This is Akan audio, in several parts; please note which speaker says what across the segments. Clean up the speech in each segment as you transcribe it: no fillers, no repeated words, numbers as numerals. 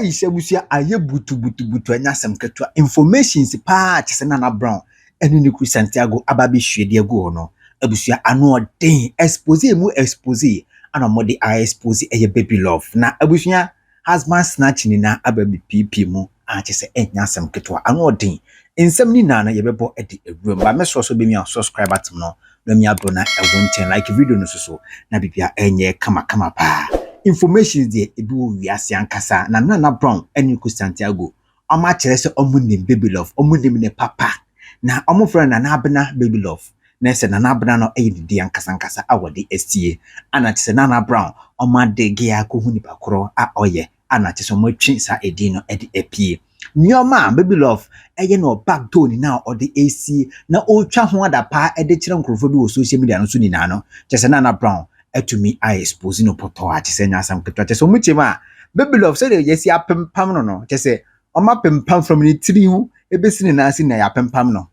Speaker 1: ishe busia aye butu anyasem ketua informations pa chese Nana Brown enu ni ku Santiago ababi hwede agu no abusia ano den expose ana mode a expose eye Babyluv na abusia husband snatching na ababi pp mu a chese anyasem ketua ano den ensem ni Naana yebebo e de ewuram ba me so be mi subscribe atem no na mi abona e won like video no so na bibia enye kama pa information dey edu wiase ankasa na Nana Brown eni ku Santiago oma kire se omunim Babyluv omunim ne papa na omufra na Abena Babyluv na se Nana Abena no eyidi ankasa awode estie ana kire Nana Brown oma de gia ko huni bakoro a oye ana kire so motwi sa edi no edi epie nyoma Babyluv eye no backdoor ni na ode AC na otwa ho adapa ede kire nkrofo bi wo social media no so ni na no kire Nana Brown etumi a expose no poto a chese nyasam keto chese omuchema Babyluv say yesi apempam no chese oma pempam from ni tiri hu ebesi ni na asi na ya pempam no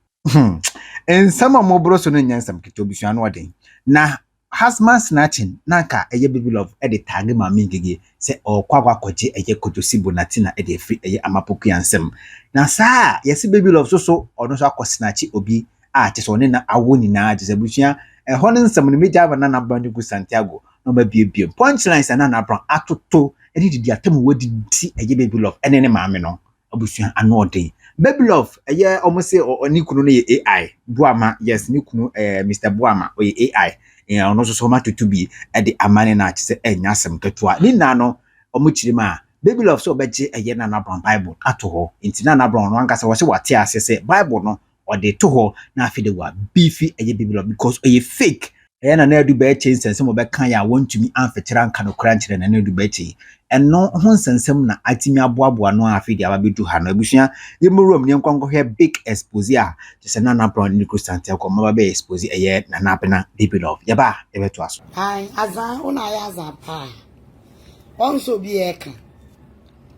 Speaker 1: ensama mobro so no nyansam keto bisua no oden na husband snatching nanka eye Babyluv e de tag ma mingege se okwakwa koje eye kotosi bonatina e de free eye amapoku yansam na saa yesi Babyluv so ono so akosnachi obi a chese one na awo ni na chese busua honin nsam ni meja ba Nana Brown ku Santiago no ba bie punchlines na Nana Brown atoto edi di atem wodi ti eye Babyluv ene ne maame no abusua ano odin Babyluv eye omose oni kunu no ye AI Buama yes ni kunu Mr Buama o ye AI ono so ma tutubi e de amane na chese enyasem ketua ni na no omuchiri ma Babyluv so obeje eye Nana Brown Bible ato ho inti Nana Brown no ankasa wo se wate asese Bible no or de to ho na afide wa beefy eye Babyluv because oye fake na na adu be change sense mo be kan ya want to me amfetira nka no kra nkyere na na adu be chi eno ho nsensem na atimi aboaboa no afide ababedu ha no abusua yemurom ne nkwanko he big expose a just Nana Brown ni ku Santiago ma be expose eye Nana Abena Babyluv yaba ebeto aso
Speaker 2: hi azan una ya azan pa onso bi eka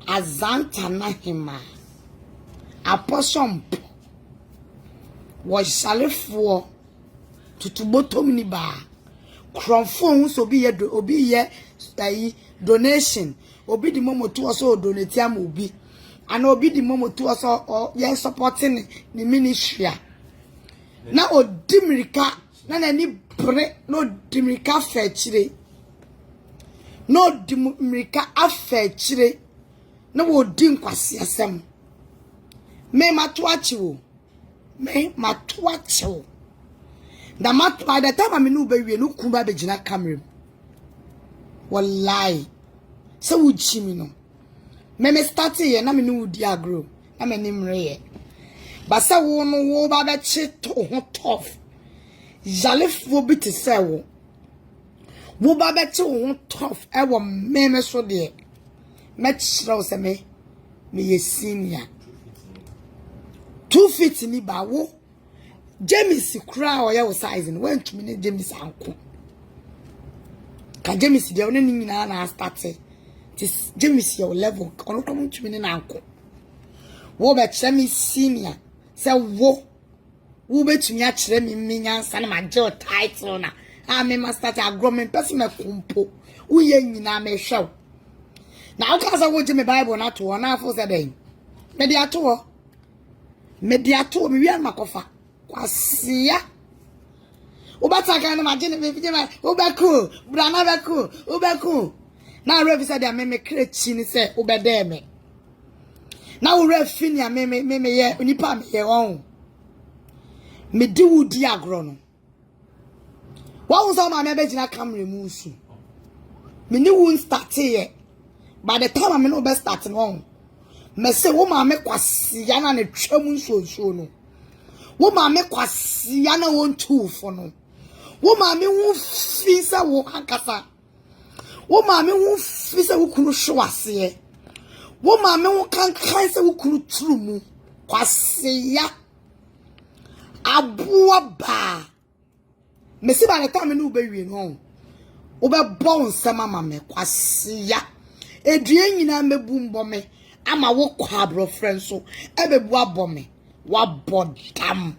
Speaker 2: azan tanahima aposom was salefo tutubotom ni ba kromfo so bi ye obi ye donation obi di momoto so donate am obi and obi di momoto so ye supporting the ministry na odimirika na ni bre no dimirika fechire no dimirika afechire na wo di nkwase asem me mato achiwo me matwacho da matwa da time me no be wie no kuba be gina camera wallahi so wuchi mi no me start here na me no di agro na me nimre ye ba sa wo no wo ba be chi to ho tough jalefo bi te se wo ba be chi ho tough e wo me so de me chira o se me ye senior 2 feet ni ba wo James kura o ya wo size no wan tumi ne James anko ka James de one ni nyina na start this James your level ono to tumi ne na anko wo be kire mi senior se wo be tumi a kire mi nyansa na ma je title na a me master agreement person me kumpo wo ye nyina me hwew na o ka sa wo je me Bible na to na afo se den me de ato mediato mi wi makofa kwasia obataka na magene me fije obaku brana obaku na refi said me krechi ni se obede me na wo refi ni me ye onipa me ye won me di wudi agro no wa wo so ma me be gina camera mu su me ni won start here by the time me no be start no me se wo ma me kwasia na ne twam nso no wo ma me kwasia na won tufo no wo ma me wo fisa wo akasa wo ma me wo fisa wo kunu hwase wo ma me wo kankan se wo kunu turumu kwasia abuwa ba me se ba le time no be wi no wo be bon sama ma me kwasia edue nyina mebu mbo me ama wo kwa bro friend so ebebu abome wa bodam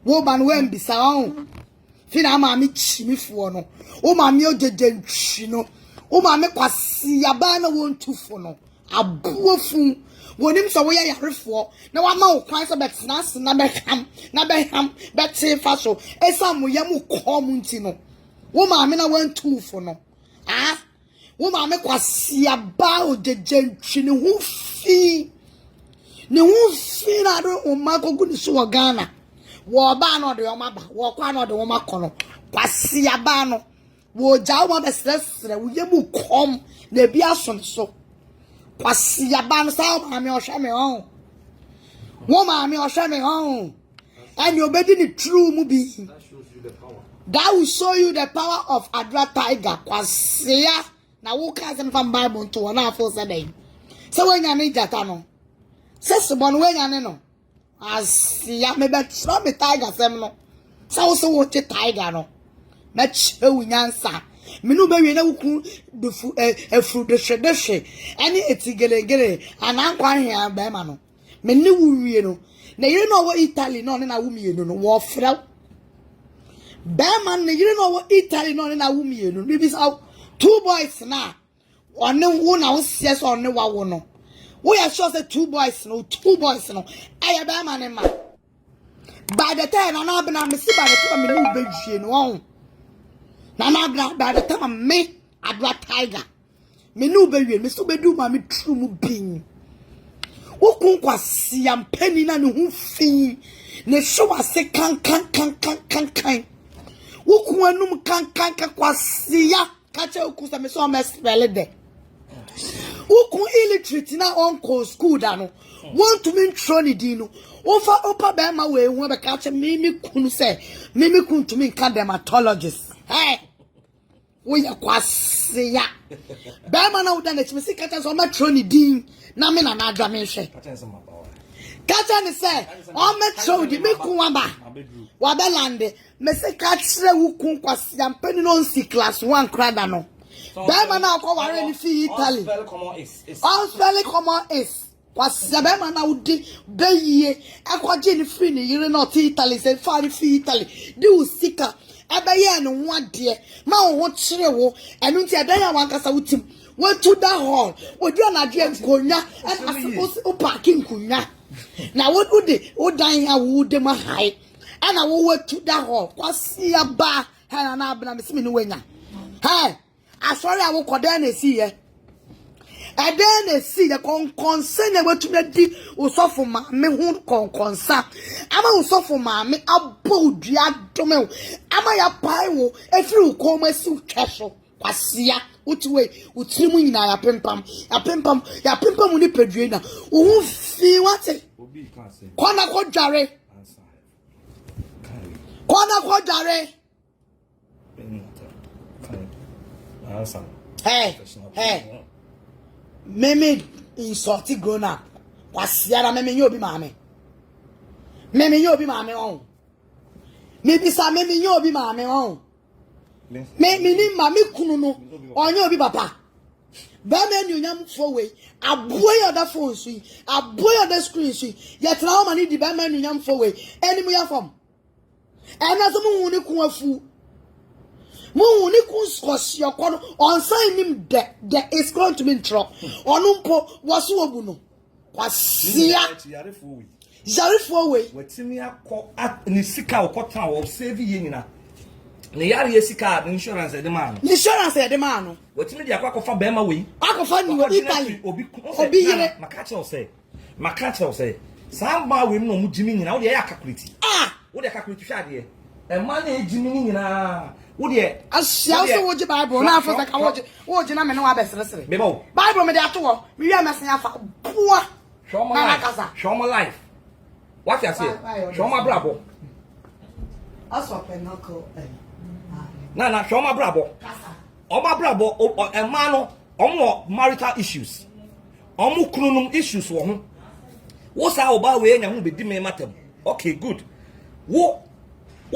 Speaker 2: wo ban we mbisa on fina ama mi chimifo no wo ma mi ojeje ntwi no wo ma me kwasi aba na wo ntufo no Abuofu. Wonim so we yarefo. Na wa ma wo kwan so betena se na beham bete fa so. Esa mo yam kom nti no. Wo ma me na wan tuufo no. Ah? Wo ma me kwase aba o jejentwi ne hu fi. Ne hu fi na do o ma kogu ni so Ghana. Wo ba no de o ma ba. Wo kwa no de wo ma kono. Kwase aba no. Wo ja wo be sresre wo yam kom na bi aso so. Kwasi yaban sa maami ohwe me ho wo maami ohwe me ho and you obedi the true mu bi that will show you the power of Adra Tiger kwasi ya na wo ka se from Bible to na afo se den se wenya ne jata no se sebon wenya ne no asia me be tro me tiger sem no se wo so wo che tiger no na che wunyansa minu be we na wuku dufu efru de ani etigelegele anankwa hia be ma no me ni wuwie no na yire no wo Italy no na wumie no wo fra be ma na yire no wo Italy no na wumie no bi sa two boys na one wo na wo sie so one wa wo no wo ya sure say two boys no aye be ma ne ma by the time na Abena me si by the time me no be hwie no Nana by the time me Adra Tiger. Me no be me so be do ma me true mu bin. Wo kun kwasi am penny na ne hu fi. Ne show ase kan. Wo kun anum kan kwasi ya. Ka che ku se me so me spell de. Wo kun illiterate na uncle school da no. Want to mean trony di no. Ofa opa be ma we hu be ka che me kun se. Me kun to mean can dermatologist. Hey. We are kwasi ya. Bema na uda nechi mesi kacha so metro ni din na me na adwa me hwe. Kacha ni se o metro di me ku waba. Wa be lande mesi kacha wu kun kwasi ya mpeni no nsi class 1 krada no. Bema na ko ware ni fi Italy. All spell common is. Kwasi ya bema na udi be yie akwaje ni free ni yire no ti Italy se fa ni fi Italy. Di usika Abaye no wade ma wo kire wo enu nti adan wan kasa wutim wo to da hall wo di na de nkonya and asopos o parking nkonya na wo de wo dan ya wo de ma hai ana wo to da hall kwasi aba ha na Abena me simi no wanya ha asori awo koda na esi ye eden na esi ye konkonsa na wetumi di usofo ma me hu konkonsa ama usofo ma me abo dua dome ama ya pai wo efiri ukoma esi twehso kwasia utiwe utirimu nyina ya pempam ni pedue na wo fi wate kona ko dware hey meme insulti grown up kwasiara meme nyobi maame on me bisa meme nyobi maame on me ni mame kunu no onye obi papa ba me nyam fo we aboy other phone so aboy other screen so yet na o mani di ba me nyam fo we eni mu ya fam ena so mu ni kun afu mu ni kun skosio kono on sign him there is going to be in trouble onumpo waso obu no kwasia yarefo we
Speaker 3: wetimi akọ ni sika okọtan wo save ye nyina ne yare ye sika insurance e de ma no wetimi di akọ be ma we
Speaker 2: akọfa ni Italy obi yire
Speaker 3: makacha o say samba we no mu jimi nyina wo de ya calculate wo de calculate hwa de e ma na ejimi nyina wo de
Speaker 2: asia so wo je Bible na afọ ka wo je na me no wa besresere Bible me de ato wo me wi amesan afa boa
Speaker 3: show my life what you say show my brabo
Speaker 2: aso penako
Speaker 3: na show my brabo o ma brabo e ma no omo marital issues omo kununum issues wo ho wo sa oba we nya ho be di me matem okay good wo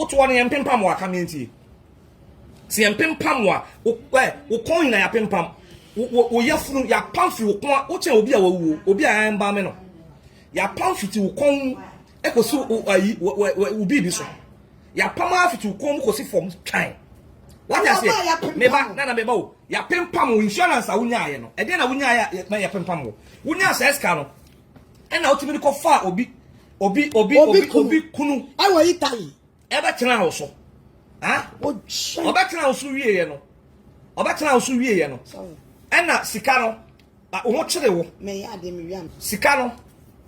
Speaker 3: to one empempam wa kamenti si empempam wa wo kon na ya pempam wo yafunu ya pamfi wo kon wo chen obi a wawu obi a mba me no ya pamfi ti wo kon ekosi ayi wo bibi so ya pama afiti wo kon ko si form twan What I say? Meba, Nana Mebo, ya pimpam insurance a wunya no. E dey na wunya ya pimpam wo. Wunya sa eska no. E na otimi ko fa obi kunu.
Speaker 2: I wa Italy.
Speaker 3: E be tena ho so. Ha? Obe tena ho so wie ye no. Obe tena ho so wie ye no. E na sika no. Wo kire wo.
Speaker 2: Me ya de me wiam.
Speaker 3: Sika no.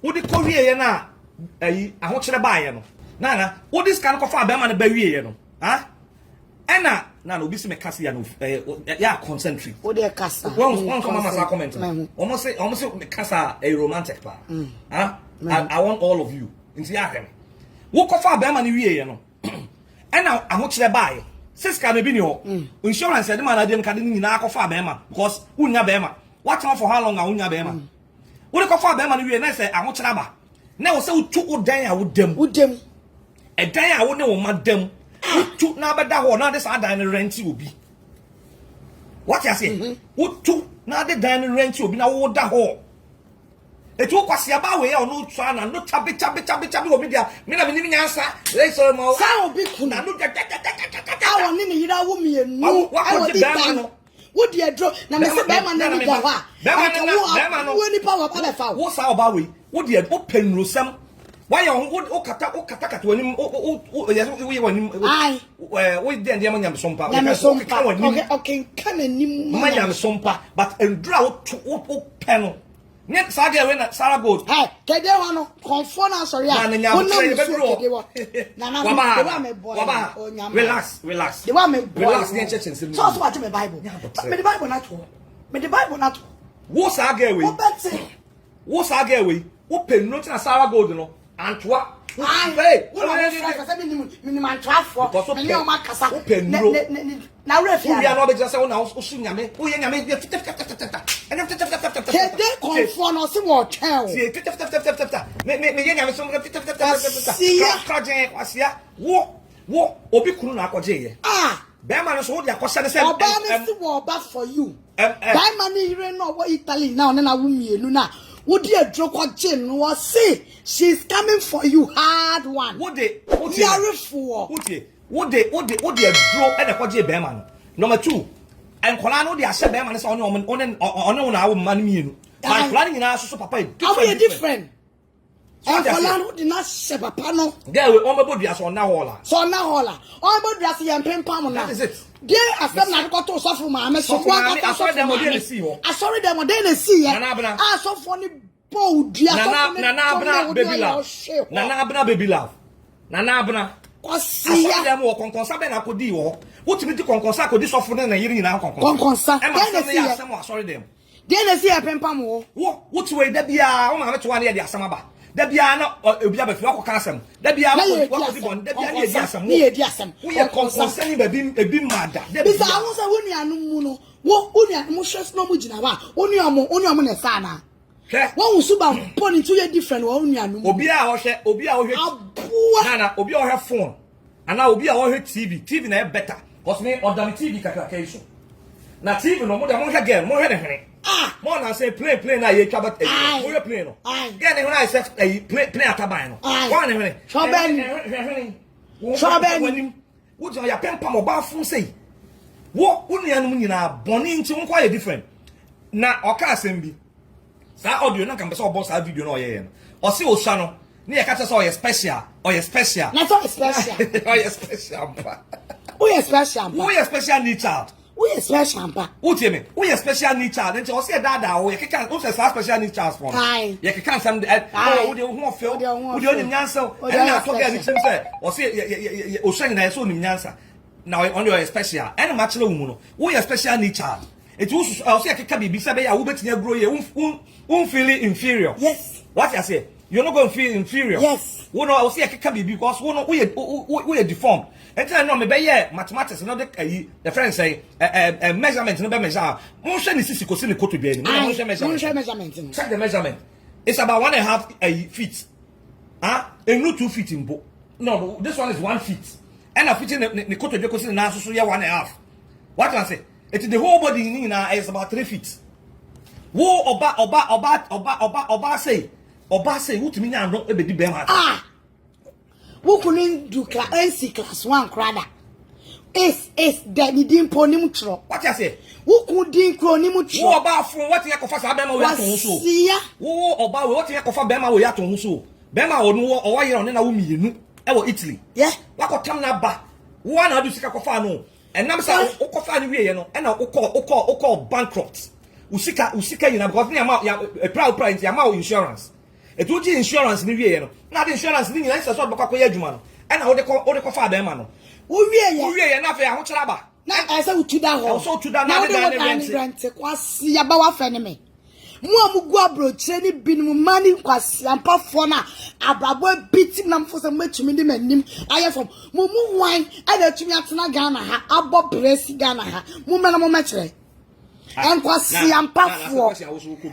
Speaker 3: Wo di ko wie ye na ayi aho kire ba ye no. Nana, wo di sika no ko fa be ma na ba wie ye no. Ha? Ena na obi se me kasa ya no ya concentrate.
Speaker 2: O de kasa.
Speaker 3: One come mama comment. Almost say me kasa a romantic pa. Huh? I want all of you. Inti ya him. Wo ko fa be ma ni wie ye no. Ena aho kire bae. Siska me bi ni ho. Insurance de ma na dem ka de ni na ko fa be ma because unya be ma. What time for how long unya be ma? Wo de ko fa be ma ni wie na say aho kire ba. Na wo say utu udan a wo dem.
Speaker 2: Wo dem.
Speaker 3: E dan a wo ne wo ma dem. Utu na beda ho na de sa dan rent obi. What you say? Utu na de dan rent obi na wo da ho. Etu kwase aba we ya no twa na no chabe obi dia. Me na me ni nyansa. Le so mo.
Speaker 2: Sa obi ku
Speaker 3: na no
Speaker 2: awo ni ni yira wo mienu. Awo di ban. Wo di edro na me se be ma na ni da ho a. Be ma no. Wo ni power pa le fa.
Speaker 3: Wo sa oba we. Wo di open no sam. Why you kata wani we wani
Speaker 2: ai
Speaker 3: we dey ndem nyam sompa
Speaker 2: okay kan anim
Speaker 3: nyam sompa but endura wo peno ne saga we na Sarah Gold
Speaker 2: hey kede ho no confirm na sorry a
Speaker 3: na relax
Speaker 2: the one me
Speaker 3: relax the church and
Speaker 2: so what me Bible me the Bible na to
Speaker 3: wo saga we wo saga we wo penu na Sarah Gold no Antwa.
Speaker 2: Hey, what are you saying? Minimum traffic. Many of my casa. Now, we are not just on our Sunyame. We are made the conform us in what tell. What Obikuna Koje. Ah, Beman is what your question is about for you. Beman, you know what Italy now, and I will me, Luna. Would you drop a chin was say she's coming for you hard one? Would they draw at the Koji Beman? Number 2, and Colano, the Asha Beman is on our money. I'm planning in our super papa. Are we different? And Colano did not say Papano. There will all body as on now. So now, all body and pen palm. That is it. There are some that got to suffer, mamma. So I saw them again. I saw them again. See, I saw funny bow, dear Nana, Babyluv. Nana, see them walk on Consabena could do. What to be to Concosa could this offer than a year in our Concosa. Sorry, them. Then I see a pen palm. What's way that be our 1 year, Samaba. That be not a flock of castle. That be our we are concerning a bim mad. That is almost a winner. What Unia Mushas no Mujina, Unia Sana. One super pony to a different one. Obia Obia her phone. And now Obia her TV na better. Because me or damn TV calculation. Now TV no more than again, more than ah, more than say play na ye chabat we play no. Get when I say play atabano. One minute. Choben. What you ya pen pam oba fun say. Wo unuanu nyina boni nti won kwa different. Na oka asem bi. Sa audio na kan be so boss video no ye no. O se o sha no. Na ye ka say o special. Na so special. O special pa. O special. O special need child. We are special pa. What you mean? We are special need child. And you say dada o you can o say special need child for. You can some oh we who feel. We only nyansa. And na talk get him say o say o shine na so nim nyansa. Now on your special. And match no mu no. We are special need child. It was o say keka bibi say be ya wo betinya grow ye feel inferior. Yes. What you say? You're not going to feel inferior. Yes. We know o say keka bibi because we are deformed. And I know me be mathematics no the friend say measurement no be measure. Mo hwe ni sisi ko si ni koto bi ani. Mo hwe measurement. Check the measurement. It's about 1.5 feet. And no 2 feet in bo. No, this one is 1 feet. And a feet in the koto bi ko si na so 1.5. What can I say? It's the whole body ni na is about 3 feet. Wo oba say wutumi nya no e be di be ma. Who couldn't do NC class 1 crada? is that ni din po ni mutro.
Speaker 3: What you say?
Speaker 2: Wo ku din kro ni mutro.
Speaker 3: Wo oba fun what you kofa sa be ma wo ya ton so. Wo oba we what you kofa be ma wo ya ton so. Be ma onu wo owa yere on na wo mienu e wo Italy.
Speaker 2: Yeah.
Speaker 3: Wa ko tam na ba. Wo na adu sika kofa no. Enam sa wo kofa ni wie ye no. E na wo call bankrupt. Usika yina because me ama ya proud ya ma insurance. Etuji insurance ni wie ye no. Na the insurance ni nyina so be kwakọ ye adwuma no. E na wo de kofa be ma no. Wo wie ye na fe a ho kyera ba.
Speaker 2: Na I say utuda ho.
Speaker 3: So utuda na de
Speaker 2: rent kwasi ya ba wa fe ne me. Mu amugu abroche ni binum mani kwasi ampafo na abrabo biti na mfo se matumi di manim aye from mu wan e na tumi atena Ghana ha abo bresi Ghana ha mu mena mo mekere en kwasi ampafo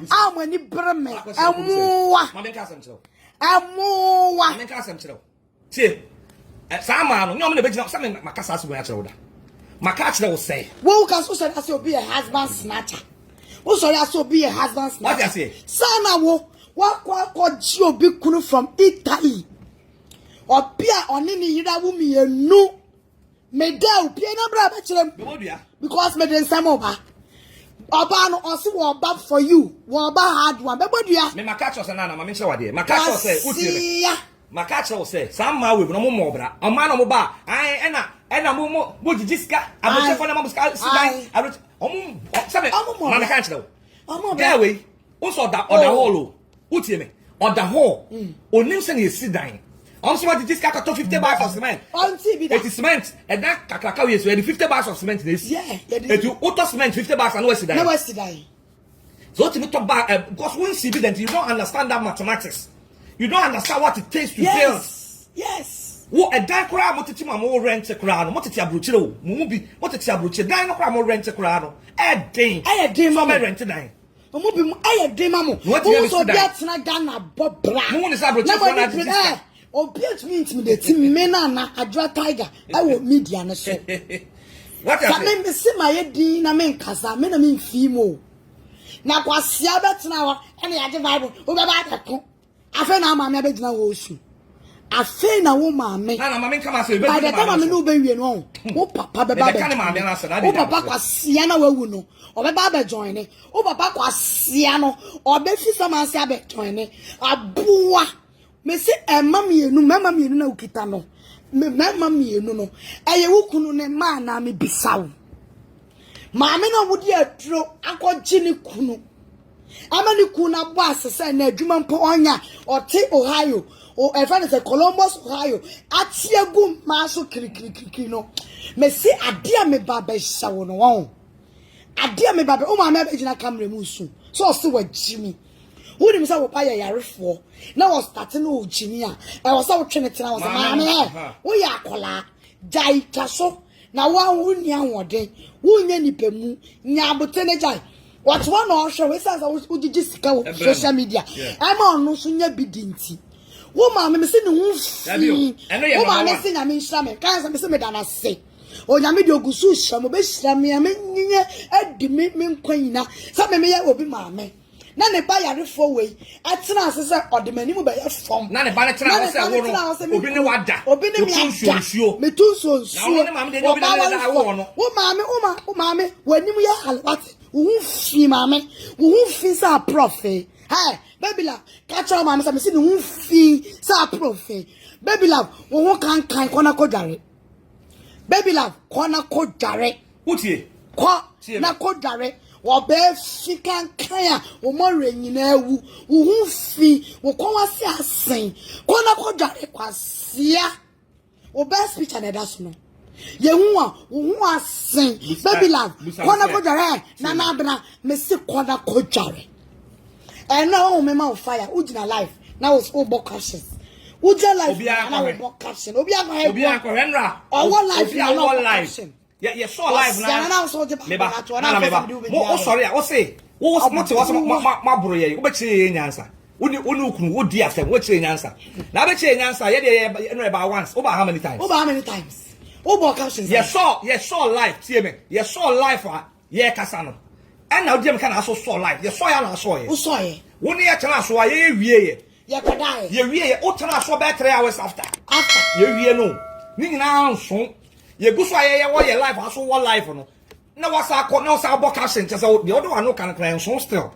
Speaker 2: amani breme emuwa
Speaker 3: mamenka asem kyerɛ
Speaker 2: emuwa
Speaker 3: mamenka asem kyerɛ tie sama no nyom na begina sa me makasa aso bo ya kyerɛ wo da maka kyerɛ wo sɛ
Speaker 2: wo ka so sɛ ase obi a husband snatcher wo sorry aso be a husband snatcher.
Speaker 3: What you say?
Speaker 2: Sana wo ji obi kunu from Italy. Opia oni ni yira wo mienu. Me da opia na bra ba kyerem. Because me den sam oba. Oba no osi wo oba for you. Wo oba hard one. Be bodua.
Speaker 3: Me maka kyerɛ sɛ na ma me kyerɛ wade. Maka kyerɛ sɛ utie me. Maka kyerɛ sɛ sam ma we no mo bra. Ɔma no mo ba. Ai ɛna mo gigiska. Aboche fo na mo ska sidan. Sabe, man can't know. Get away. Also, that on the hall. What's me? On the hall. On Nimson is sit down. Also, what did this cat 50 bags of cement? On TV. It is cement. And that Kakao is ready 50 bags of cement. Yeah. If you auto cement 50 bags and West Sudan. West Sudan. So, to talk back, because when you that you don't understand that mathematics. You don't understand what it takes to build. Yes. Wo edan kura mo tete ma mo rent kura no mo tete abrochire o mo bi mo tete abrochire dan no kura mo rent kura no den so me rent dan mo bi mo den ma mo wo so bi atena Ghana bobra mo ni sa abrochire ko na tete obi atumi intimidate me na adwa tiger e wo media no so what you me se ma ye din na me nkasa me na me mfi mo na kwasia betena wa e na ya bible wo be ba ko afa na ma me abegina wo su afe na wo maame na maame kama se be by the time me no be wie no wo papa be ba be kan maame na se na wo papa kwasia na wawu no o be ba be join ne wo papa kwasia no o be fi sama se be join ne abuwa me se mama mienu na ukita no mama mienu no eye wo kunu ne ma na me bisawo maame na wo di aduro akogye ne kunu amani kuna bo asese na adwuma mpo onya ote Ohio o friend is Columbus Ohio atiegu maso kiri no me si ade me baba hyawo no won ade me baba o ma me begina camera mu su so o se wa jimi wo nim sa wo pa ya yarefo na wo start na o jimi a e wo sa wo twene tena wo sa ma me wo ya akola jai taso na wo nia wode wo nya nipemu nya abotene jai what one or show we say wo sika wo social media e ma onu so nya bidinti wo ma me se ne hu fi wo ma me se nya me nhira me kan se me dana se o nya me de ogusu hira mo be hira me nye edi me nkwanyina se me ye obi ma me na ne ba yare fo we atena ase se odemani mu be ye fom na ne ba ne tena ase wo no obi ne wada obi ne mi ada me tunso nsuo na wo ne ma me de obi ne da wo no wo ma me wanim ye halwat wo fi ma me wo fi sa prof hey Babyluv catch your mama say me see no fi sa prof Babyluv wo kan kona ko dare Babyluv kona ko dare wutie ko na ko dare wo be fikan kan wo mo renyina ewu wo fi wo kon wase asen kona ko dare kwasia wo be speech and that's no ye hu a wo hu asen Babyluv kona ko dare na Abena me see kona ko dare and now me ma fire ujina life now was all book captions ujina life now book caption obi akọ henra owo life na no life yeah so life na me ba na me ba mo sorry o say wo mo te ma bro ye wo be chire nyansa woni ukunu wo di afem wo chire nyansa na be chire nyansa ye dey no about once over how many times o book captions yeah so life tie me yeah so life yeah kasa no and now dem kana so life ye so ya na so ye wo so ye woni ye tena so ye wie ye kodai ye wie ye o tena so be 3 hours after ye wie no ni nyina nso ye gu so aye wo ye life aso wo life no na wasa akọ na wasa abọ caption tell say the other one no kan kan so still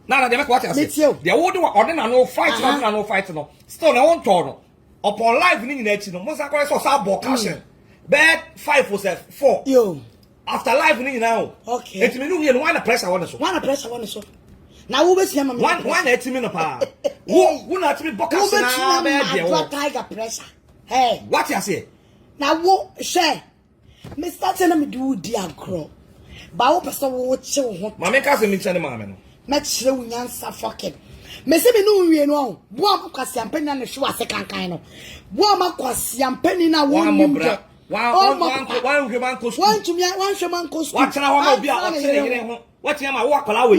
Speaker 3: na dey make what I say the other one na no fight no fight no still na won to no upon life ni nyina achi no mo sa akọ so abọ caption bed 5 for 4
Speaker 2: yo
Speaker 3: after life ni nyina o
Speaker 2: okay
Speaker 3: etimi no wie no one pressure one so
Speaker 2: na wo be sia mama
Speaker 3: one etimi no pa wo na etimi bọ caption na be dey wo
Speaker 2: tiger pressure hey
Speaker 3: what I say
Speaker 2: na wo share me start na me do di agro ba wo pese wo che wo ho
Speaker 3: mama ka se mi chane mama no
Speaker 2: me chire wo nyansa fucking me se me no wie no bo am kwasi ampani na hwe ase kankan no bo am kwasi ampani na wo nimje
Speaker 3: one human cost
Speaker 2: one human cost
Speaker 3: what na ho obi a o tere yire ho what ya ma wo akola we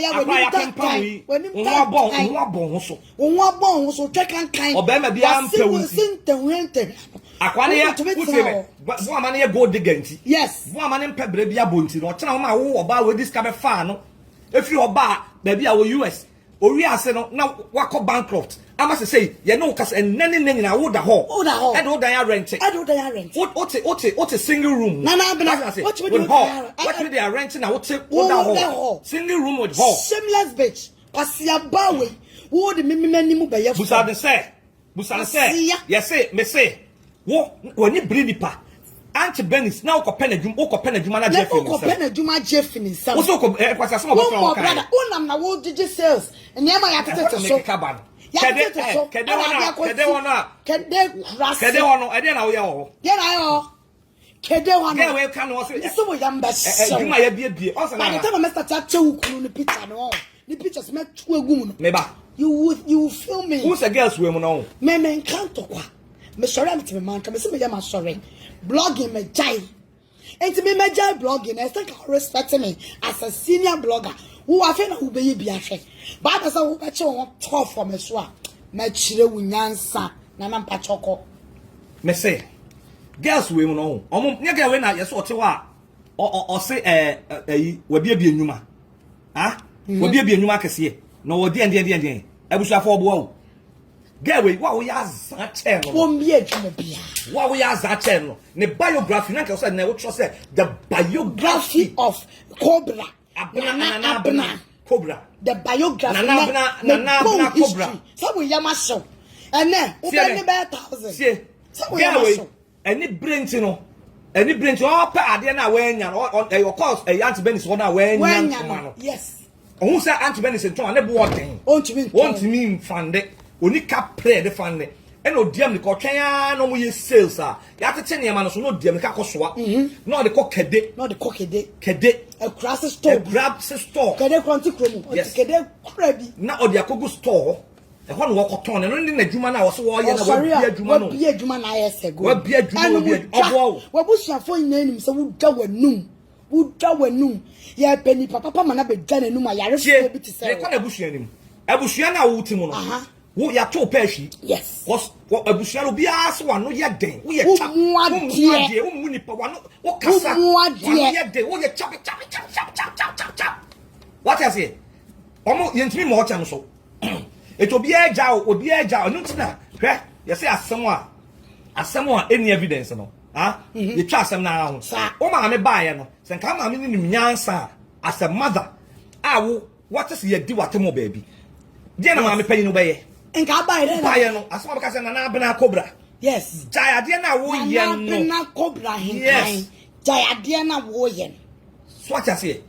Speaker 2: ya we ni
Speaker 3: kan we ni abon ho so
Speaker 2: wo abon ho so twa kankan
Speaker 3: o be ma bi am pe wo
Speaker 2: sinte wente
Speaker 3: akwane ya utime bo amane ye gold digger nti
Speaker 2: yes
Speaker 3: bo amane mpe bra bi abonti no tena ma wo oba we discover fa no efiri oba ba bi a wo US o wiase no na wakọ bankrupt ama say ye no kasa enani nyina wo da ho e do dan ya rent what single room
Speaker 2: na Abena
Speaker 3: what me they are renting na what da ho single room with hall
Speaker 2: shameless bitch kwasiabawe wo de mememani mu be ye
Speaker 3: busa say yes say wo ni bri nipa Auntie Benis now ko penadum na Jeff
Speaker 2: ko penadum Jeff ni sam
Speaker 3: wo so ko kwasa some about
Speaker 2: o brother unam na wo digi sales enya ma ya tete so kede
Speaker 3: wono ede na wo ya wo
Speaker 2: ye na yo kede wono
Speaker 3: get we kan wo
Speaker 2: so wo yamba so
Speaker 3: eduma ya bie o so na
Speaker 2: na tell me Mr. Chache ukunu ni picture no ni pictures me tu egum no
Speaker 3: me ba
Speaker 2: you feel me
Speaker 3: who's the girls we mu no
Speaker 2: me encanto kwa me sorry am me man ka me se me ya ma sorry blogging me jai enti me jai blogging I think I respect me as a senior blogger who afa na who be ye bia hwe ba ka say wo be che won tough for me so a ma chire wu nyansa na na mpa choko
Speaker 3: me say girls we mu no omo nya girl we na yeso ote wa o say wa bia enwuma ha wa bia enwuma kese no wo de abusuafo obo wo girl we wa wo ya za che no
Speaker 2: wo mi adwuma bia
Speaker 3: wa wo ya za che no ne biography na ka say na wo tro say the biography
Speaker 2: of Cobra
Speaker 3: Abena Cobra
Speaker 2: the biography
Speaker 3: Naana Cobra
Speaker 2: so we yama show and then we be 1,000
Speaker 3: see girl any brain o pa ade na we nya of course Auntie Benis one na we nya no
Speaker 2: yes
Speaker 3: who say Auntie Benis nton na bo den ontimi mfande oni ka pre de fande e no diam ni ko twen no mo ye sales ya tete ne ma no so no diam ni ka kosoa no de ko kede a
Speaker 2: grass store kede kwanti kromo kede krabi
Speaker 3: na odi akogu store e ho no wo koton no ni na djuma na wo so wo ye na wo bia djuma no
Speaker 2: wo bia djuma na yesego
Speaker 3: wo bia djuma obo
Speaker 2: wo busuafo nyinanim se wo dwa wanum ya peni papa ma na be dwa nanum a yare fo bi ti se
Speaker 3: e kwa na busuanim abusua na wo timu no wo ya to peshi
Speaker 2: yes
Speaker 3: was abusua no bia se wano ye den wo ye chap wo mu nipa wano wo kasa wano ye den wo ye chap what I say omo yentimi mo cha no so eto bia eja onu tina hwe ye say asem a any evidence no ye twa asem na ho o ma me baaye no se nka ma me ni nyansa as a mother wo what is ye di watemo baby dia na ma me panyi no be
Speaker 2: nka baaye
Speaker 3: no asem abaka se na Abena Cobra
Speaker 2: yes
Speaker 3: jaya dia na wo ye no
Speaker 2: Abena Cobra hinkai jaya dia na wo ye
Speaker 3: so what I say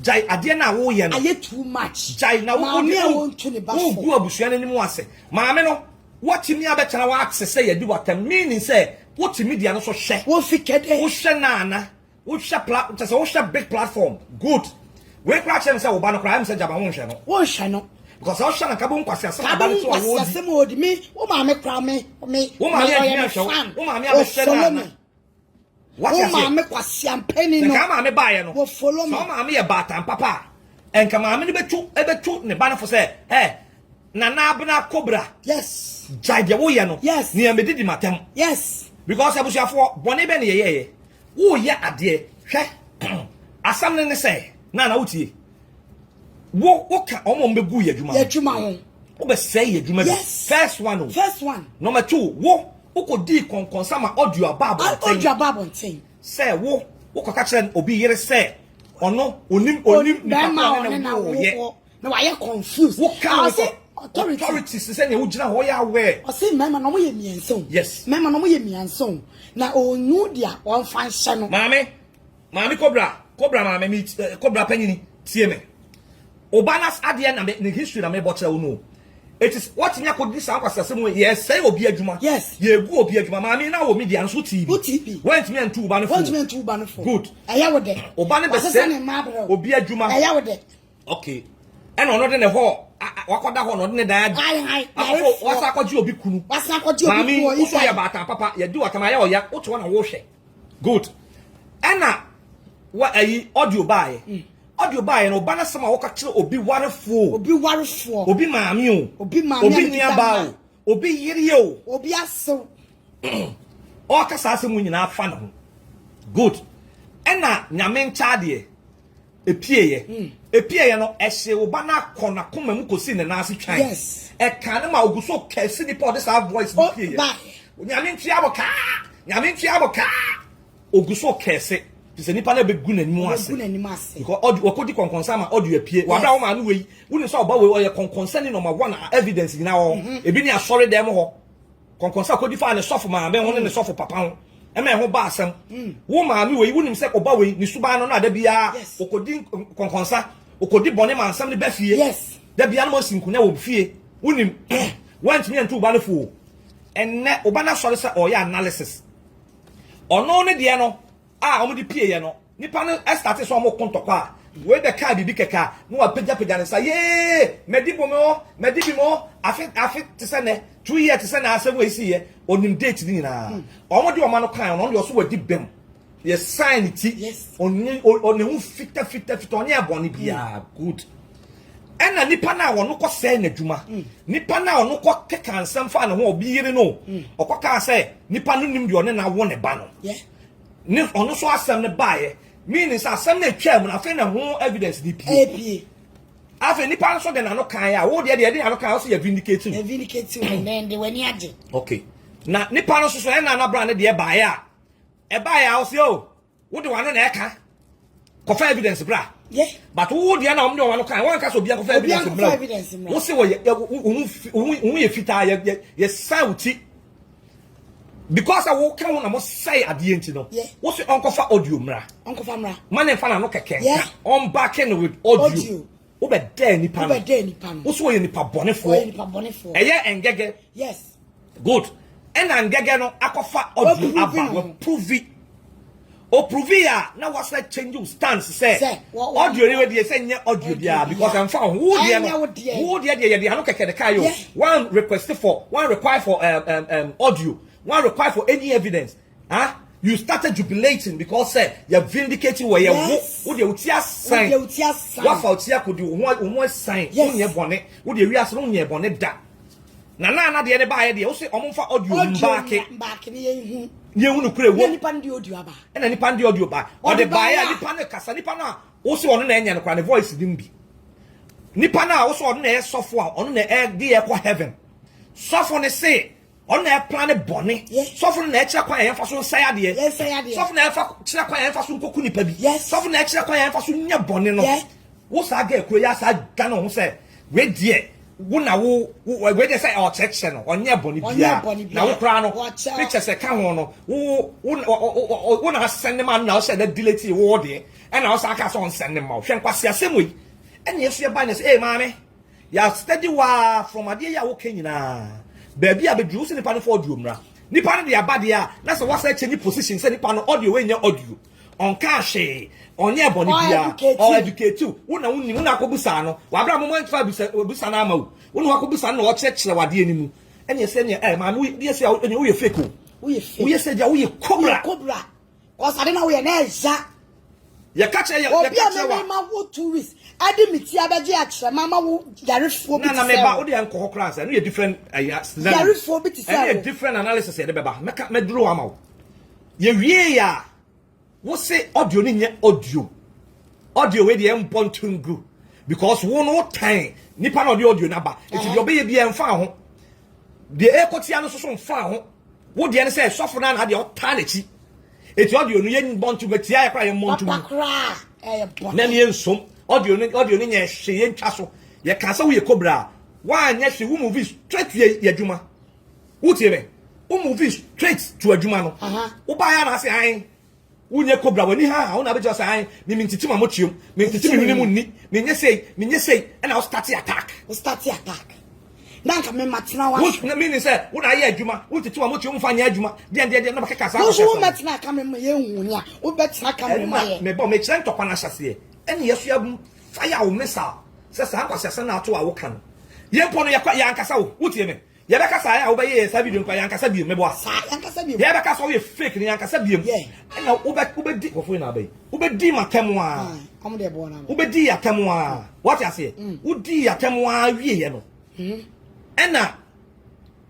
Speaker 3: jai ade na wo ye no
Speaker 2: aye too much
Speaker 3: jai na wo
Speaker 2: me won to ne ba
Speaker 3: wo gu abusua ni mu ase maame no what me abetana wa access say ye di watam meaning say what media no so hwe
Speaker 2: wo fikede
Speaker 3: wo hwe Naana wo hwe wo hwe big platform good we crack say wo ba no cry am say jaba wo hwe no because wo hwe na ka bo nkwase asem ba no so wo di
Speaker 2: asem odi me wo ma me kra me
Speaker 3: wo ma me hwe wo ma me abehwe Naana what you say?
Speaker 2: Oh, mama, kwasi ampeni no.
Speaker 3: Nka mama ba ye no.
Speaker 2: Wo follow me.
Speaker 3: So mama ye batan papa. Enka mama ni betu ne ba na for say, Naana Abena Cobra.
Speaker 2: Yes.
Speaker 3: Jai wo ye no.
Speaker 2: Yes.
Speaker 3: Ni amedi di matem.
Speaker 2: Yes.
Speaker 3: Because abusuafo bone be ne ye. Wo ye ade. Hwe. Asam ne say, na wutie. Wo ka omo mbegu ye adwuma.
Speaker 2: Ye adwuma ho.
Speaker 3: Wo be say ye adwuma.
Speaker 2: Yes.
Speaker 3: First one.
Speaker 2: First one.
Speaker 3: Number 2, wo ukodi konkonsama audio ababonten say wo ka kire obi yere say ono onim
Speaker 2: na why confused
Speaker 3: I say authorities say na ugina ho ya aware
Speaker 2: I say mema no mo ye mienso
Speaker 3: yes
Speaker 2: mema no mo ye mienso na onu dia on fan hye no
Speaker 3: mami cobra mami mi cobra panyini tie me obanas ade na me history na me botre wo no. It is what you could this ankwasasem yes say obi adwuma
Speaker 2: yes
Speaker 3: ye gu obi adwuma maami na wo media nso TV went me and two ban for good
Speaker 2: eya wo de
Speaker 3: obane be say obi adwuma
Speaker 2: eya wo de
Speaker 3: okay and ono de ne ho wakoda ho no de ne dan afo wasa akwaji obi kunu maami uso ya bata papa ye di watama ya oya uto na wo hwe good ena wa ayi audio bae audio buy no bana sama wo ka kire obi warefo obi maami o obi niaba o obi yiri o
Speaker 2: obi aso
Speaker 3: o ka sa asem nyina afa no good ena nyame ncha de epie no ehye wo bana kona koma mu kosi ne na ase twan
Speaker 2: yes
Speaker 3: e kan ma oguso kesi di pod this voice epie nyame ntia aboka oguso kesi Pise nipa na begu nanimu ase because wakodi konkonsa ma audio apie wabra wo ma no wei woni so oba wei oye konkonsa ni number 1 evidence gina ho ebi ni asori dem ho konkonsa kodi fa ne sofo ma be ho ne sofo papa ho e ma ho ba asem wo ma no wei woni se oba wei ni suba no na da bia okodi konkonsa okodi bone ma asem ne ba fie
Speaker 2: yes
Speaker 3: da bia no mo sinku na wo fie woni want me antu ba no fu enne oba na sori se oya analysis ono ne de no omo di pie ye no nipa no start so omo kontokwa we the car bibi keka no wa pejapejane sa ye medibo afi te se ne 2 years te se na asem we si ye onim date ni na omo di omo no kan no so wadi bem ye sign ti oni hu fita oni aboni bia good ena nipa na wono ko se na dwuma nipa na wono ko keka nsem fa ne ho obi yire no okoka se nipa no nim de one na wo ne ba no ni ono so asem ne bae meaning say asem na twam na fe na ho evidence di pie afi ni pan so de na no kan ya wo de na no kan so ya vindicating
Speaker 2: and they wani age
Speaker 3: okay na ni pan so na bra ne de bae a o se o wo de wano na eka ko fa evidence bra but wo de na om de wano kan won ka so bia ko fa evidence bra wo se wo ye fita ye sauti because I walk on a must say at the end, what's the uncle for audio mra? Man and fan no keke. On back in with audio. Over there, Nipan. What's way in the pabone for? A year and gege.
Speaker 2: Yes.
Speaker 3: Good. And gege no aquafa audio about prove it. O prove ya now what's that change you stance say audio anyway they say audio there because I'm found who there no keke the kayo one require for audio. One require for any evidence. You started jubilating because you're vindicating where you're utia sign. What for utia could you one sign? Onye bonnet. Would you react on your bonnet da? Naana the other by the also for audio back in you want to pray one pandi audio ba and any pandi audio ba or the buyer the panel kasa nipana also on the voice didn't be nipana also on the software on the air the heaven software say on the planet bonnie software nature kwa emfa so say ade software nature kwa emfa so koku nipa bi software nature kwa emfa so nya bonnie no wo sa ga ekuro ya sa ga no ho say we die wo na wo we dey say our section no onye bonnie bia na wo kra no picture say ka ho no wo na send man na say that delete wo de and na wo sa ka so on send ma hwe nkwase asem we and yesu ye ban say mama ya steady wa from ade ya wo kanyina baby abedru se nipa no for audio mra nipa no de abade a na se wasa change position se nipa no audio we nya audio on ka hwe onye boni bia or educate you wona woni wona akobusa no wa bra mo fa busa na ama wona akobusa no o chekere wade animu ene se ne ma no de se wo ye fake wo ye se ja wo ye cobra
Speaker 2: cause ade na wo ye na eja
Speaker 3: ya catch ya wa
Speaker 2: ma wo tourist ade miti abeje akere mama wo yarefo bi
Speaker 3: na me ba wo de enko class no ye different
Speaker 2: yarefo bi ti say
Speaker 3: a different analysis ye de beba me duro ama wo ye wie ya wo say audio ni nye audio we de empontungu because wo no time nipa na audio na ba enti de obeye bia emfa ho de ekotia no so mfa ho wo de ne say sofo na de o ta na chi eti audio no yen bontu betia ya kwa yen montu
Speaker 2: Akra bon
Speaker 3: na ne ensom audio no nye hwe yen twa so ye ka sa wo ye kobra wa anya hwe wo movie straight to ye adwuma wo tie me wo movie straight to adwuma no wo ba ya na se an wo nye kobra wani ha wo na be just an mi ntiti ma motiom mi ntiti mi mu ni mi nye sei and I start attack
Speaker 2: Nanka me matena wa.
Speaker 3: Wo na mean say wo na ye adwuma wo titi wa motiom fa nya adwuma de na bakeka sa.
Speaker 2: Wo so matena ka me ye hunya wo betena ka me ye.
Speaker 3: Me ba me kire ntokwa na hyase ene yesu abum fire wo mesa se sa akwasese na ato a wo kan ye mpo no ya ankasa wo tie me ye be kasa ya wo be ye sa video nkwa ya ankasa bi me bo asa
Speaker 2: ya ankasa bi
Speaker 3: ye be kasa wo ye fake ni ankasa bi na wo be di wo fo na be wo be di matem a
Speaker 2: am de bo na
Speaker 3: wo be di atem a what you say wo di atem a wie ye no ena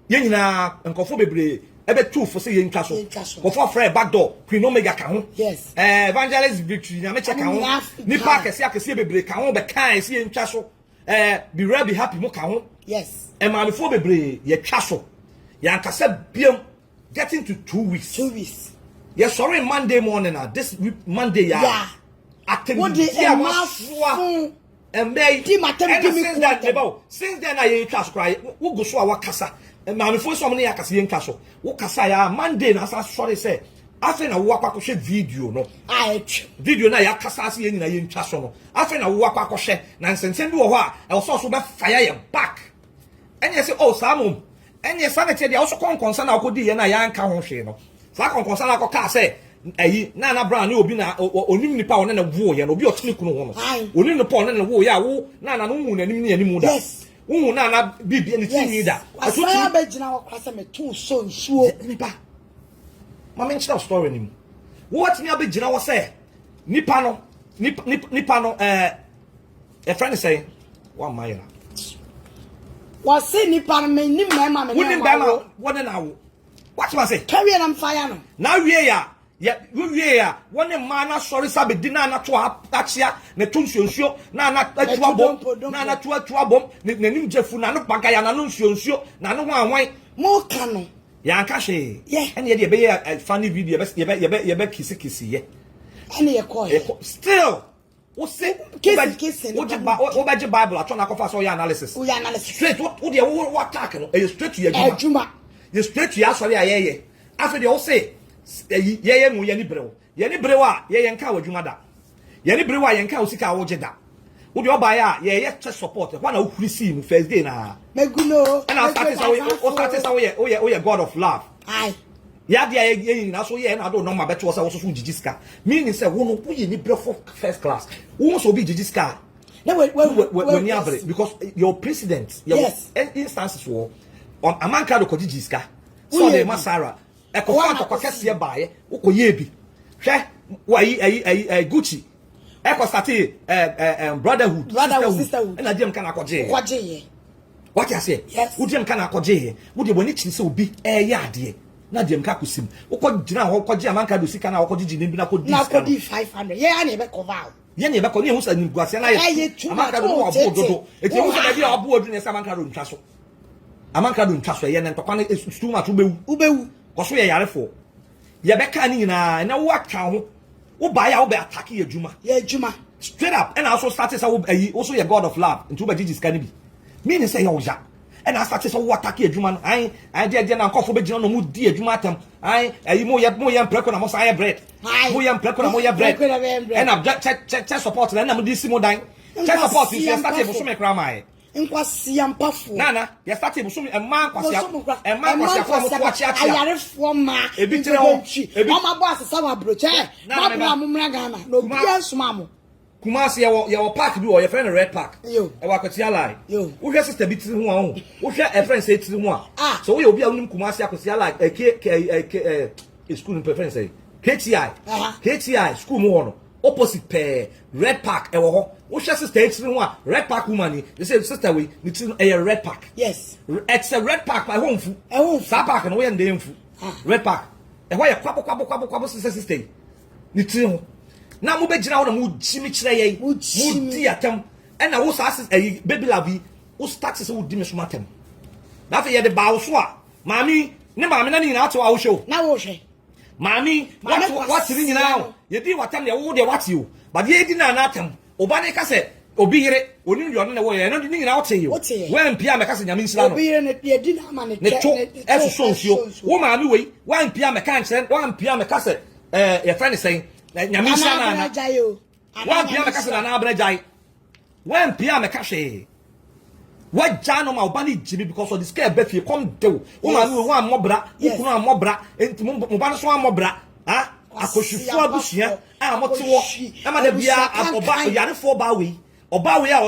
Speaker 3: ye nyina nkofo bebre ebe two for say ye ntwa so kofo frɛ backdoor queen omega ka ho
Speaker 2: yes
Speaker 3: evangelist victory na me check ka ho ni pa akese bebre ka ho be kan say ye ntwa so be real be happy mo ka ho
Speaker 2: yes
Speaker 3: e ma before bebre ye twa so ya nkasa biem getting to 2 weeks ye sorry Monday morning na this Monday ya
Speaker 2: atemi ya mafu
Speaker 3: Mbey
Speaker 2: di matem di mi
Speaker 3: since then I twa so cry wo go so a wakasa ma me fo so mo ne yakasa ye ntwa so wo kasa ya Monday na sa sorry say afi na wo akwakohwe video no video na yakasa ase ye nyina ye ntwa so no afi na wo akwakohwe na nsensem bi wo ho a e so so be fire ye back enye say oh samum enye sanete dia wo so konkonsa na akodi ye na ya nka ho hwe no sa konkonsa na akoka say ayi Naana Brown ni obi na onim nipa wona na wo ye no obi otini kunu ho no onim nipa wona na wo ye a wo Naana no hu nanim ni anim da wo Naana bibi ni timi da
Speaker 2: asaya be gina wo kwasa me tu so nsuo
Speaker 3: nipa ma me nchira story nim wo watini abe gina wo say nipa no e friend say wa mayra
Speaker 2: wa say nipa no me nim ma me
Speaker 3: wo nim ba ma wona na wo what you say
Speaker 2: carry am fire no
Speaker 3: na wie ya wone ma na sorry sabe di na to achia na to nsuonsuo na atuwa bom na atuwa bom na nim jefu na no bagaya na no nsuonsuo na no hwanwan
Speaker 2: mo ka no
Speaker 3: ya nka hwe ene ye de be ye funny video ye be kisi ye
Speaker 2: ene ye call
Speaker 3: still wo say
Speaker 2: kisi
Speaker 3: wo be Bible atwa na kofa so ya analysis straight wo de wo attack no e straight to your
Speaker 2: adwuma
Speaker 3: ye straight to ya sorry ayeye afi de wo say ye mu ye ni brew a ye nka wadwuma da ye ni brew a ye nka osika wo geda wo de oba ya ye chest support kwa na ukuri see mu first day na
Speaker 2: meguno
Speaker 3: and I started say we God of love
Speaker 2: ai
Speaker 3: ya dia ye na so ye na do no ma beto so so jijiska meaning say wo no ye ni brew for first class wo so be jijiska
Speaker 2: na when
Speaker 3: you have because your president your instances wo on amanka do jijiska so de masara ekofa to kese baaye ukoye bi hwe wayi Gucci start brotherhood sisterhood na dem kana koje what you say wo dem kana koje wo de boni chin se obi ya ade na dem ka kusim uko gina ho koje amanka do sika na wo koje gina bi na ko
Speaker 2: dis na ko di 500 ye ya na be cover
Speaker 3: ye na be ko ni hu sa ni guase na ye amanka do wo abododo eti hu sa na bi abo odu ne sa amanka do ntwa so amanka do ntwa so ye na ntokwa na stu ma to ubewu koso ye yarefo ye beka ni nyina na wo aka ho wo ba ya wo be attack ye adwuma straight up and also started say wo ayi also ye God of love nti wo ba jiji ska ni bi meaning say ye wo ja and I started say wo attack ye adwuma no ai de na nkofo be gina no mu di adwuma atam ai ayi mo ye mpreko na mo sa ye bread mo ye mpreko na mo ye bread and I check support na mo di simo dan check support you started so me kra mai
Speaker 2: nkwasi ampafo
Speaker 3: Naana ye start ebusum emma kwasi ko mo to achi
Speaker 2: ayarefo ma
Speaker 3: ebi tire ho
Speaker 2: o ma bo asesa wa broche ma bra mo mra Ghana no bi ansuma mo
Speaker 3: Kumasi ye wo park bi wo ye friend red park e wa kwati alai wo hwe sister bi tire ho a wo hwe e friend say tire ho a so wo ye obi a unim Kumasi akwati alai school in preference say KTI school mo no opposite per red park e wo ho wo hwe sister tire ho a red park woman they say sister we ni tire a red park
Speaker 2: yes
Speaker 3: it's a red park by home fu sa park no we ndem fu red park e ho ye kwabo sister ni tire ho na mo be gina wo na mo jimi kire ye mo di atem e na wo sa Babyluv wo start say wo di me so matem na fe ye de ba wo so a maami ne maame na ni na ato a wo show
Speaker 2: na wo hwe
Speaker 3: maame what ni nyina ye di watam de wo de wati o but ye di na atem oba ne ka se obi yire oni yo ne wo ye no ni nyina wote yo wan pia me ka se nyame nsira no
Speaker 2: obi yire ne ye di na ama ne
Speaker 3: to eso so nsuo wo maame wei wan pia me ka nkyere wan pia me ka se ye fa ne sen nyame nsira na na wan pia me ka se na abena jai wan pia me ka hwe what jano ma obani jibi because of the scare befi come do wo ma no wan mobra ukunu an mobra enti mo ba so an mobra ha akoshifu abusia a mo te wo e ma da bia oba yare fo ba we a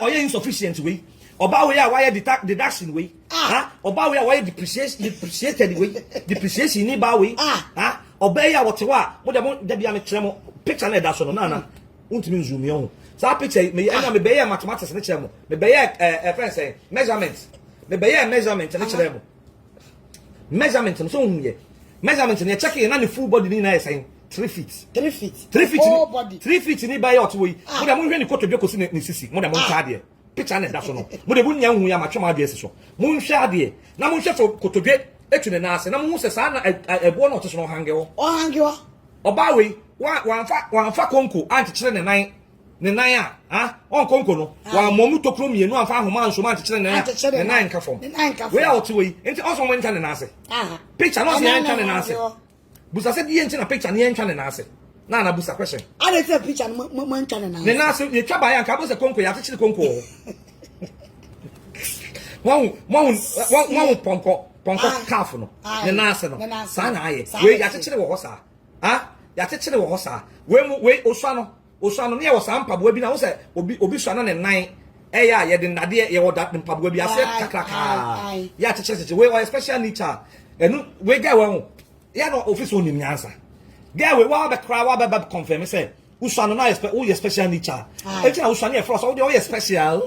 Speaker 3: oye insufficient we oba we a why deduction we ha oba we a why depreciated we depreciation ni ba we ha oba ya wote wa mo da bia me kire mo picture na da so no na untimi zoom yo so picture me anya me be ya mathematics ne kire mo me be ya friend say measurement me be ya measurement ne kire mo measurement so hunye measurement ne check na ne full body ni na say 3 feet 3 feet
Speaker 2: whole body
Speaker 3: 3 feet ni ba ya oto yi mo da mo hwe ni kotodwe kosi ne sisi mo da mo nta de picture na da so no mo da bu nya hu ya matwe ma de so mo nhwe ade na mo nhwe fo kotodwe etu ne na ase na mo hu se sa na ebo na oto so no hange wo oba we wan fa konko anti kire ne nan a on konko no wan momu tokro mienu anfa ahoma anso man anti kire ne nan ka fom we a oto we enti also mo nta ne na ase picture no se nta ne na ase busa se die nti na picture ne nta ne na ase na busa question
Speaker 2: ana se picture mo nta ne na ase
Speaker 3: ne na ase ye twa ba ya nka bo se konko ya kire konko wan ponko calf no ne na ase no sa na aye we ya kire wo sa ya kire wo sa we osua no ne ye wo sa mpaboa bi na wo se obi sua na ne nan eya ye de nade ye wo da mpaboa bi ase kakraka ya kire we special nature enu we ga we ya no office onim nyansa ga we wa be kra wa be confirm say usua no na ye special nature eti na usua ne ye frost o de special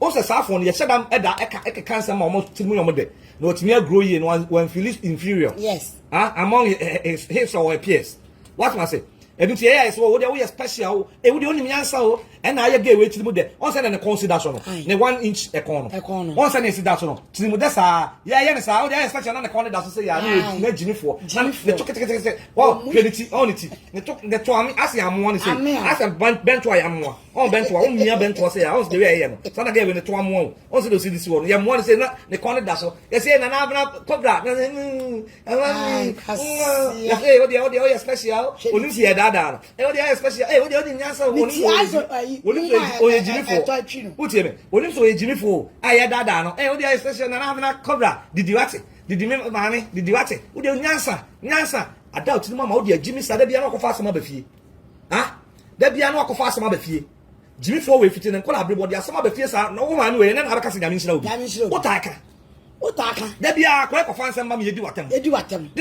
Speaker 3: o se sa phone ye shedam eda eka cancer ma o mo timu yo mo de no timi grow ye no one feel inferior
Speaker 2: yes
Speaker 3: among his or her peers what must say ebi ti ya so wo de special e wo de onim yansa o e na ya ga we timu de on say na ne consider so no ne 1 inch econo on say ne consider so no timu de sa ya ne sa wo de special na ne corner da so say ya na jinifo na ne tokete wow quality on it ne to am as ya mo ne say as ben to ya mo on ben to o mia ben to say ya on de we ya no sa na ga we ne to am o on say do see this one ya mo ne say na ne corner da so ya say na cobra ya say wo de special onim si ya da o de special o de nyansa oye jinifo utie me onim so oye jinifo aya dada no o de special na na cobra didi me maame didi wate o de nyansa ada uti mama o de jimi sa da bia na akofa asema ba fie da bia na akofa asema ba fie jinifo we fiti ne nkola abrebo de asema ba fie sa na wo maame we na aba kasa nyame nshira obi Otaka. Debi a ko fanse mama yedi watem. This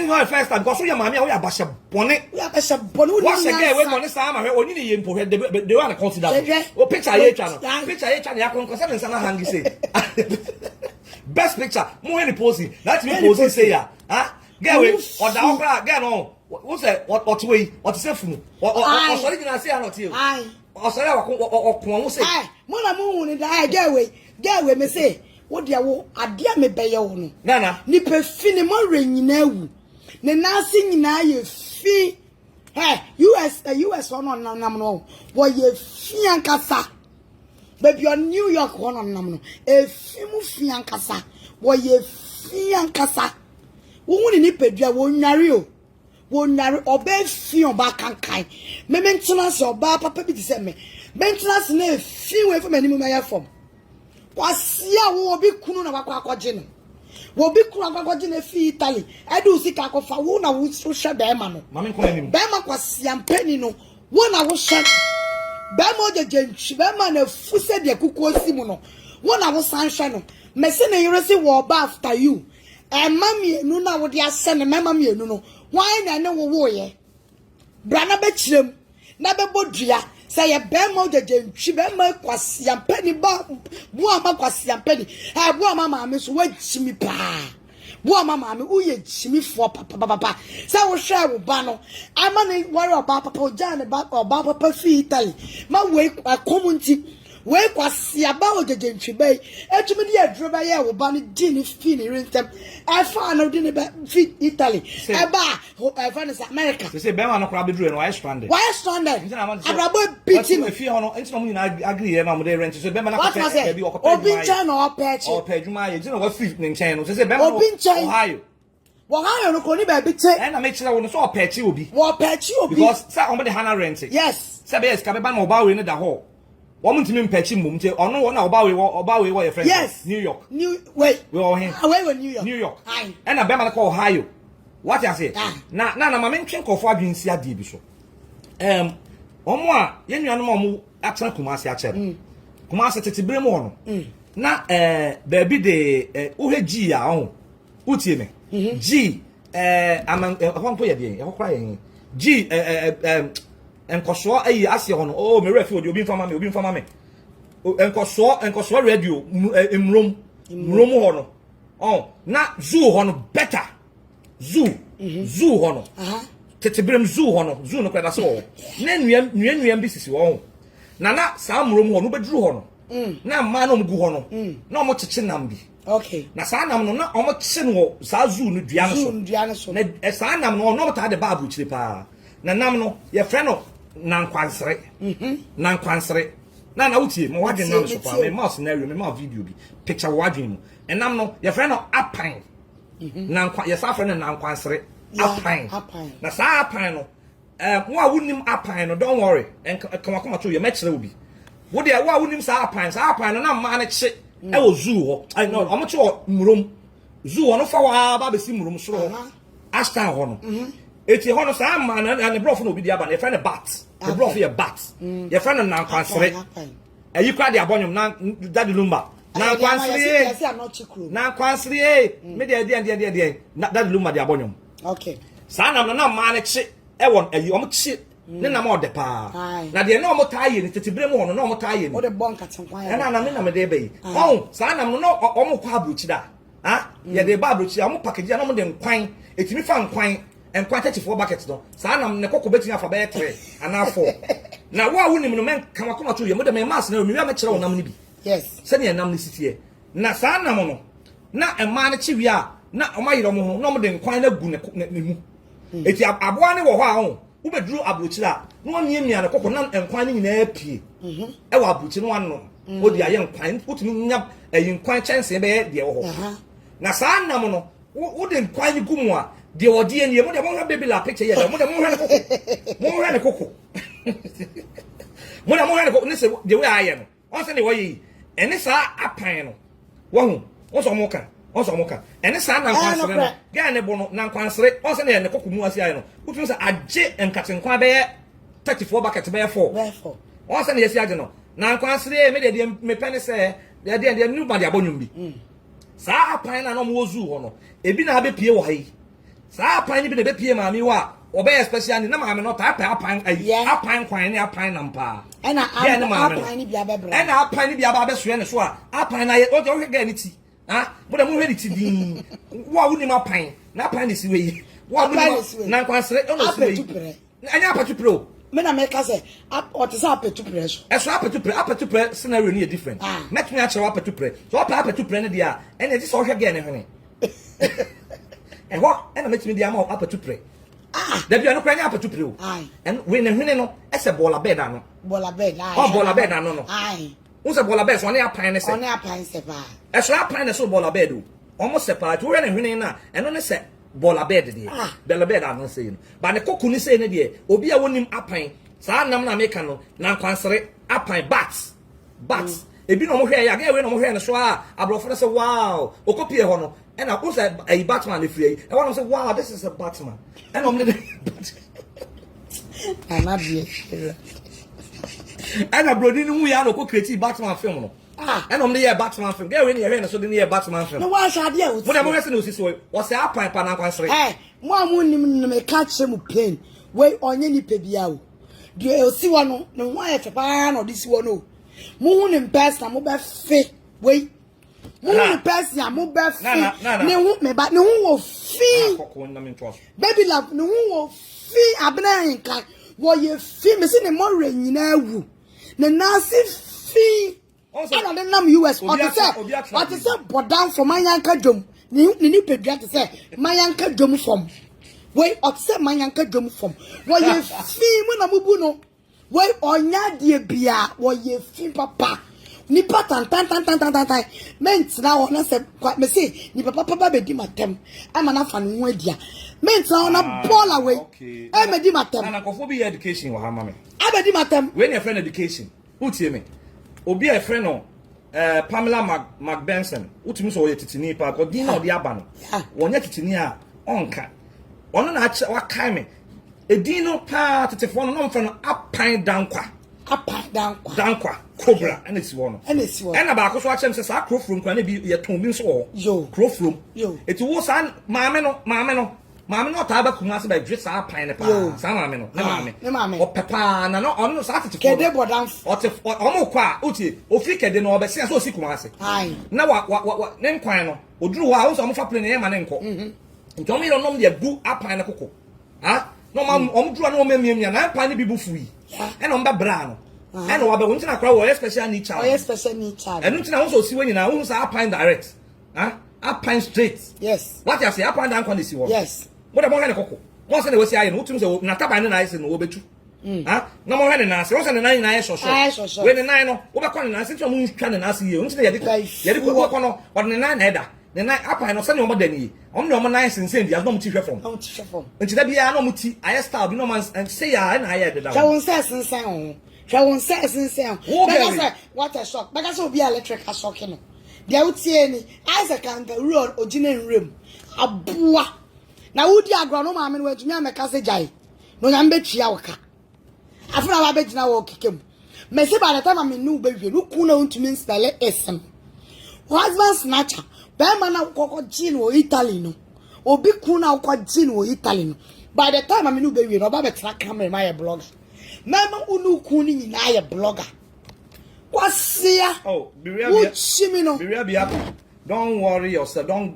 Speaker 3: is not the first time because you mama we abasha bone. We abasha bone. What's again we money sa ma hwe oni ne ye mpo hwe de wan consider. O picture ye twa no. Picture ye twa na yakon ko se nsa na hangi say. Best picture. Mo we posing. That me posing say ya. Girl we oda okra girl no. Wo say what way? What say funu? O sorry gina say not you. O sorry wakon wo say.
Speaker 2: Mo na mo hu ni da girl we me say wo dia wo ade me beye wo no
Speaker 3: nana
Speaker 2: ni pe fi ni mo renyina wu ne nasi nyina ye fi US one nam no wo ye fi ankasa baby on New York one nam no e fi mu fi ankasa wo ye fi ankasa wo hu ni pedua wo nware oba fi oba kankan me maintenance oba papa bi ti se me maintenance na fi we for mani mu ya form kwasia wo bi kunu na kwakwaje no wo bi kunu kwakwaje na fi Italy edu sika akofa wo na wo hwe be ma no
Speaker 3: mama nko anim
Speaker 2: be ma kwasia mpani no wo na wo hwe be ma ojeje be ma na fuse de kuku osimu no wo na wo san hwe no mese na yiresi wo ba after you mami enu na wo de ase ne mami enu no why na ne wo wo ye bra na be kirem na be bodua say ye be ma ojeje ntwi be ma kwasia mpani ba bu ama kwasia mpani bu ama maame so wachimi pa bu ama maame uye chimi fo papa say wo hwe wo ba no ama ne wari oba papa oja ne ba oba papa fi Italy ma we akomunti we kwasi aba ojeje bay etumi de adroba ye wo ba ne di ne fi ne rintem e fa na de ne ba fi Italy e ba e fa ne America
Speaker 3: say be ma no kra be duro no why stranded
Speaker 2: abrabo biti
Speaker 3: me fi hono enti no mu na agree ye ma mo de rent so be ma na ko
Speaker 2: pe bi obi nchen na opechi
Speaker 3: o pejuma ye na wa fi ne nchen no say be ma no Ohio
Speaker 2: Ohio no ko ni ba bi te
Speaker 3: e na me kira wo no so opechi obi
Speaker 2: because
Speaker 3: say on be the Hana rent
Speaker 2: yes
Speaker 3: say be ska be ba na oba we ne da ho woman to me pechi mum te ono wo na oba we your friend
Speaker 2: yes
Speaker 3: New York
Speaker 2: wait
Speaker 3: we all here
Speaker 2: we New York
Speaker 3: and na be ma ko Ohio what you say na ma me ntwen kofo adwensi ade bi so omo a ye nuanom omo atena Kumasi a chere Kumasi tete bere mu ono na baby de uhe G a ho utie me G aman ho to ye de ho kra ye G enkoso ayi ase ho no oh me refi obi mfama me enkoso radio emrom ho no oh na zoo ho no better zoo ho no tetebrem zoo ho no kwada so na nuam bi sisi ho na saa mrom ho no beduru ho no na ma no mgu ho no na omo cheche nam bi
Speaker 2: okay
Speaker 3: na saa nam no na omo cheche no saa zoo no dua no so na saa nam no no ta de babu chire pa na nam no ye frɛ no nankwansere na utie mo wadwen nam so pa me ma scenario me ma video bi picture wadwen mu enam no ye frɛ no apan ye sa frɛ no nankwansere apan na sa apan no mo a wonim apan no don't worry kama to ye mekere obi wo de wo a wonim sa apan no na ma na kye e wo zoo ho I know omo che wo murom zoo ho no fa wa ba be si murom soro ho astan ho no eti ho no sa ma na ne brofo no obi di aba na ye frɛ no bat the brofo ye bat ye frɛ no nankwansere ayi kwa de abonyom na daddy lumba na kwansre me de daddy lumba de abonyom
Speaker 2: okay
Speaker 3: sa na ma na kye e won ayi o mo kye ne na ma ode pa na de na o mo taaye ni tetebere mu ho no na o mo taaye ni
Speaker 2: o de bon katenkwan
Speaker 3: na na me de be oh sa na no o mo kwa abrochi da ha ye de ba abrochi o mo package na o mo de nkwan etimi fa nkwan 34 buckets no sa na ne kokko beti afa be 3 ana 4 na wo a wonim no men kama koma to ye mo de me mass na mi wi amekere wo nam ni bi
Speaker 2: yes
Speaker 3: se ne nam ni sitie na sa nam no na ema ne chi wi a na o mayiro mo ho na mo de nkwan na gu ne mu eti aboa ne wo ho a ho wo beduru abrochira na o mia ne kokko na nkwan ni nyina pie e wo abrochi no anno wo di aye nkwan wotumi nya nkwan chance be de wo ho na sa nam no wo de nkwan ni gu mu a de odi eni mo de mo ha baby la picture ye mo de mo ha ne kokko mo ha ne kokko ne se de we aye no on se ne wo yi eni sa apan no wo hu on so mo ka eni sa na kwansere no ga ne bo no na kwansere on se ne kokko mu asi aye no utun se age enkatenkwa be 34 bucket be 4 on se ne yesi age no na kwansere me de me pene se de nu ba de abonwum bi sa apan na no mo zu ho no ebi na be pie wo ha yi sa apan ni bi na be pie ma mi wa obe especially ni na ma me no ta apan apan kwan ni apan na mpa
Speaker 2: na apan ni bia be bra
Speaker 3: na apan ni bia ba be so ne so a apan na ye o je ga ni ti ha mo de mo hwe ni ti din wo ni ma apan na apan ni si we wo na kwansere o no si we anya apatu pro
Speaker 2: me na me ka say o ti sa apatu pre so
Speaker 3: e so apatu pre scenario ni different met me a chere apatu pre so apatu pre ne dia e na ti so hwe ga ne hwe e ho e na met me dia ma apatu pre da bia no kwa nya apatu pre o en we ne hwe no e se bola bed ano
Speaker 2: bola bed
Speaker 3: no un se bola bed so ne apan ne se
Speaker 2: pa
Speaker 3: e so apan ne so bola bed o almost separate we ne hwe na eno ne se bola bed de bola bed ano se no ba ne koku ni se ne de obi a wonim apan saa nam na meka no na kwansere apan bat ebi no mo hwe ya ga we no mo hwe ne so a abrofo ne se wow okopie ho no and I was a Batman if you and one say wow this is a Batman and I'm
Speaker 2: not here
Speaker 3: and a brody no we are no create Batman film no and I'm the Batman film get when you hear so the near Batman film
Speaker 2: no wa sha dia o
Speaker 3: what am I saying so was a pipe na kwansere
Speaker 2: mo amunim me ka kire mu pain we onye ni pe bia o de o si wo no ne ho aye pa na o di si wo no mo hu ne person mo be fe we mo person mo be fe ne hu me ba ne hu wo fi Babyluv ne hu wo fi Abena nka wo ye fi me se ne mo re nyina awu ne na se fee. I don't know US. What to say? But down for my yanka drum. Ni pedra to say my yanka drum from. Wait, or say my yanka drum from. What you fee when amubuno? Wait, or nya dear bia, what you fee papa. Ni patan tan. Ments now on us quite me say, ni papa be di matem. I'm an afan wedia. Ments now on a ball away. Okay. I'm a di matem.
Speaker 3: And I go for education or mammy.
Speaker 2: I'm a di matem.
Speaker 3: When your friend education, who tell me? Obi a friend no Pamela McBenson utimi so ye titini pa ko din na odi aba no wonya titini a onka ono na wa kai me edin no pa tetefo no mfa no apan dankwa cobra and esi wo no ena ba ko so achem se sa crofrom kwa na bi ye ton bi so wo crofrom eti wo san maame no ta ba kuma se ba dwe sa pan ne pa sa maame no ne maame o pepa na no ono sa tete
Speaker 2: kede bodam
Speaker 3: o te omo kwa uti o fi kede no obe se so si kuma ase na wa ne nkwan no oduru wa wo so omo fa plane ne ma ne nko ntom mi no nom de bu apan ne koko ha no ma omo duru na o memia na pan ne bi bu fuyi e no mba bra no e no wa be wontina kra wo special need child enu ntina wo so si we nyina wo sa apan direct ha apan straight
Speaker 2: yes
Speaker 3: what you say apan dan kwa ne si wo
Speaker 2: yes
Speaker 3: what about any cocoa? Once in the way, I know to na taban na ise no obetu. Ah, no more than na. Once in the 9 na so. When the 9 no, over kon na since you twa na ase ye. Unti na yede ko kono, but the 9 header. The 9 apa no send your mother ni. On no 9 since dia no muti hwe from. Unti da bia no muti, I style bi no man and say ya na ya de da.
Speaker 2: Hwa won say sensen ho. Hwa won say sensen. What a shock. Because obi electric shock no. Dia utie ni, Isaac kangaroo ogina nrem. Aboa. Na wudi agro no maame no atumi ameka se jai no nyam betua woka afuna wa begina wo kekem me se ba the time me nu behwe no ku na untumi install esem husband snatcher be ma na kokko gin wo Italy no obi ku na kokko gin wo Italy no by the time me nu behwe no ba be tra camera my blogger na ma unu ku ni nyina ye blogger kwasia
Speaker 3: oh
Speaker 2: biria
Speaker 3: don't worry yourself. Don't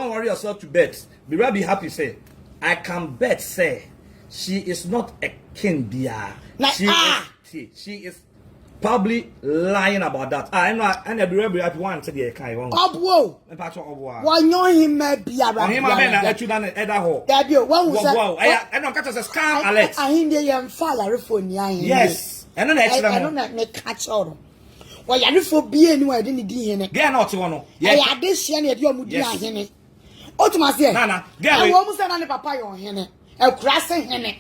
Speaker 3: worry yourself to bet. Be happy. Say, I can bet. Say, she is not a king, dear. She is probably lying about that. I know. And be happy. One to the kind.
Speaker 2: Obwo. Why know him? Be around.
Speaker 3: Him. I bet you done it.
Speaker 2: That you one was.
Speaker 3: I don't catch us a scam, Alex.
Speaker 2: I hear you fire for me.
Speaker 3: Yes. And then I
Speaker 2: don't make catch all. Why you for be anywhere didn't di hene.
Speaker 3: Get not one.
Speaker 2: Yeah, I did see any of your mudi hene. Ultimately, Nana, I almost said on papa on hene. A crassing hene.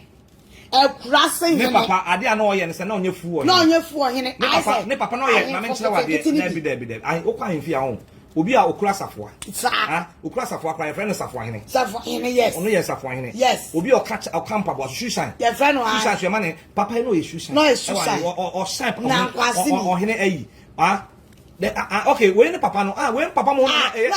Speaker 2: A crassing hene. Papa, I didn't know you and no your fool. No, your fool hene. I papa no yet. I mentioned what there. I open in fear home. Obi a okura safwa. Ah, okura safwa kwa friend safwa hene. Safwa hene yes. Ono yes safwa hene. Yes. Obi o catch o camp about shoe shine. Your friend o. Shoe shine your man. Papa no shoe shine. No shoe shine. Or shine. Or hene ayi. Ah. Okay, when papa no when papa mo hene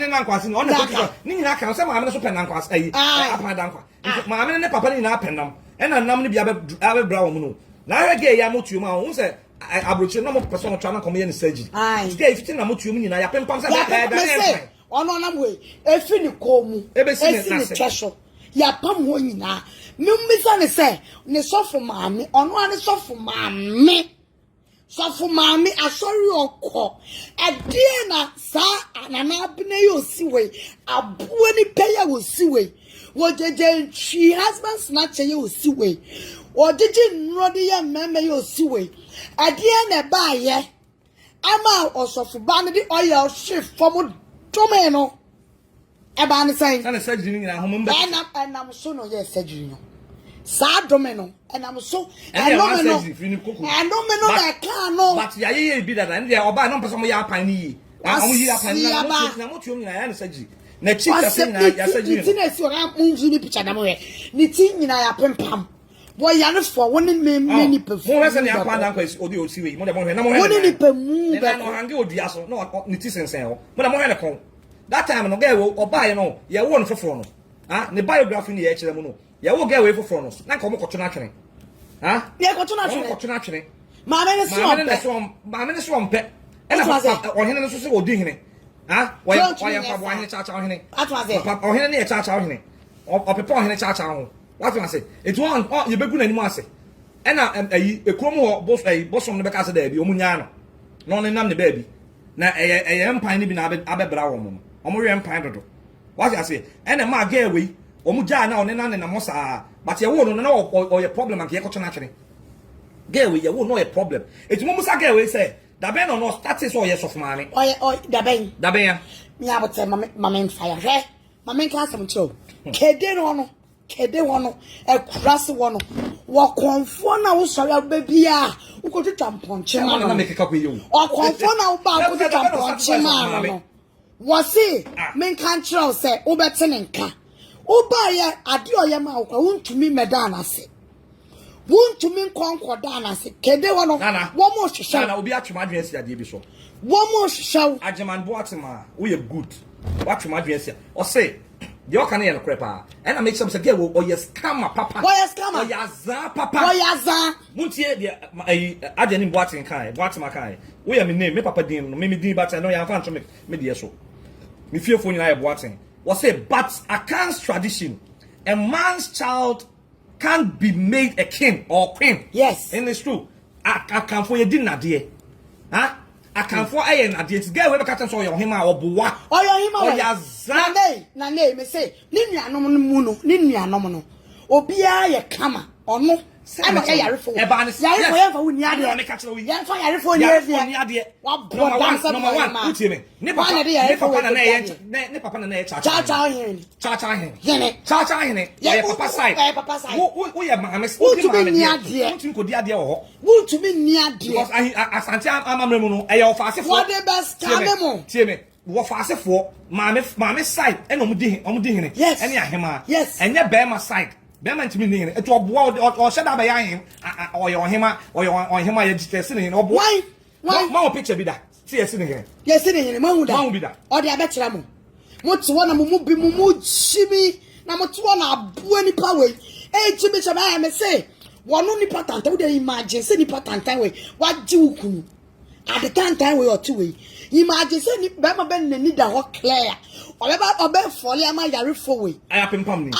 Speaker 2: na nkwase no na papa ni nyina kan se maame no so pen na nkwase apa dankwa maame ne papa ni na pen nam e na nam ne bia be bra wo mu no na rege ya motuo ma wo se abroche no mo person twa na komo ye ne surgery stay 15 na motuo mu nyina ya pempam se da ono nam we efi ni komu efi ni twesho ya pam ho nyina mmisa ne se ne sofo maame ono ane sofo maame so for mommy, I saw you call. A dear sa and Abena you see way. A bunny payer will see way. What did she husband snatch you see way? Or did you know the young man you see way? A dear buy ye. I'm out also for vanity oil shift from Tomeno. Abana saying, and a surgery in a home and I'm so no yes, surgery. Sad domino, and I'm so I don't know that can no. But ya be that and there or by no person ya piny. I'm here pan surgery. Na chief saying ya surgery. It's your moon picture. Nitin in I pem pam. Boy, ya for one many performance and ya plan is audio see. More than one per moon that no hang old yasso, no nitizen sale. But I'm on a call. That time no go or buy no, ya won for frono. Ah, the biography in the HMO. Ya wo get away for fronos. Na komo koto na twene. Ha? Ya koto na twene. Koto na twene. Maame ne so ompe. E na ohene no so se odi hene. Ha? Wa ya fa bo hene cha cha ohene. Papa ohene ne cha cha ohene. Opepe ohene cha cha ho. What you say? It one ye begu na nimu ase.
Speaker 3: ena ekrom ho bosom ne beka se da bi omunya no no ne nam ne ba bi na empan ne bi na abebra wo mo omo we empan dodo what you say ena ma ga we omuja na one na ne na mo saa but ye wo no na o ye problem anke ye ko chena twene ga we ye wo no ye problem etumo musa ga we say da ben no start so ye sof maame
Speaker 2: o da ben
Speaker 3: ya
Speaker 2: me abote mama fire he mama class am cho kede no ekurase wo no wo konfo na wo sori ababia wo ko twa mponche ma
Speaker 3: na make ka ko ye wo
Speaker 2: o konfo na wo ba ko twa mponche ma no wo se men kan chiro se wo bete ne nka wo ba ye ade o ye ma wo kwa wontumi medan ase wontumi nkonkoda na ase kede wo no wo mo hwehwe
Speaker 3: na obi atwema adwen sia de bi so
Speaker 2: wo mo hwehwe
Speaker 3: ajeman boatema wo ye good watwema adwen sia o se the okane ye no krepa and I make some say girl o yes scammer papa
Speaker 2: o yes scammer
Speaker 3: o yaza papa
Speaker 2: o yaza
Speaker 3: muntie de adeni boatin kai boatema kai wo ye me name me papa din no me din but no ya fan to me de so me fearful na ye boatin wo say but Akan's tradition a man's child can't be made a king or queen.
Speaker 2: Yes.
Speaker 3: And it's true. I can't for you didn't idea. Huh? I can't for a idea. It's get away because so your him or boa.
Speaker 2: Or your him or
Speaker 3: ya
Speaker 2: Nane, me say, Nina no muno, Nina no. Obia ye kama, or no. I'm a yarifo. Ebanis, Yarifo, who near the catcher. Yan for Yarifo near the what number one, put him in. Nipper Cha yeah, papa side. Who ya mammas? Who to be near dear? Who could dear or who to be near dear? Because I Santiago, I'm a remono, a your fast for the best. Timmy, what fast for mammy side and omding. Yes, and ya him. Yes, and ya bear my side. Beman to me, it was or shut up by him, or your him, or him, I sitting or why? More picture be that. See, sitting here. Yes, sitting in a moment, be that. Or the abetramu. What's one of Mumu, Jimmy, number 2 on a buony power. Eh, Jimmy, I may say, one only pattern, don't they imagine, any pattern time way. What do you at the time way or 2 way? Imagine, any Bama Ben need a hot clear. Or about folly, am I yarifo way? I have been pumping,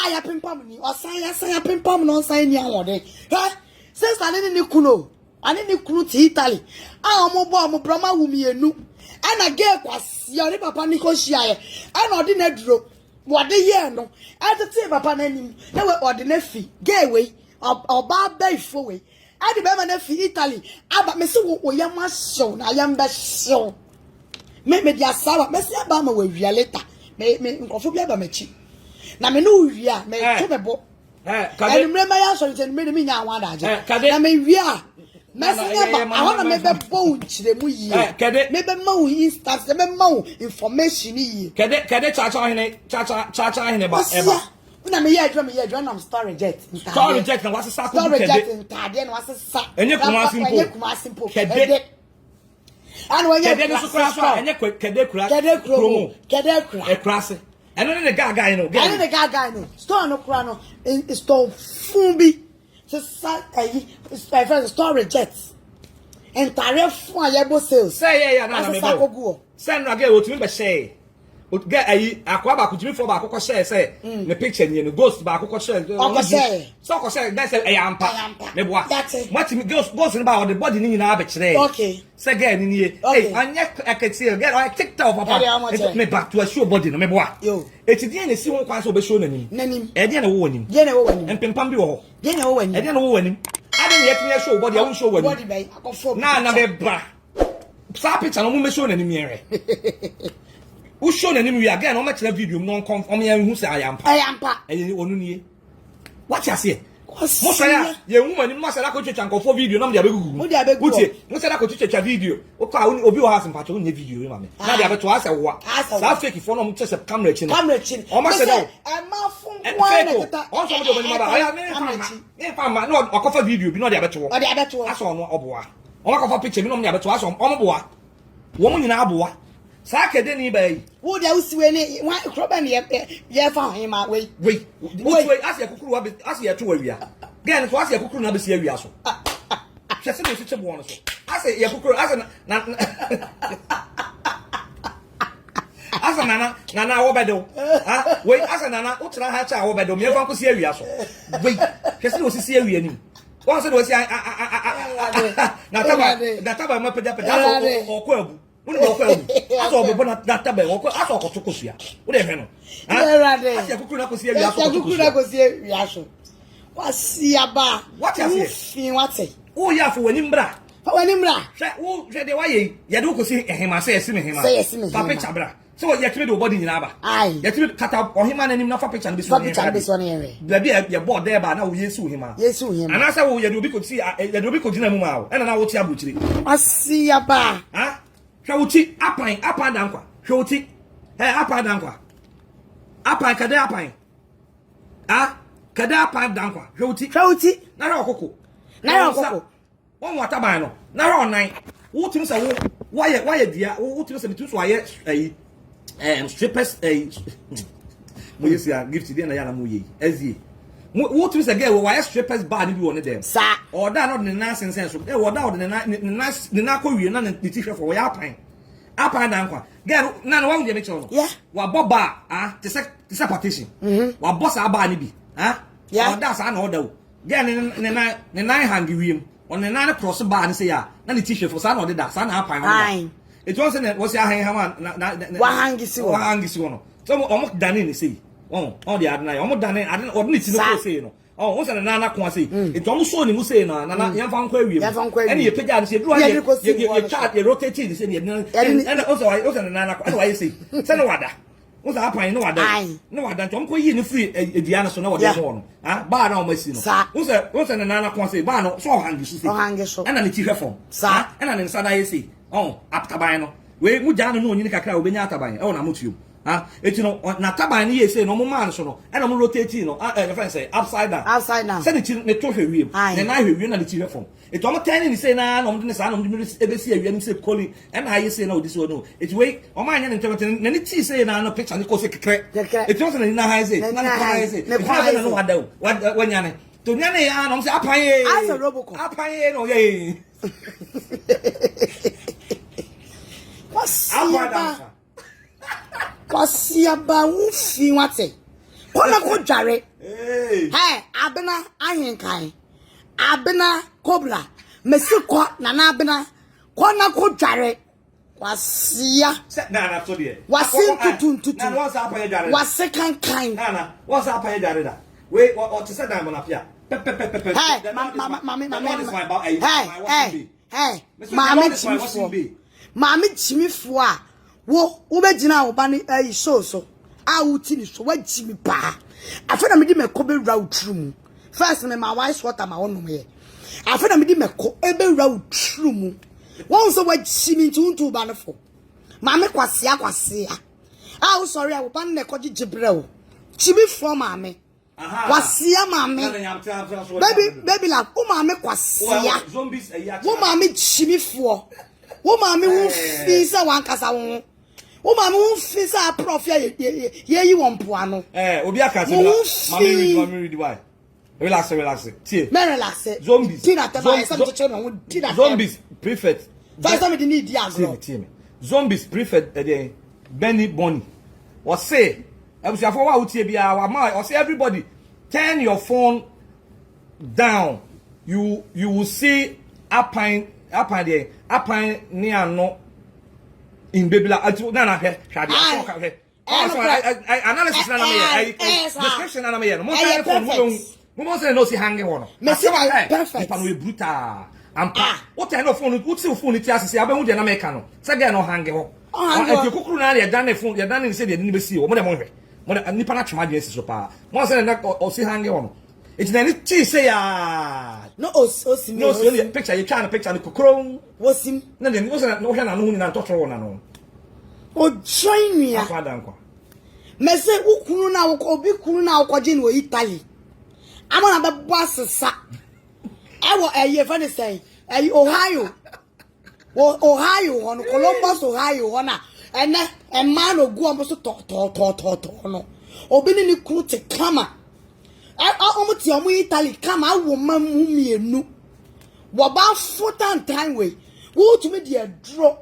Speaker 2: or say, pim no sign ya day. Huh? Says I didn't know. I didn't know to Italy. I'm a bomb, Brahma, whom you knew. And I gave was your papa Nicosia. And ordinary draw. What the year no? At the table upon any, they were ordinary fee, gay way, or bar bay for way. I remember Italy. But Miss Oyama shown, I am best show. Maybe the Asara, Messi Abama will be later. Me nkofobia ba machi na me no wia me tobebo I remember ya so nche me me nya wan daje na me wia message ba I want me be bo chire mu yi me be ma wo instance me ma wo information yi kede cha hene ba eba na me ye adwa na storage jet na wase ko kede ntade na wase sa enye kuma simple kede and when you get and you kede kura and then the guy no and the guy no store no kura no store fumbi so storage jets and tariff for yebo sales say yeah na me go send na get otumi be share o get ayi akwa ba kutumi for ba akoko share say the picture ni no ghost ba akoko share so ko share that say ampa me boa what me ghost ni ba the body ni na be kire okay say get ni hey anya aketi get I TikTok papa me back to show body no me boa yo etidie na si won kwan so be show nanim e dia na wo wanim empempam bi wo ho dia na wo wanim e dia na wo wanim ade na yetime show body I won show wanim body be akofo na be bra sa picture no mo me show nanim yere who show na we again o make video no come o me hu say ayampa e onu nie what you say mo say ye hu mani mo say da ko twetwa nkofo video na mo dia begugu wutie mo say da ko twetwa video o ka obi o ha mpacho nya video ma me na dia beto ase wo sa fake phone no mo twese camera chi o ma say da e ma fun kwa na tata o so mo do mani ma aya me fa no akofa video bi no dia beto aso no oboa o ma kofa picture bi no mo dia beto aso o mo boa wo mo nyina aboa Saka deni bay. Wo dia usiwe ni wa kroba ni ye fa hon ma we. We ase akukuru wa ase ye to awia. Gan so ase akukuru na be se awia so. Hwese de se bo no so. Ase ye akukuru ase na ase nana wo bedo. Ha we ase nana wo tra ha cha wo bedo me fa ko se awia so. We hwese de o se awia ni.
Speaker 3: One said was Nataba Mapeda or Quabu. I saw Nataba or I saw Kotokosia. What the hell? I said,
Speaker 2: what's yaba?
Speaker 3: What is
Speaker 2: it? What's it?
Speaker 3: Oh, yeah, for Nimbra.
Speaker 2: For Nimbra.
Speaker 3: Oh, the way Yaduko say him, I say, him, Papa Chabra. So you have to do body in Abba. Aye, you have to cut up or him and him not for picture this one. Baby, you're bored there, but now you sue him. Yes, him. And I said, you do because see, you do because Dinamo, and I will tell you.
Speaker 2: I see a bar.
Speaker 3: Ah, Shawty, up and down. Shawty, hey, up and down. Up and Kadapine. Ah, Kadapa down. Shawty, Nara Coco. Nara Coco. One water bino. Nara 9. What things are why, dear, what things are between strippers we see a gift to the Naana muye as ye what is again why strippers bad you on them sir or that not the nonsense sense or that the nice the narco you none the teacher for your pine up and down girl none one get it yeah what boba ah the partition what boss abani be ah yeah that's an order girl the nine handy on the 9 cross bar and say yeah na the teacher for son or that son pine it wasn't that was your hand wahangisi one. So almost done in the sea. Oh, the other night, almost done it. I didn't need to say no. Oh, what's a Nana Quasi? It's almost so you say, Nana, young Van Query, and you pick out and say, you chart, you rotate it, and also I was a Nana, I say, Senawada. What's up? I know that. No, I don't go in free Diana, so no one. Ah, bar almost, you know. What's a Nana Quasi, Barno, so hanging, and then the form. Sir, and then Sada say. Oh, up tabino. We would down no Nika will be Natabine. Oh, I'm with you. Ah, it's you know, Natabine, yes, no man, so no, and I'm rotating, friend say, upside down. Upside down. Send it to the trophy room, and I will win the TV form. It's almost 10 say, nah, I'm the son of the ABC, and say, calling, and I say, no, this one, no. It's way, or mine, and interpreting, and it's say, no picture, and it goes a crack. It wasn't in a high say, not a high say, I don't know what do. What when Yanni? To Yanni, I'm saying, I a robocop. Up, no, yay.
Speaker 2: Kwasiaba wufi wate. Kona ko dware. Hey, Abena ahenkan. Abena kobra. Mesiko na na Abena. Kona ko dware. Kwasia.
Speaker 3: Na so de.
Speaker 2: Wasin tutu.
Speaker 3: Na what's up here dware.
Speaker 2: Wasekan kan.
Speaker 3: Na what's up here dware da. Wait, what to say that man apia.
Speaker 2: Hey, mama. Hey. Mama chimifo a wo begyina wo ba ne so a wuti ni so wagimi pa afena me di meko be wura utrum first me ma wise water ma wonom ye afena me di meko e be wura utrum won so wagimi ntu ba ne fo mama kwasia a wo sorry a wo ba ne koji gibre wo chimifo mama kwasia mama baby la wo mama kwasia
Speaker 3: zombies
Speaker 2: wo mama chimifo wo mama wo fisa wan kasa wo wo mama wo fisa profia ye won poano
Speaker 3: obi akase mama read why relax tie
Speaker 2: me relax
Speaker 3: zombies
Speaker 2: tina taba some teacher no tina
Speaker 3: zombies prefect
Speaker 2: first time need diagram
Speaker 3: tie zombies prefect Benny Bonnie was say abusiafo wa utie bia wa ma or say everybody turn your phone down you will see apine near no in Babyluv na he hwade analysis na me description na me mo say phone mo say no si hange ho no perfect pa no brutal ampa what kind of phone what say phone ti asese abahu de na me ka no say get no hange ho e kokuru na ya dan phone ya dan say de ni be si o mo de mo hwe mo de nipa na twema de si so pa mo say na o si hange ho no it's na ni say ya
Speaker 2: no osim
Speaker 3: no so the picture you trying to picture the kokron
Speaker 2: wosim
Speaker 3: na de no say na wo hwe na no hu ni na totoro na no
Speaker 2: o join ya
Speaker 3: akwada nkwa
Speaker 2: me say ukunu na obi kunu na akwaje ni Italy amana be bossesa ewo eye fa ni say Ohio on Columbus Ohio hona ene e man ogu omo so to no obi ni kunu te kama omo ti omo Italy kama awo mamu mienu wo ba fotan time we wo tumi de adro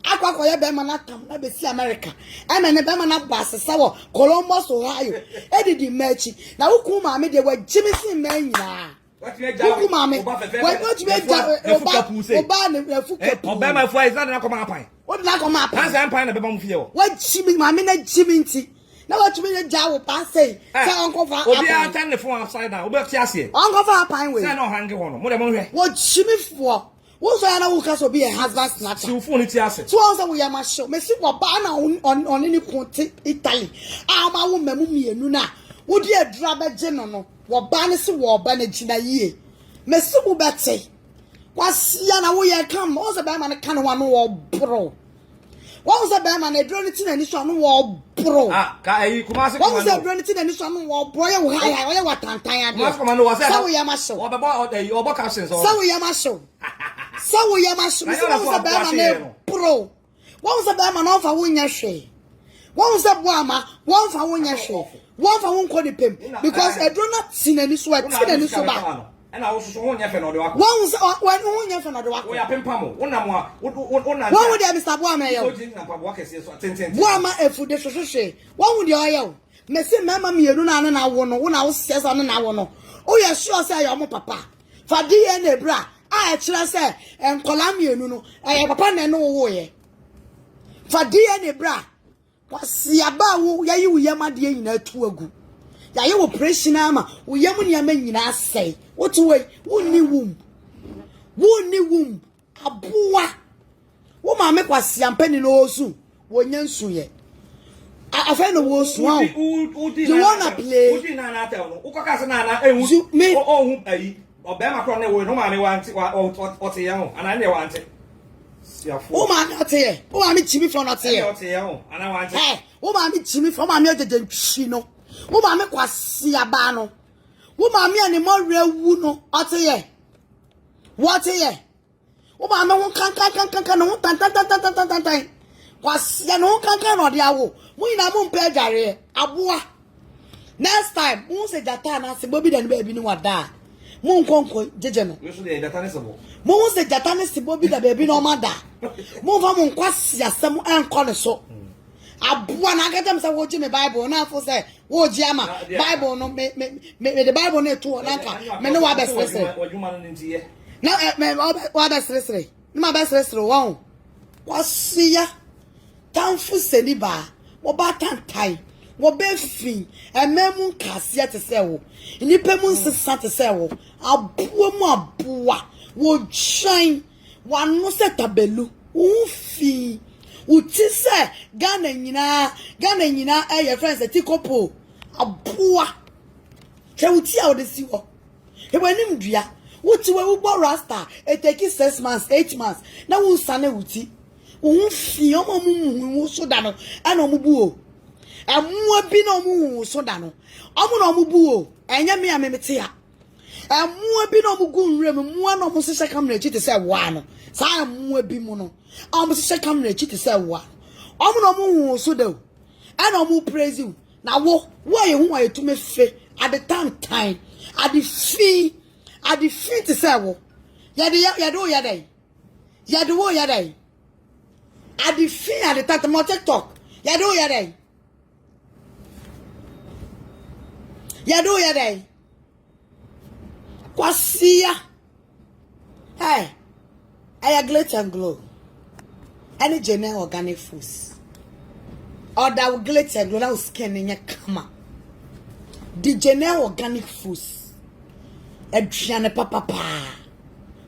Speaker 2: akwa ye be ma na tam na be si America e me ne be ma na basesa wo Columbus Ohio edidi mechi na wo ku ma me de wa jimisi me nyina Kuku mame. What you make Oba ne fuka.
Speaker 3: Obama for is not na come apan.
Speaker 2: What na come apan?
Speaker 3: Pass apan na be bam fie wo.
Speaker 2: What chimi mame na chiminti. Na what you make jawo pass say. Say uncle fa apan.
Speaker 3: Obi atan the phone outside now. Obi ti ase.
Speaker 2: Uncle fa apan we.
Speaker 3: Say no hange ho no. Mo de mo hwe.
Speaker 2: What chimi for? What's why na wuka so be a husband snatcher?
Speaker 3: Ti phone ti ase.
Speaker 2: So also we am show. Me see what ba na on any konti Italy. Ama wo memu mienu na. Wo di adra be je no. Wo ba ne se wo ba na gina yie. Me see wo bete. Kwasia na wo ye kam. Wo se ba ma ne kan wa no wo bro. Wo se ba ma na adro ne ti na ni so no wo bro.
Speaker 3: Ah, ka ayi kuma se
Speaker 2: kuma no. Wo se adro ne ti na ni so no wo bro ye wo hai wo ye watantan ade.
Speaker 3: Mas kuma no wo se.
Speaker 2: So we am show.
Speaker 3: Wo be bo obo captions o.
Speaker 2: So we am show. So we am show. Me see wo se ba ma na bro. Wo se ba ma na ofa wo nya hwe. Wo se bo ama wo fa wo nya hwe. One for one call the pim because I do not see any sweat, see any so bad.
Speaker 3: And I also won't have another one.
Speaker 2: One who have another one.
Speaker 3: We are pimpamo. One more.
Speaker 2: What would there be Sabuama? Wama a food de what would you oil? Messi Mamma Miruna and I won when I was says on an hour. Oh, yes, sure, say your papa. For DNA bra, I actually say, and Columbia, no, I have a pan and no way. For DNA bra. Wasi aba wo yayi wo yama de nyina tu agu yayi wo operation ama wo yam nyama nyina asai wotu we wonni wum aboa wo ma me kwasi ampani no osu wo nyansu ye afa no wo osu ha you wanna play
Speaker 3: udi na na tell no ukoka se na ehu me ohun ayi obema kro ne wo no ma me wanti o te yan ana ne wanti.
Speaker 2: Oh man, not here. Oh, I'm Jimmy from not here. Hey, oh, I'm Jimmy from my mother, Chino. Oh, mamma was Siabano. Oh, mammy, and the more real wound. What here? Oh, mamma won't can't. Was no can't or the hour. We na moon pay Jare. Abua. Next time, won't say that time. I say, Bobby and baby, no what that. Moon conquer, Jejano.
Speaker 3: Usually, that is
Speaker 2: Mo se jatane si bobi da baby no mada. Mo fa mo nkwasi asem enko ne so. Aboa na agatem se wo ji me Bible na afo se wo ji ama Bible no me the Bible na etu na nka me no wa be sresre. Na me wa be sresre. Ni ma be sresre won. Kwasiya tanfu seni ba. Wo ba tantai. Wo be fi ememu kase te se wo. Nipa mu nsesa te se wo. Aboa mu aboa. Wo shine one no set tabelu ufi uti se Ghana nyina your friends etikopo aboa che uti a odesi wo e wanim dua uti we wo rasta e take 6 months 8 months na wo nsane uti ufi omo so da no ana omo bu o emu bi na omo so da no omo na omo bu o enya me amemete ya mua bi no mugu nrem mua no mo se camera chi te se wa no sa mua bi mu no am se camera chi te se wa om no mo hu so da and om praise you na wo ye hu ayetu me fe at the time at the fee te se wo ya de wo ya dai at the fee at the time mo TikTok ya de wo ya dai Kwasia. Hey, I glitch and glow. Any general organic foods. Or that will glitch and glow, that will skin in your kama. The general organic foods. Adriana papa.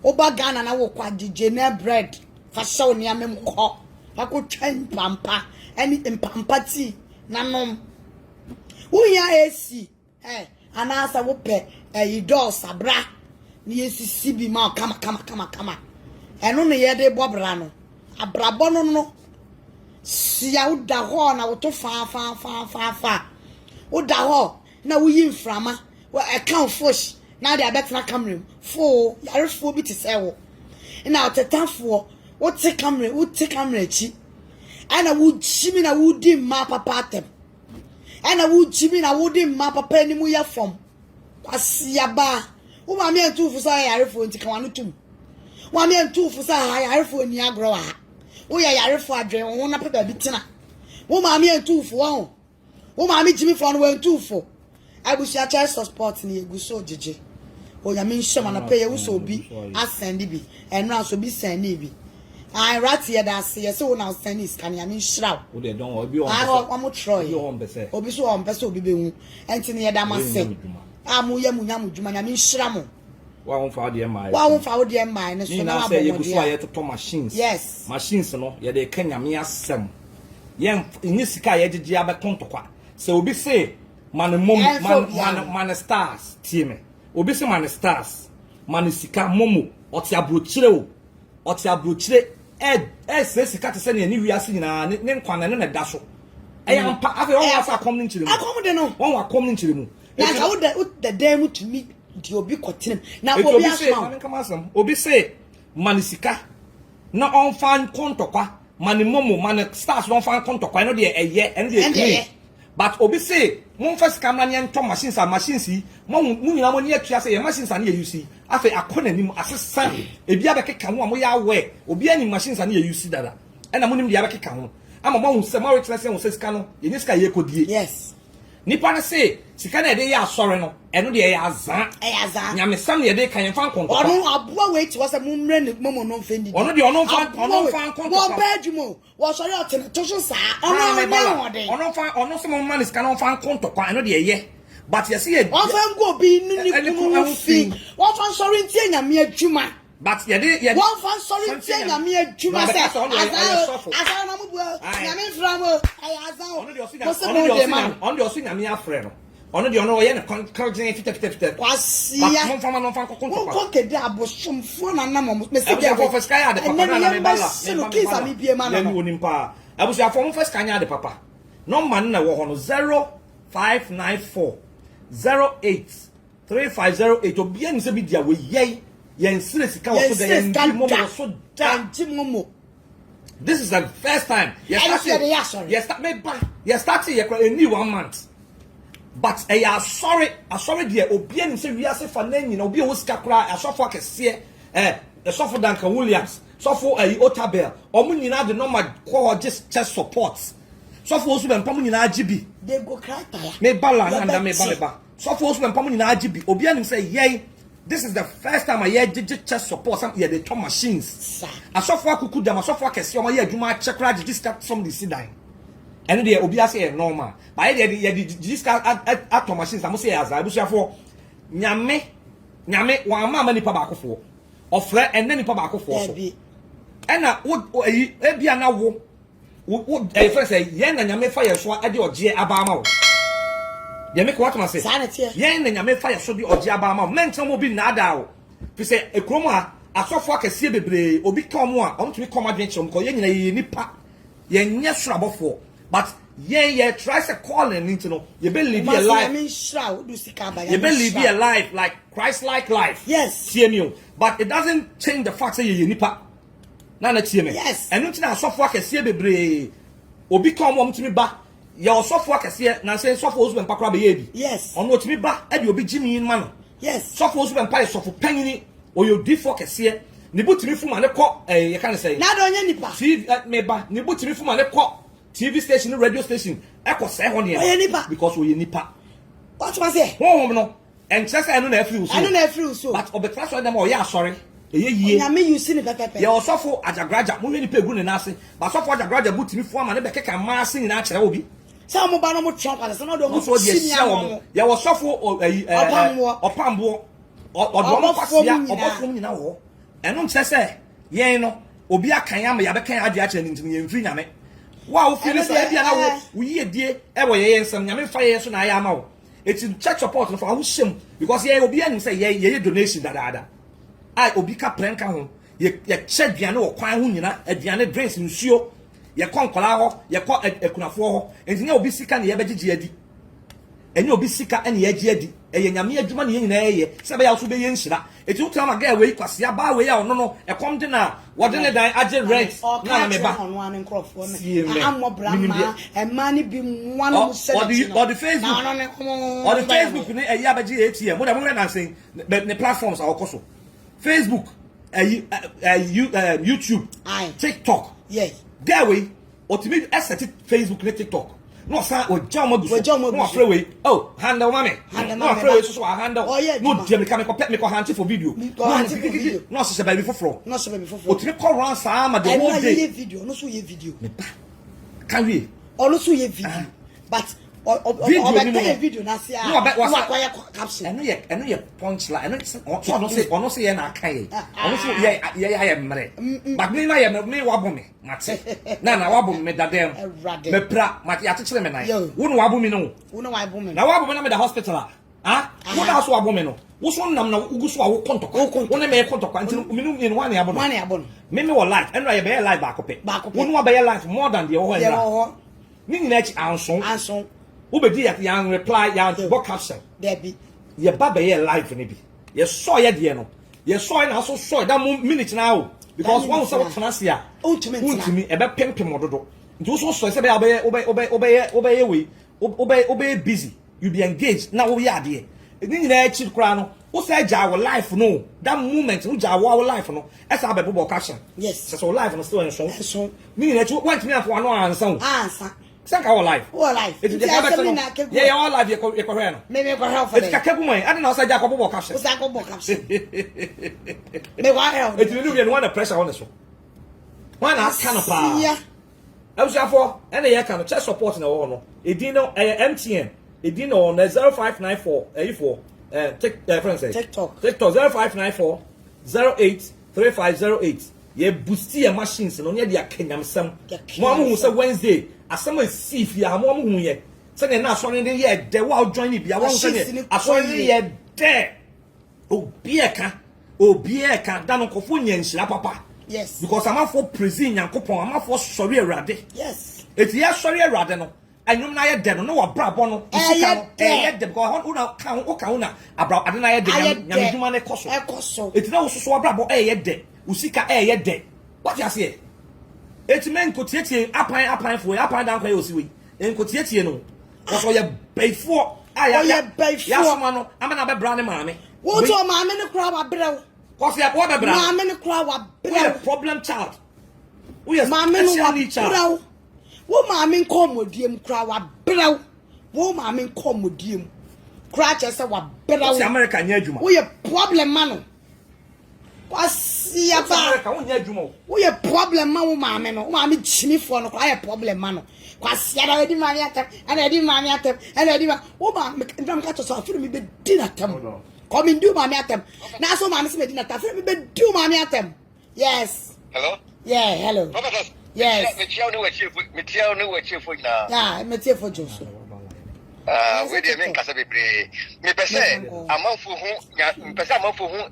Speaker 2: Oba Ghana na wo kwa the general bread. Fashion near mem ko. I could train pampa. Anything pampa tea. Nanom. Who ya AC? Hey, and answer wo pe. You do sabra ni esisi bi ma kama eno ne ye de bobra no abrabo no sia uda ho na wo to fa uda ho na wo yi mframa wo account fosh na de abetna camera fo yare fo bi te se wo na otetafo wo te camera chi ana wo jimi na wo di ma papa atem ana wo jimi na wo di ma papa ni mu ya from Asiaba, who ma me entufu sa yarefo nti kan wanu tum. Wa me entufu sa yarefo ni agro ha. Wo ya yarefo adwen wo na pepa bitina. Wo ma me entufu wo. Wo ma me jimi fo no entufu. Abusia child support ni eguso jeje. o ya me nhye na pay wo so bi asend bi enra so bi send bi I right here that say so now send is can ya me nhra
Speaker 3: wo de don obi on
Speaker 2: am try obi so on pese obi be hu enti ne da ma se amu ya munya djuma ya me nhra mo
Speaker 3: wa won fa de mai
Speaker 2: wa won fa wo de mai ne so na
Speaker 3: say ye guso aye to machines
Speaker 2: yes
Speaker 3: machines no ye de ka nyame asem ye ni sika ye gigi abetontokwa se obi say man stars team obi say man stars man sika momo oti abrochire o oti abrochire se sika te se ne ni wiase nyina ne nkwana ne da so ampa afi won wa sa kom ni nchire mu
Speaker 2: akom de no
Speaker 3: won wa kom ni nchire mu
Speaker 2: na ka wo the dem to me di obi kotenem na obi asma
Speaker 3: obi say man sika na on fan kontokwa man momo man stars don fan kontokwa no de eye ene de but obi say mon first camera ne nto machines yi mo nyina mo ne atua say machines na ye use afi akona nim asesa ebi abekeka ho mo ya we obi ani machines na ye use dada ena mo nim de abekeka ho ama mo hu se mo retena say wo sika no ye ni sika ye kodie
Speaker 2: yes
Speaker 3: nipa na say sika na de ya asore no eno de ya azan nyame sam ye de kan fan konto
Speaker 2: onu aboa we ti wase mu mre ne momo no fendi
Speaker 3: onu de onu fan konto
Speaker 2: wo bedjumo wo sori otin to so sa
Speaker 3: onu se mo man sika no fan konto kwa eno de ye but ye see ye
Speaker 2: wo fan go bi ni kunu fi wo fan sori ntie nyame adwuma
Speaker 3: but ye de
Speaker 2: wo fan sori ntie nyame adwuma se azan na mu bu nyame fra mo azan
Speaker 3: onu de osu nyame afre no ono de ono ye na concouraging fita
Speaker 2: kwasia
Speaker 3: but mon fa konto
Speaker 2: ko kede abosomfo na na mo me se
Speaker 3: de afo first kaya de papa na me bala
Speaker 2: no kisa mi bie ma
Speaker 3: na ni onim pa abusu afo mo first kaya de papa number na wo ho no 0594 083508 obia ni se bi dia we yen sire sika wo so de yen di mo so da
Speaker 2: momo.
Speaker 3: This is the first time yes start a new 1 month. But sorry dear obia ni se wiase fa na nyina obi o sika kra asofo akese asofo Duncan Williams sofo Otabel omu nyina de normal ko just chest support sofo osu be mpam nyina agibi
Speaker 2: they go cry tire
Speaker 3: me bala na me ba sofo osu be mpam nyina agibi obia ni say yey this is the first time I hear chest support some here the top machines asofo akuku dam asofo akese o ma ye adwuma check kra just somebody sit down. And the obia say normal. But this at machines, I must say as I wish for nyame one mama nipa baako for. Ofre and then nipa baako for. And na ebia na wo first say yen na nyame fire so ade oje abama wo. Ye make what man say. Yen na nyame fire so de oje abama wo. Mention mo bi na ada wo. Fi say ekromo a asofo akese bebre obi tom a on to me come adventure ko yen nyina ye nipa. Yen nya surabofo. But try to call and into no. You believe your life. You believe your life like Christ-like life.
Speaker 2: Yes.
Speaker 3: But it doesn't change the fact that you nipa. Nana TMA.
Speaker 2: Yes.
Speaker 3: And you know software can see bebre. Obi come to me ba. Your software can see na say software when pakra be.
Speaker 2: Yes.
Speaker 3: On what me ba. Ebi obi Jimmy in man.
Speaker 2: Yes.
Speaker 3: Software when pa software penny or your D4 can see. Ni buti me fu ma ne ko you can say.
Speaker 2: Na do nya nipa.
Speaker 3: See me ba. Ni buti me fu ma ne ko. TV station, radio station, echo say one year because we nipa.
Speaker 2: What was it?
Speaker 3: Oh no, and just I don't know
Speaker 2: so.
Speaker 3: But of the class of them, oh yeah, sorry. Yeah,
Speaker 2: me you seen it.
Speaker 3: You also for as a graduate, moving pay good and nasty, but so for a graduate boot me for my neck and massing in actual will be.
Speaker 2: Some of Banamo Trump and some of them
Speaker 3: also the you was so for or Pambo or now. And don't say, yeah, no, Obia Kayama Yabakan Adiachan into me in Finame. Wow, Phyllis, we dear, ever yes, and Yamin fire so I am out. It's in church support for our shame because ye will be and say, ye donation that other. I obika planka home. Ye check Diano or Quahunina, a Diana drinks in Shio, ye con Colao, ye caught a Kunafo, and you be sick and ye beji, and you'll be sick and ye jedi, a Yamia Jumani in a Sabay also be in Shira. It took time again away because Yaba way out no, a container, what did I agent rent?
Speaker 2: On one and crop for me. I'm more Brahma and money be one
Speaker 3: or the Facebook, a Yabaji ATM. What I'm saying, the platforms are also Facebook, YouTube, TikTok.
Speaker 2: Yes,
Speaker 3: that way, or to me, asset Facebook, TikTok. no sa o jam bu no afre we oh handle mame no afre we so handle no dia me ka me ko hanti for video no so baby foforo o tire ko ran sa ma the whole day
Speaker 2: video no so ye video
Speaker 3: me pa can we
Speaker 2: no so ye video but video na sia
Speaker 3: no
Speaker 2: akwaya caption
Speaker 3: eno ye punch la eno ono say na kai ono so ye mre but me na ye me wabo me mate na wabo me dadem me pra mate ya tekele me na wo no wabo me no
Speaker 2: na wabo
Speaker 3: me na me the hospital wo na so wabo me no wo so nam na ugu so wo kontokwa wo na me kontokwa nti me no wan ya bono me wo life eno ye be life ba kope wo no be life more than the whole era ni na chi anson Ubedi at young reply young book caption.
Speaker 2: There be
Speaker 3: your baba ye life in it. You saw ye no. You saw and also saw that minute now. Because one was our Tanasia. To me, about pimp mododo. Do so say obey busy. You be engaged. Now we are there. It didn't let chief crown. Who said our life no? That moment which our life no. As our book caption.
Speaker 2: Yes.
Speaker 3: So life and still and so. Meaning that you want me for no answer.
Speaker 2: Answer.
Speaker 3: Sank our life.
Speaker 2: Our life.
Speaker 3: It's the yeah, our life. You can
Speaker 2: maybe go help.
Speaker 3: It's Kakabuman. I don't know. Say Jacob book caption.
Speaker 2: Jacob book caption. Me wa help.
Speaker 3: It's really one pressure on the show. One has canapa. Yeah. I was for any year can check support in the one. It didn't MTN. It didn't on 0594 84 TikTok 0594 08 3508. Ye boosty your machines and on your Kenyam some. Mom who said Wednesday. As someone see if you are more who yet. Send not showing the year, they will join you. I won't say I saw you there. Oh, Bieka, Dano Kofunian, papa.
Speaker 2: Yes.
Speaker 3: Because I'm out for prison and coupon, I'm out for sorry rade.
Speaker 2: Yes.
Speaker 3: It's yes, sorry radeno. I know I dead, no, a brabono. I had them go on, Okauna, about Adana, Yamane Cosso. It's no so a brabo, a dead. Usika, a dead. What you say? It's men could take applying for down for you. And could take no. That's why you pay for. I pay for. I'm an brand mammy. What's your mamma in the crowd? What's your water brand? I'm in the crowd. We are problem child. We are mammy child. What mammy come with him crowd? Blow. What mammy come with him? Cratches our better American Yajuma. We are problem man. What's the we a problem man, mammy chimney for no I a problem man. What's the other money at them, and I did money at them, and I did woman don't catch us off me be dinner them. Come in do mommy at them. Now so mammy made dinner time, be do mommy at them. Yes. Hello? Yeah, hello. Yes. Material no what you for now. Yeah, material for Joseph. We didn't make us a bit. Me per se, a month for whom, per se, a month for whom.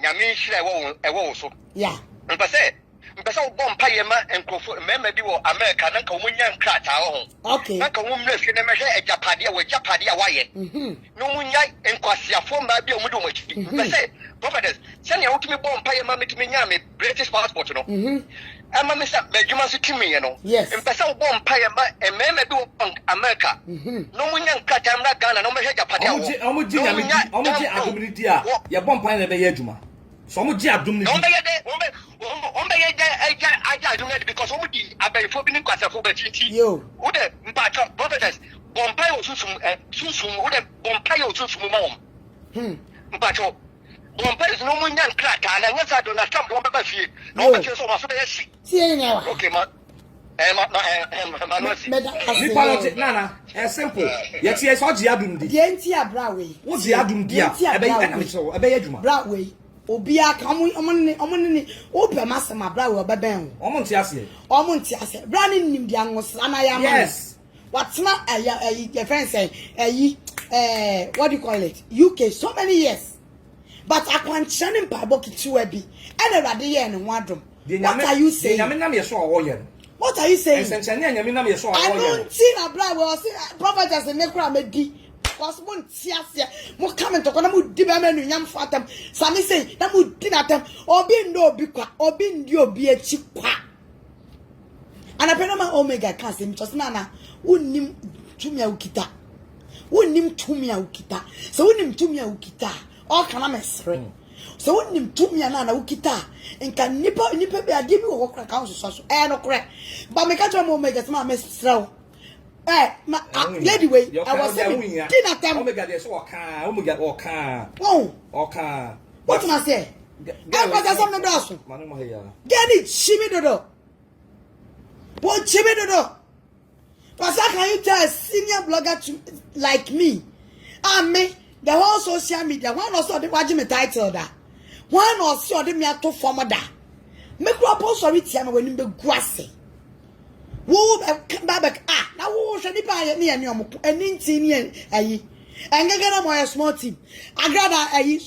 Speaker 3: Nyame hire ewo so yeah mpese bomb payema enkofo mema bi wo America na ka omunya nkrata ho okay na ka omumra fie na mehwe ejapade a wejapade a waye no munya enkwasiafo ma bi omudo machi mpese prophets sene ya wotumi bomb payema metumi nya me British passport no ama me sa medjuma so tumi ye no mpese bomb payema mema bi wo America no munya nkrata mra Ghana no mehwe ejapade a wo omuji adumridi a ye bomb payema be ye adwuma so omuji adumridi because somebody about being quasafo between you. Would the prophetess Bompire Susum would have Bompire Susum mom. But Bompire is no one young crack, and I was I don't have one by feet. No, but you're so much. Okay, Nana, as simple. Yes, yes, what's the Adum? The Entia Broadway. What's the Adum dear? A bedroom. Broadway. Obia kamu omoni ope masema bra we beben omonti ase bra ni nim dia ngosana ya man yes watna your friend say what do you call it UK so many years but akwanche ni mpabo kitiwa bi ene rade ye ne ho adom what are you saying nyame nam ye so owo ye what are you saying senchane nyame nam ye so owo ye I don't see na bra we say prophet as ne kura medi because one tiasia mo comment to na mo di be manu nyam fatam sami say na mo di na tam obi ndo obi kwa obi ndi obi echi kwa anapena ma omega can say just na unnim tumia ukita unnim tumia ukita so unnim tumia ukita o kana mesre so unnim tumia na ukita enka nipa be ade bi wo kra ka so so no kra ba me ka to omega sama mesre
Speaker 2: Lady way, I was saying, dinner time.
Speaker 3: Omega, there's all car, Omega, all car.
Speaker 2: Oh,
Speaker 3: car.
Speaker 2: What can I say? I was some of those. Get it, shimmy dodo. What shimmy dodo? But how can you tell a senior blogger like me? Me, the whole social media, one also the watching me title that. One also the me to form that. Make you post sorry tiama when you be guase. Wo babek na wo hwe ni pa ne ani omo ani ntini ayi engega na mo small team agrada ayi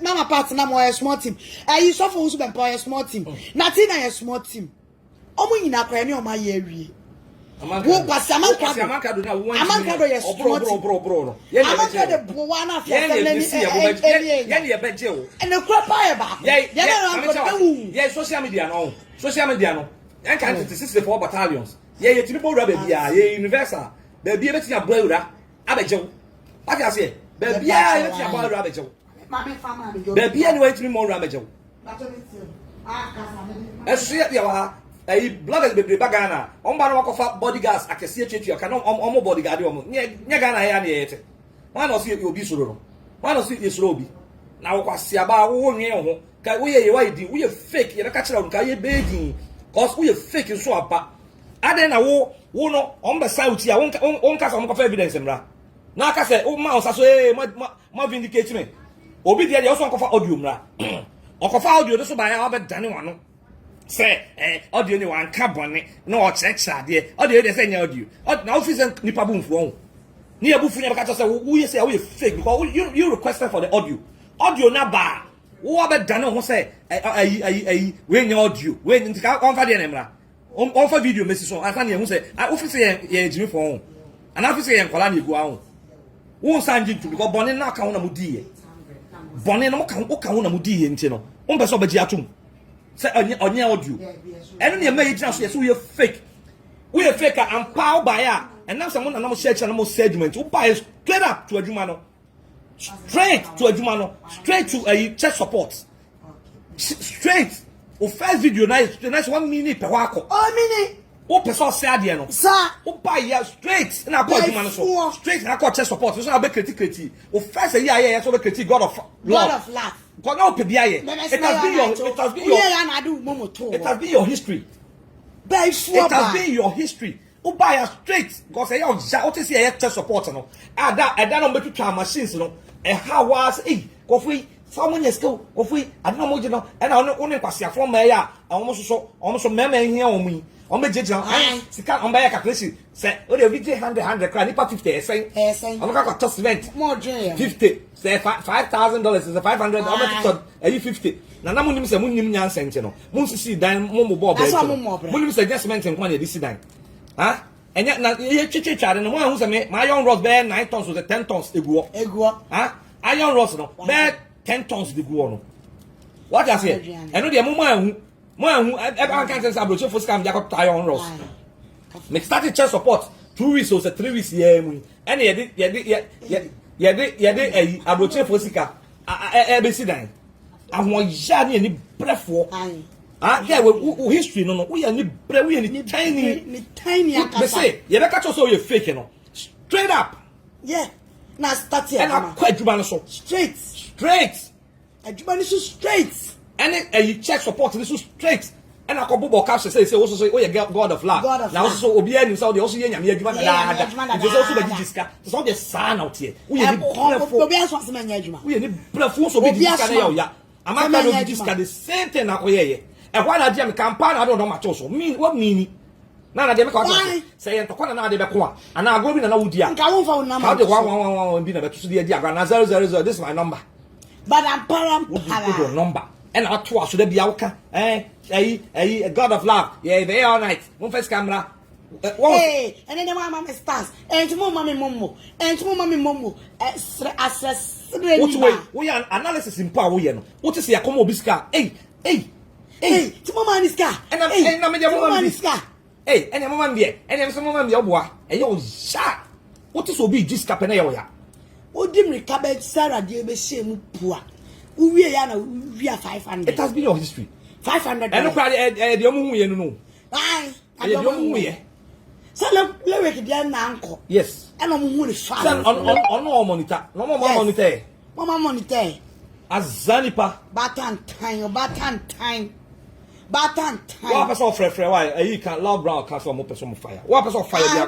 Speaker 2: mama part na mo small team ayi so for usu be pa small team na ti na small team omo nyina kra ne omo aye awie wo pasi amankado na wo amankado yes bro no amankado bo wa na afia se na ni ye
Speaker 3: ye be je o
Speaker 2: ene kra pa ye ba ye na ran
Speaker 3: ye social media no I can't 64 battalions. Yeah, you people rubber, yeah, universal. Baby, let's your brother. Abejo. What I say? Baby, let's your brother, Abejo. Baby, anyway, to me more Abejo. As she at your a bloggers baby bagana. On Banana of bodyguards, I can see a you cannot almost bodyguard. Nyagana, yet. One of you will be so. One of you is Roby. Now, what's about 1 year? Can we are fake? You're a catcher on Kaye baby. Cause we fake so apa. Ade na wo no on be side uti a won ka so mo ko evidence mra. Na ka say o ma o so ma vindicate me. Obi dia dey so ko fa audio mra. O ko fa audio do so ba ya be dane wano. Say audio ni wan ka bone na o check de. Audio dey say nya audio. Na office nipa bu mfu won. Ni abufu nya be ka say we say we fake because you requested for the audio. Audio na ba. Wo be dane ho say we nya audio we ntika on fa de nemra on fa video message so afa ne hu say office ye jimi for an office ye nkola na egu ahun wo sanji tu because bone na ka ho na mudi ye bone na mo ka ho na mudi ye nti no on be so be gi atum say onye audio eno ne ma ye gina so ye so ye fake and power by ya and now someone na mo share channel mo segment wo buy straight up to adwuma no straight to a chest support. Straight. O first video nice 1 minute per wako.
Speaker 2: Oh minute.
Speaker 3: O person say ade no.
Speaker 2: Sir.
Speaker 3: O buy ya straight na call you man so. Straight na call chest support. So na be critique. O first yeah so be critique God of love. God no pe bia ye. It has been your history. It has been your history. O buy ya straight. God say ya o te say ya chest support no. Ada no be to machines no. E how was kofi someone yes go kofi adna mo je no e na one kwase afo ma ya almost so mema hia omu o me jeje sika on ba ya calculation say o de bi 100 cry nipa 50 esen on ka to cement
Speaker 2: more dream
Speaker 3: 50 say $5,000 is a 500 o me to 50 na mo nim say mo nim nyan sente no mo sisi dan mo bo ba mo nim say cement en kwa na edisi dan ha enya na ye twetwetware no ho say me my iron rods be 9 tons to 10 tons eguo ha iron rods no be 10 tons de guo no what you say eno de mo ahu e ba kan say abroche for scam jacob iron rods me started chest support 2 weeks or 3 weeks ye mu ene ye de abroche for sika e be sidan ahun ya ni brefo there we history no we are ni bre we ni tiny
Speaker 2: akasa
Speaker 3: they say ye be catch us all you fake no straight up
Speaker 2: yeah na start here
Speaker 3: and I quite adwuma no so
Speaker 2: straight adwuma no so straight
Speaker 3: and you check support this so straight and I go bobo capture say also say oh you God of love now also obi ani so they also ye nyame adwuma da they also be diska so the san out here we ni brefo
Speaker 2: obi aso se manya adwuma
Speaker 3: we ni brefo so be diska na ya amaka no diska the same thing na ko ye e kwa na dia me campaign na do no match so mean what mean na de me ka say yen to kwana na de be ko ana ago bi na wudi a
Speaker 2: nka won fa won number
Speaker 3: how de 111 bi na be to de dia agba na 000 this is my number
Speaker 2: but I'm
Speaker 3: put number and I to so de bia wo ka God of love yeah they all night one first camera
Speaker 2: hey and then mama me stars and mo mama momo
Speaker 3: what way we an analysis in power we no what is ya come obi ska hey
Speaker 2: ti mama ni ska
Speaker 3: and na me dia mama ni ska hey ene mama mbie ene so mama mbie oboa eyo sha what is obi diska pe na ye wo ya
Speaker 2: odim recovered Sarah de be shemu pua uwie ya na uwie 500
Speaker 3: it has been your history
Speaker 2: 500
Speaker 3: eno kwa de omu hu ye no
Speaker 2: ai
Speaker 3: de omu hu ye
Speaker 2: Lyric dia na anko.
Speaker 3: Yes.
Speaker 2: And I'm going to find
Speaker 3: on monitor. No more monitor.
Speaker 2: Mama monitor.
Speaker 3: Azanipa.
Speaker 2: Batan time.
Speaker 3: What person frɛ why you can loud brown cast for more person fire. What person fire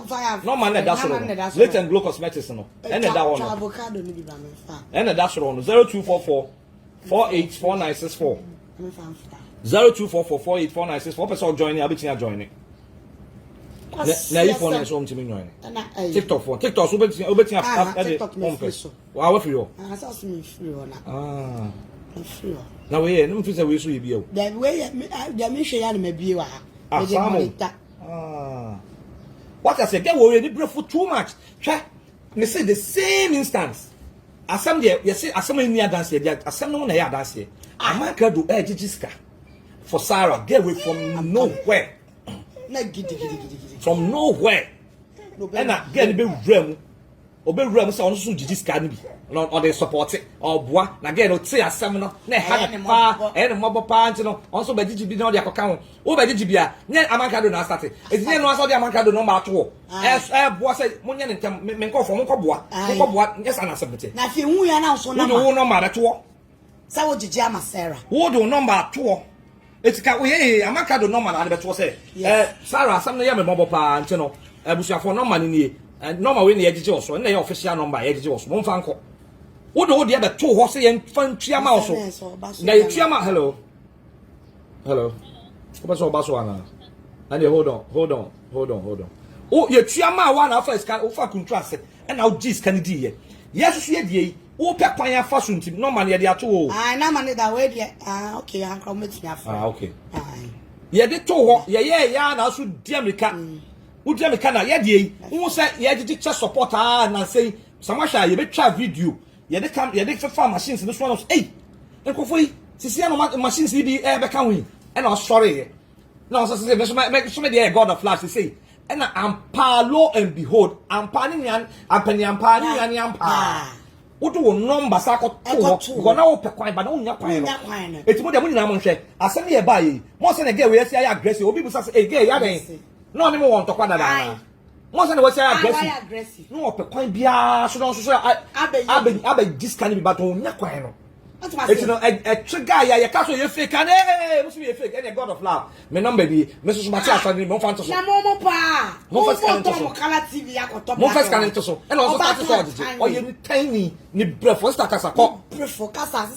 Speaker 2: fire.
Speaker 3: No man that's all. Latent glow cosmetics no. And that one.
Speaker 2: Avocado ni bi ba me fa.
Speaker 3: And that's one 0244 484964. 0244 484964 person join abitia join. Na you phone so mtimi join. TikTok phone. TikTok so obetia after wow free yo.
Speaker 2: Asa so me free na. Free.
Speaker 3: Na we no mfi say we so ye bia o.
Speaker 2: That way ya me hwe ya na mabie wa.
Speaker 3: What I say get we dey break for too much. Hwe me say the same instance. Asem there you say asem ni dance there asem no na ya dance here. Amaka do gigiska for Sarah get away from nowhere.
Speaker 2: Na gidi.
Speaker 3: From nowhere. And I get be wura mu. Obe wura mu say on so gigiska ni bi. Or they support it or bois na get no say asem no na ha pa e no mobo pa nti no on so be gigi bi no de akoka ho. O be gigi bia nye Amaka do na start. Etinye no aso de Amaka do no ma to. Bois say munye ne ntem me nko fo nko boa yes ana asem
Speaker 2: na fi hu ya na so na
Speaker 3: wo no ma to.
Speaker 2: Sa wo gigi ama Sarah.
Speaker 3: Wo do number to. Etika we Amaka do number na be to say. Sarah asem no ye me mobo pa nti no. Abusuafo number ni nie. Number we na ye gigi oso na ye official number ye gigi oso. Mo mfa nko. Wo de be to ho se ye fan tuama oso. Na ye tuama hello. Obaso ana. And hold on. Oh ye tuama wa na first can ofa control ase. E na o gis kan di ye. Yes ye die. Wo pe kwan ya fa so ntim normal ye de ato o.
Speaker 2: Na man da we de okay anka metia fa.
Speaker 3: Okay. Ye de to ho ye ya na so di America. Wo di America na ye die. Wo se ye de che support na say samasha ye be twa video. Ye de fa machines no so no. Hey. Enkofo yi sisi na machines bi be kan wi. E na sorry. No so say me dey God of flash say. E na ampalo and behold. Ampani yan ampa. Wo do number sa ko to go na wo pe kwan ba na wo nya kwan no. Etimo de mo nyina mo hwe. Asem ye ba yi. Mo se na ge we say aggressive. Obi bu sa say ge ya den. No ni mo won to kwa dada. Mo se na we say aggressive. No pe kwan bia so don so abe discount bi ba to nya kwan no. It's no trigger ya ka so ye fake kan mo so ye fake any God of love. Me number bi me so mati afani mo fan to so.
Speaker 2: Na mo pa.
Speaker 3: Mo first kan to so.
Speaker 2: Kala TV ya ko top.
Speaker 3: Mo first kan to so. E no so start so o ye ni tiny ni breakfast kasa ko.
Speaker 2: Breakfast kasa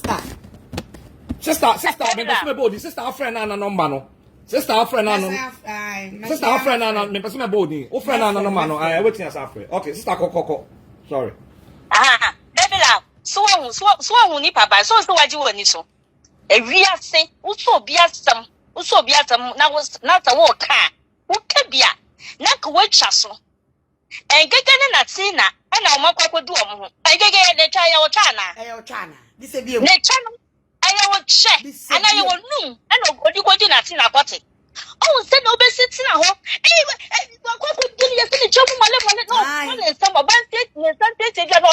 Speaker 3: Sister me person me body sister friend na number no. Sister friend na no. Sister friend na me person me body. O friend na number no. I waiting as after. Okay, sister ko. Sorry.
Speaker 4: Babyluv. So ni papa so waji woni so e wiase wo so biasam na ta wo ka bia na ka watwa so engege na tina na o makwa du o mo engege ne twa ya wo twa na
Speaker 2: this e bi
Speaker 4: ne twa no aya wo che ana ye wo num na odi na tina kote o se na obesi tina ho kwa dili ya tini chomu male no ne samba bante dia no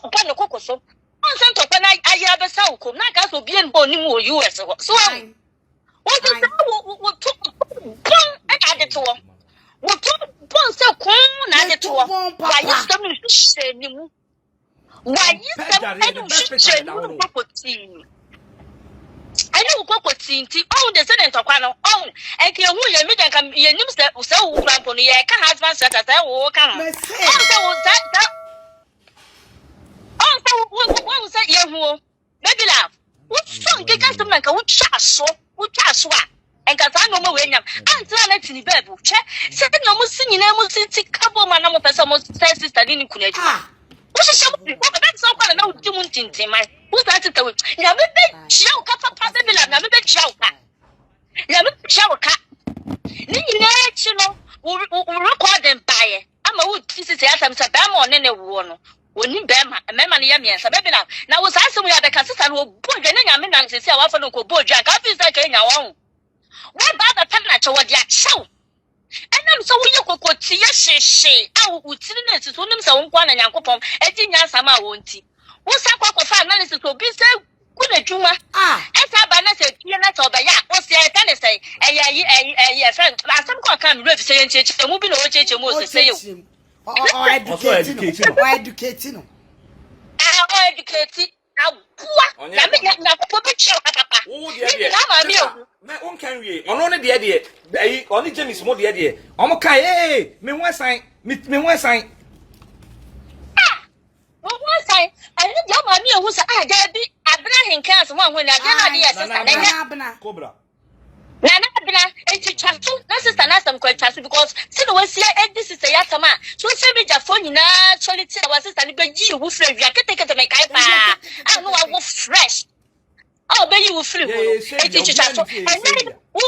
Speaker 4: kan kokoso on se to na aya be sa ukom na ka so bien bo ni mo US ho so wo to wo to pon e ka de to wo to pon se kun na de to wa yi sam ni hye ni mu wa yi sam ni hye ni mu kokoti I know kokoti nti on the senate okwa no on e ke hu ye mi janka ye nim se wo kura pon ye ka husband set say wo ka on se wo that what was that year who? Babyluv. What song get us to make a twa so and got no more when I'm let in the bed. Said no more singing, I must see couple man of us almost sister didn't connect. What's something? That's all kind of no doing my who's that? You show papa Babyluv, never bet shower cat. You know, we'll record them by it. I'm a wood pieces as I'm Sabam on any one. Woni bema mema ne yamia sa Babyluv na wo saasem ya beka sisa no bodwe ne nyame nan sisi a wafa no ko bodwe ka fi sa ka nya won wo ba ba pan na che wo dia chew enam so wo ye kokoti ye hyehye a wo tiri na sisi onim sa wo kwa na nyankopom eti nya sama wo nti wo sa kwakofa na ne sisi obi se ku na dwuma esa ba na se pie na to ba ya wo se ka ne se say friend last time come rev say nche mu bi na o cheche mu o say you
Speaker 2: or educating no
Speaker 4: educate abua na me na ko be che papa na ma mi o
Speaker 3: na on kan wie ono ne de ayi oni James mo de omo kai me ho asan me ho asan
Speaker 4: mo ho asan ani de ma mi o hu sa da bi Abena hinkan so mo ho na de na de yes sa
Speaker 2: Abena
Speaker 3: Cobra
Speaker 4: Naana Abena enti twato na sister na some kwa twato because see no we see this is a yatama so say be jafo nyina actually see our sister ni be gi wu frɛ wi akete me kai pa ah no wa fresh oh be you free wo enti twato and wo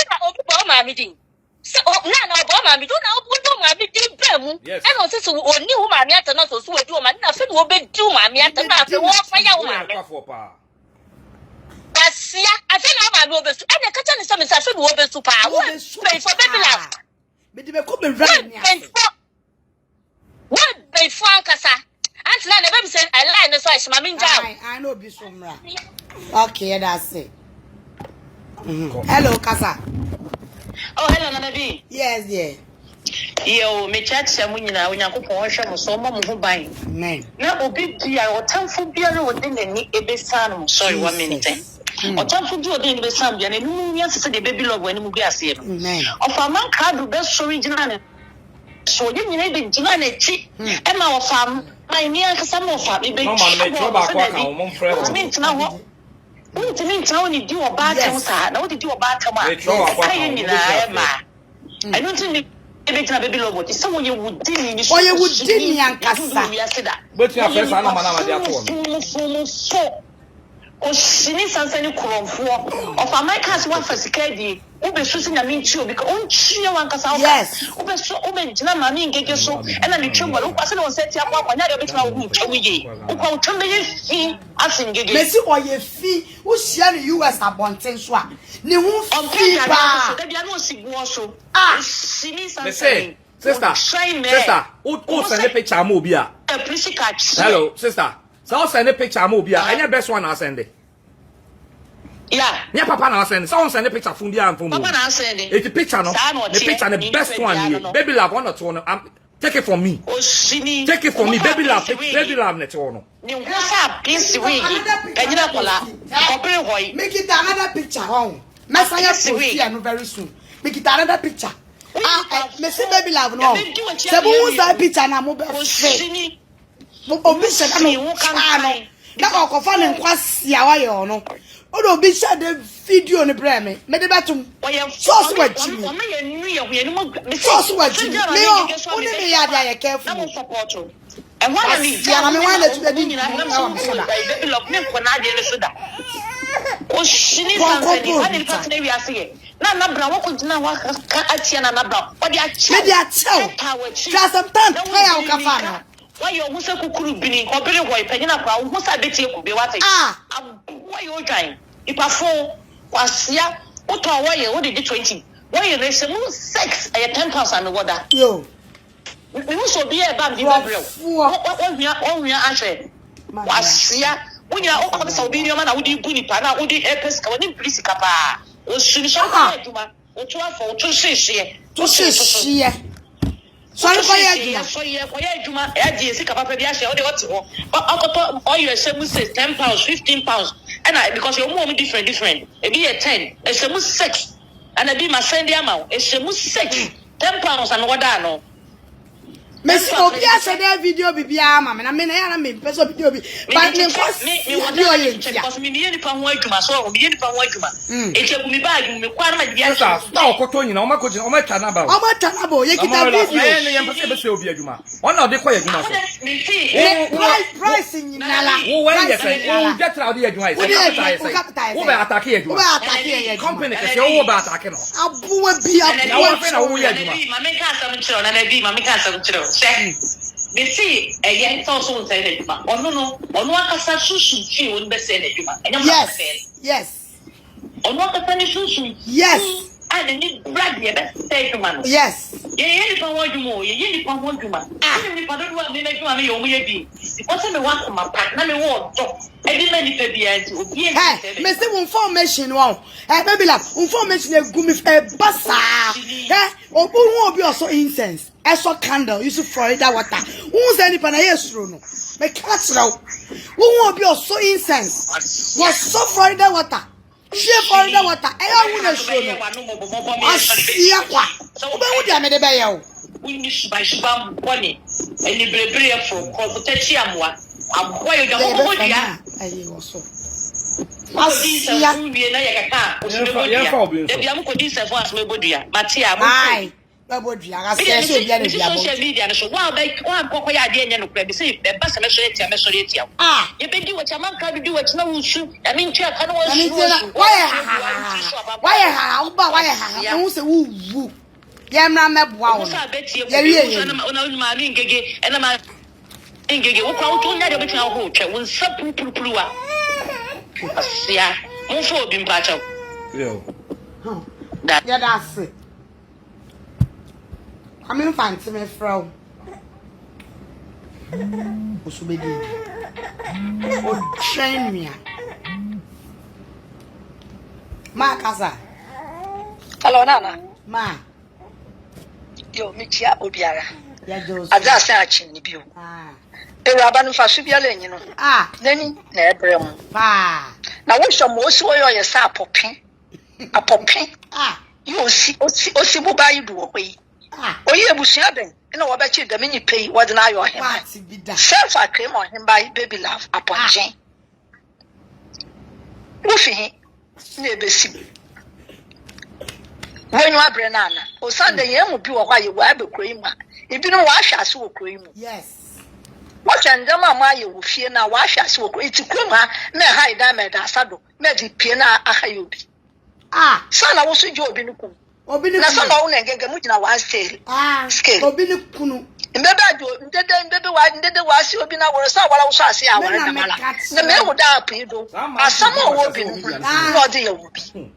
Speaker 4: na obi bo ma mi din so na bo ma mi do na obi do ma mi din ba mu e no so oni wu ma mi atana so we do ma na fe wo be di ma mi atana fe wo fa ya wo ma mi Asia, I think I'm a robust. And the kitchen is something I should be super. I will pay for Babyluv.
Speaker 2: But they could be running.
Speaker 4: What they Francasa? Until I never said I lie, that's why she's my down.
Speaker 2: I know be somewhere. Okay, that's it. Hello, Casa.
Speaker 5: Oh, hello, Nana B.
Speaker 2: Yes, yeah.
Speaker 5: Yo, me chat Samunina, when you go for a so mum who buy.
Speaker 2: Man.
Speaker 5: Now, Obi, I will tell for beer within the knee a bit son. Sorry, 1 minute. Or tell for you in the sun, and you yesterday the Babyluv when you get here. Of a man card, best original. So you need the Giovanni and our farm. My near some of family. No man, make your back walk. Means now. What do you mean? How did you about him? How did you about him? I don't think. Babyluv what is someone you would didn't
Speaker 3: but you have first I
Speaker 5: o sini sansani kuromfo of America's one for security o be so na me nchi because on chi wan kasa o be so o be jina ma mi ngege so e na me twembo o kwase na on set akwa kwa nya de betima wo ntwa wiye o kwa utwembe ye fi asin ngege
Speaker 2: mesi o ye fi o share the US abonten so a ne hu fi ba
Speaker 5: da bia no sigwo so sini
Speaker 3: sansani sister o send a picture mo bi a hello sister so send a picture mo bi a anya best one I send it.
Speaker 5: Yeah.
Speaker 3: Yeah, Papa now send. Someone send a picture from the phone.
Speaker 5: Papa now send it.
Speaker 3: It's the picture no. The picture the best one here. Babyluv one or two. Take it from me. Take it from me. Babyluv net one.
Speaker 5: You have please we. Kanyina kola. Kopere hoy.
Speaker 2: Make it another picture home. Masaya post no very soon. Make it another picture. Me see Babyluv no. Se bu uza picture na mo be free. Obi se na no no. Na okofa ne nkwasia wa yo no. Odo bi share the video ne bre me de betum source wa jimi source wa jimi me o oni me ya da ye careful
Speaker 5: na support and one me
Speaker 2: ya na me wan let you be
Speaker 5: na Babyluv me ko na de le so da o shini sansani ani partner wi ase na bra wo kontina wa ka atia na bra o de achi
Speaker 2: me de achi try some time try out ka fa no
Speaker 5: why you musa kukuru bini obere hoy panyina kwa musa beti ekube wate why you trying ipafo kwasia uto why you did 20 why you say no sex ay 10,000 water
Speaker 2: yo
Speaker 5: we so be e ba bi babrel o hia ahwe kwasia wonya o ko sa obi nyoma na wodi gu nipa na wodi epeska woni polisi kapa o suni shaka eduma o to afo o to shehye
Speaker 2: sorry for you.
Speaker 5: Sorry for you. I just see papa be ashia. What they want to? All you say say 10 pounds, 15 pounds, and I because your mom different. It be a 10. It's a 6, and I be my send amount. It's a 6, 10 pounds and what I know.
Speaker 2: Messi obia se de video bibia ma me na me na ya na me peso video bi but me cause
Speaker 5: because me ni pa ho adwuma so me ni pa ho adwuma e che bu mi bag me kwa na bibia
Speaker 3: sa okoto nyina o makoji o matwa na ba
Speaker 2: ye kita video
Speaker 3: ne yem pese be se obi adwuma ona o de kwa adwuma so
Speaker 2: price nyina la
Speaker 3: wo we ye say o jetra o de adwuma say wo be attack ye adwuma company ke se wo be attack no
Speaker 2: abuwa bi
Speaker 3: na wo fe na wo ye adwuma
Speaker 5: ma me ka sam chiro na bi ma me ka sam chiro me see a young person say that ono akasa susu fi won be say that
Speaker 2: yes
Speaker 5: ono akasa ni susu
Speaker 2: yes
Speaker 5: and any brand never say to man.
Speaker 2: Yes.
Speaker 5: Any power you more, you can't want to man. If I don't want to make you only be. What's the one for my partner? Me want any many baby.
Speaker 2: Hey, me say information wow. Hey, Babyluv, information e gumi basa. Hey, obu won obi also incense. Eso candle use Florida water. Who say any pana yesro no. Me catch now. Who won obi also incense. Was so Florida water. Share Florida water. E ya won esro no. Asia kwa. Obe wu dia me de be ye o.
Speaker 5: We by Shibam Bonnie. And the Brebria for Corpotachiamwa. I'm quite a good idea.
Speaker 2: I also. Ai, babodia, ase so bia na bia bo.
Speaker 5: Social media so wa kokko ya de nya no kra bi say be ba se me so etia me so etia.
Speaker 2: Ah,
Speaker 5: ye be di wo chaman ka bi di wo na wo su. I mean twa ka no wo
Speaker 2: I mean
Speaker 5: su.
Speaker 2: why ha, oba why ha. Ehun se wu. Ye mra meboa wo. Ye wie
Speaker 5: ona ma ni ngege ena ma ngege wo kwa wo to nya de betia ho twa wo nsa purupurua. Asia, mo fo bi mpacha.
Speaker 3: Yo.
Speaker 2: Yeah, that's it. I'm in fancy me from Osubedi. O train me. Ma kasa.
Speaker 6: Hello, Nana.
Speaker 2: Ma.
Speaker 6: Yo, Mitia Obiara.
Speaker 2: Ya Jose.
Speaker 6: Ada say achi ni bio.
Speaker 2: Ah.
Speaker 6: Ewuraba no fa so bia la enyi no.
Speaker 2: Ah.
Speaker 6: Nani na ebre mu.
Speaker 2: Pa.
Speaker 6: Na wo hwe mo osi wo yo sa apope. Apope.
Speaker 2: Ah.
Speaker 6: Yo osi bu ba yi du wo yi.
Speaker 2: Ah.
Speaker 6: Oyi ebusua ben. Na wo ba chi da menyi pei wo de na ayo him.
Speaker 2: Party bi da.
Speaker 6: Self acclaim on him by Babyluv aponchen. Wo fi hi na ebesi. Wenyu abre Nana. O Sunday ye mu bi wo kwa ye wo abekro yi ma. Ebi no wa hwa ase wo kro yi mu.
Speaker 2: Yes.
Speaker 6: What can the mamma you will fear now? Why shall so great to come? Me hide them at Asado, me the piana ahayubi.
Speaker 2: Ah.
Speaker 6: Son, I was with you, Binuku.
Speaker 2: Obini.
Speaker 6: Na some own and get Gamuna one scale.
Speaker 2: Ah.
Speaker 6: Scale.
Speaker 2: Obini kunu.
Speaker 6: Maybe baby, why did the was you been our son while I was asking our the man would up you do. As some more will be not dear will be.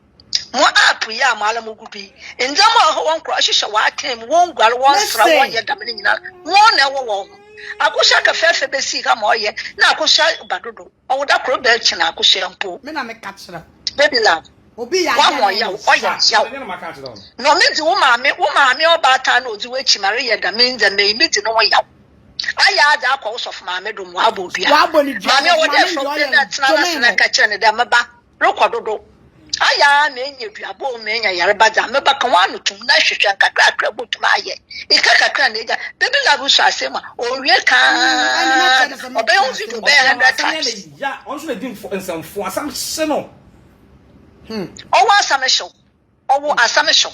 Speaker 6: More up, ya, Malamugubi. In the more one crush, I came, won't go once for 1 year, Dominica. One never won't. Akusha ka fefe besi ka moye na akusha badodo owoda kro belchi na akusha mpo
Speaker 2: Me na me catch ra
Speaker 6: Babyluv
Speaker 2: obi ya
Speaker 6: wa moya oya no me di wo maame obata na odi wechi mare ye da me nze me di no ya aya ada akọ usof maame do mo abodua maame wo dey from the tana na ka chere ne da meba rekododo aya na enye duabo me enya yareba da meba kan wa no tum na hwehwe kakra botum aye ikakakra na eja Babyluv so asema onwie ka obey on video be 100 times
Speaker 3: ya on so dey nsɛmfo asam hye no
Speaker 6: owo asame show owo asame show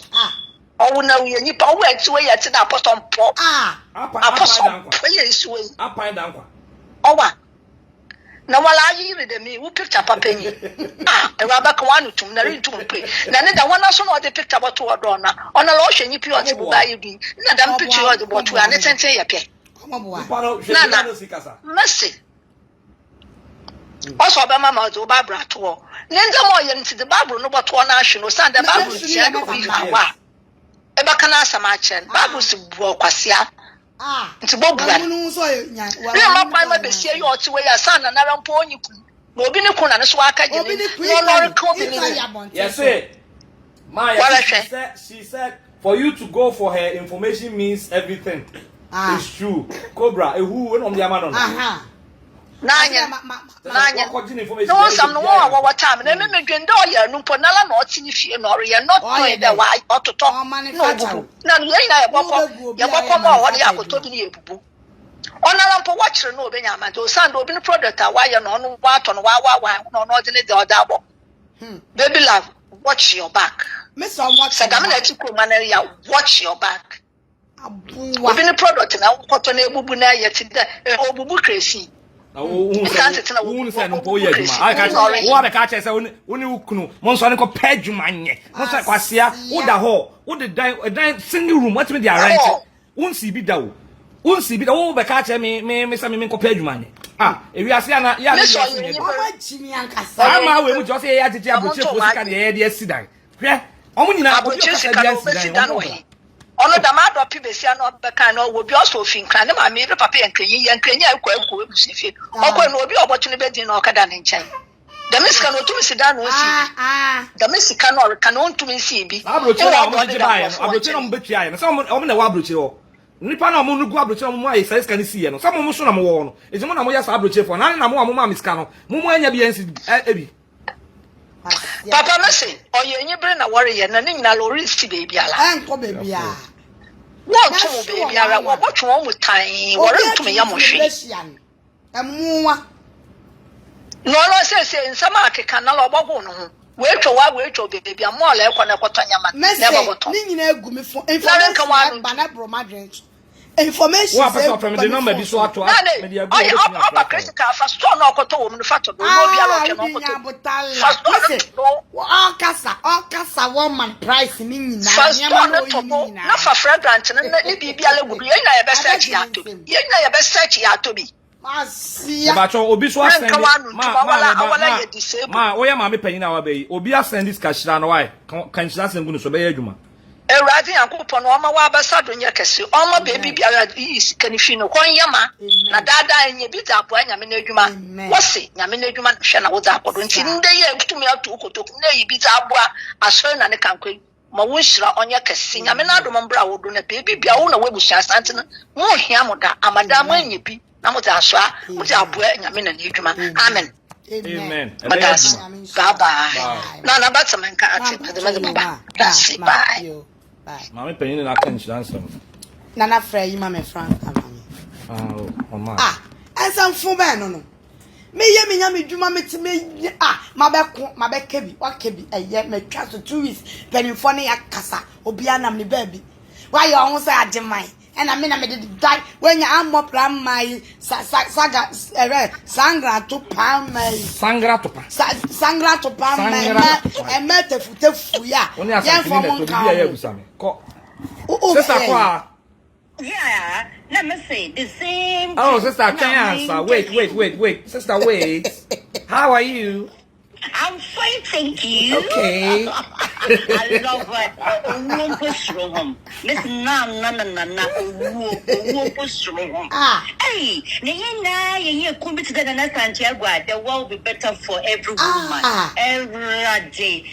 Speaker 6: owo na we nipa owo atiwe ye ti na apostle mpo apostle ye isuwe
Speaker 3: apan dankwa
Speaker 6: owa na wala ayi de me wo picture papa ni ewaba ka wanu tum na rintum pe na ne da wana so na o de picture boto odo na ona lo hwe nyipi o ti bu ba yi bi na da picture o de boto ya ne tenten ye pe na mercy also ba mama o ba bra to ne nda mo ye nti de bible no boto na hwe no san da bible ti ya ko bi wa e ba kana asama chen bible si bu kwasia nti bobura ne ma pa ma besie yo ti we ya san na na mpo onyiku na obi ne kun na ne so aka je no no ko bi ni
Speaker 3: yes Maya she said for you to go for her information means everything. It's true. Cobra who on the amano
Speaker 6: nanya no some no wa time na me dwende o ya nu po na la na o ti ni fie no re not know that why ototo no na ye na ye boko ma o de akoto bi ni ebubu onara mpo wa kire no obenya amade o sand obi ni product a wa ye no no wa to no wa no no de ne de odabo Babyluv watch your back
Speaker 2: Miss Omwa
Speaker 6: Sagam na chiko manaya watch your back obi ni product na koto na ebubu na ye ti da obubu kresi
Speaker 3: won say no po ye adwuma aka wo be ka che say woni ukunu mo so ne ko pa adwuma nye mo so kwasea wo da ho wo de dan single room what me dey arrange won si bi da wo be ka che me say me ko pa adwuma nye ewi ase ana ya
Speaker 6: me so
Speaker 2: Omwa jimi ankasa
Speaker 3: ama we mu jo say ya tete aboche fo sika de ye de asidan hwe Omo nyina obi
Speaker 6: abrochi
Speaker 3: okasa
Speaker 6: sika
Speaker 3: bia
Speaker 6: no
Speaker 3: si
Speaker 6: besi
Speaker 3: dan
Speaker 6: dan we ono da ma do besia no beka no wo bi also fin kran ma me papa yankranyi ekwa ebusi fie okwa no obi oboto no bedin na okada ne nchen da misika no tumi sida no si da misika no ka no tumi si bi
Speaker 3: abrochi na omo je bae no abrochi na omo betua ye no so omo na wa abrochi ho nipa na omo nugu abrochi omo ayi sai sika ni si ye no so omo so na mo wo no ejimo na mo ya sa abrochi fo na na mo ma misika no mo anya bi ensi ebi
Speaker 6: papa mese oye nyibre na worry ye na nyina lori sti baby ala
Speaker 2: enko baby a
Speaker 6: won to baby ara wo botwo mo tan worry ntumi ya mo hwe
Speaker 2: emuwa
Speaker 6: no se nsama akeka na lo bogo no ho we twa baby a mo la ekwa na ekoto nyama na bogoto
Speaker 2: ni nyina egu me fo information ba na bro madren information
Speaker 3: wa person from the number bi so ato me dia go
Speaker 6: oba critical fast store na okoto wo mu fato do no bia lo twa no okoto
Speaker 2: okasa woman price ni nyina
Speaker 6: nyama no to na fa fragrant na bibia la gudu ye na ye be search ya to bi
Speaker 2: masia
Speaker 3: ba cho obi so asend ma wo ya ma me panyin na wa be obi asend this kashira no why kan shira sengu no so be adwuma
Speaker 6: Eradi Yankupon, Oma Wabasado Yakasi, Oma baby Biara is Canifino, Konyama, Nadada and Yabita, Yaminejuma, Wasi, Yaminejuma, Shana was up, until the year to me out to Kotok, Nabita, a son and a country, Mawishra on Yakasi, Yaminado Mombra would do a baby Biauna Webusha Santina, more Yamoda, Amadama Yipi, Namotasha, with our boy Yamin and Yujuma. Amen.
Speaker 3: Amen.
Speaker 6: Bye-bye. Nana Batsaman can't that's it. Bye.
Speaker 3: Mama penyin na kan shira nsam.
Speaker 2: Nana Frey mama Frank
Speaker 3: mama.
Speaker 2: Ensam fo be no. Me ye me nya me dwuma me mabeka bi wakebi eye metwa so 2 weeks penifo ne yakasa obi anam ne baabi. Why you won say ageman? And I mean I did die when you am more plan my saga sangra to pan my
Speaker 3: sangra to pan
Speaker 2: my mete fuya
Speaker 3: ya for mon ka ya busame ko sister kwa
Speaker 5: yeah let me say the same
Speaker 3: oh sister can answer wait sister wait how are you?
Speaker 5: I'm fine, thank you.
Speaker 3: Okay.
Speaker 5: I love it. Won't push through home. Miss Nana. Won't push through home. Hey, you come to the Santiago. The world will be better for every woman. Every day.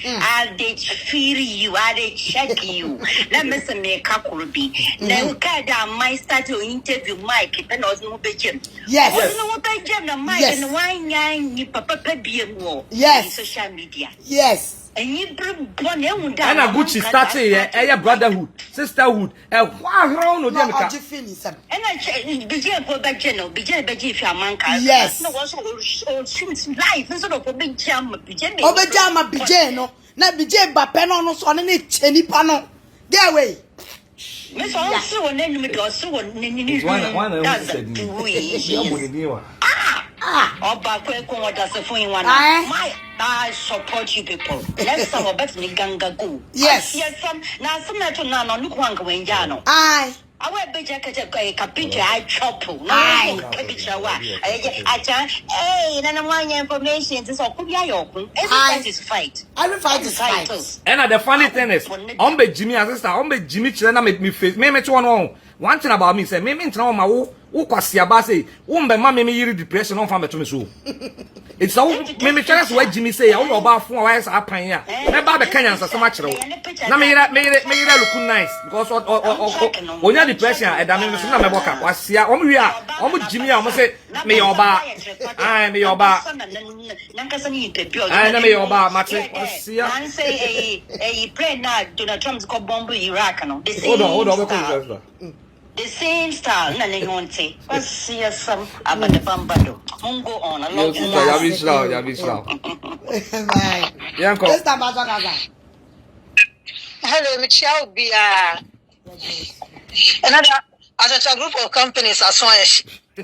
Speaker 5: They feel you. They check you. Let me say, make a be. Now, I start to interview Mike. And also, no begin.
Speaker 2: Yes.
Speaker 5: And why you papa be more.
Speaker 2: Yes.
Speaker 5: Social media.
Speaker 2: Yes.
Speaker 5: And you bring one
Speaker 3: and a Gucci starting a brotherhood, sisterhood, a wow, no,
Speaker 2: I
Speaker 5: and I begin for Bajano, begin if your man can.
Speaker 2: Yes.
Speaker 5: No, also since life instead of a big jam,
Speaker 2: Obejama Bijano, na Bijay Bapeno no son any chenny pano. Get away.
Speaker 5: Miss also an enemy also I support you people. Let's talk about the ganga go.
Speaker 2: Yes.
Speaker 5: Yes, now some Nana look one going Jano.
Speaker 2: I
Speaker 5: went big capita, I chop. I can't. Hey, then one information. This all could be open. Every fight.
Speaker 2: Every fight is fight.
Speaker 3: And the funny thing is, Jimmy, sister, Jimmy Chena make me face. Me one thing about me say, me tell my who kwasi abase, be ma me yiri depression on farm to me so. It's all me chance where Jimmy say, I don't about 4 hours up here. Me ba be Kenyans so much. Na me look nice because when you depression e da me so na me boka kwasia o me wia o Jimmy a o say me yoba me yoba na me yoba mate kwasia
Speaker 5: and say a pray na Donald Trump's go bomb Iraq no.
Speaker 3: Hold on.
Speaker 5: The same style, nothing on say. Let's see some about the bambado. Mungo on a lot.
Speaker 3: Ya vi slow. Yanko.
Speaker 6: Hello, Michelle Bia. Another as a group of companies as well as the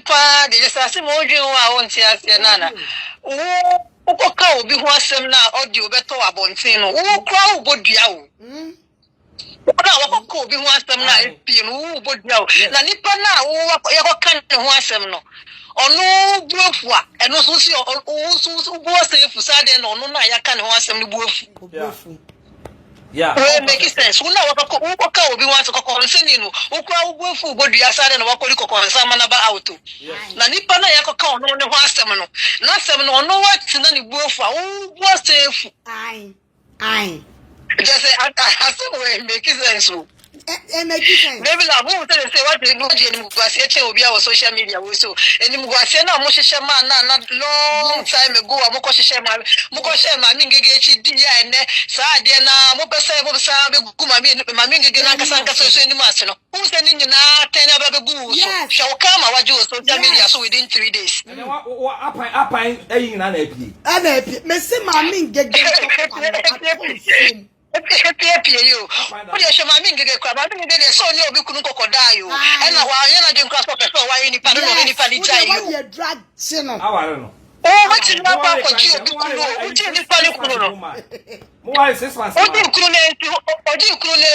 Speaker 6: party, just as emoji I want to ask Nana. Okoka obi ho asem na audio beto abonten no wo kra wo bodua wo Ona wakoko bi ho asem na epie no bodia na nipa na wo yakoka ne ho asem no ono buafu a eno so si o buasefu sade no ono na yaka ne ho asem no buafu.
Speaker 3: Yeah.
Speaker 6: Well, make sense. Una wakoko obi wan to kokonseni no okwa buafu bodia sade no wakoli kokonsa manaba auto. Na nipa na yakoka ono ne ho asem no na asem no ono wati na ne buafu a wo buasefu.
Speaker 2: Ai.
Speaker 6: Just say I make sense.
Speaker 2: Make sense.
Speaker 6: Maybe la who tell say what the logi any mugwase che obi on social media we so any mugwase na mo hihye ma na long time ago mo ko hihye ma mi ngege chi di ya ene sa ade na mo pese mo sa be gu ma mi ngege na nkasa so any ase no who say ni na ten aba be gu so show kama wajo social media so within 3 days
Speaker 3: and then what apan eyin na
Speaker 2: epi me se ma mi ngege
Speaker 6: Happy you. What you show my ngege kwa ba ngege so ni obi kunu kokoda yo. E na wa ye na dwen kwa so person wa ni pa no ni pa ni jai yo.
Speaker 2: You drag chino.
Speaker 3: Aware no.
Speaker 6: Oh, what you know about ko ji obi kunu o ji ni pa ni kunu no.
Speaker 3: Mo wa 6 months.
Speaker 6: Odi kunu le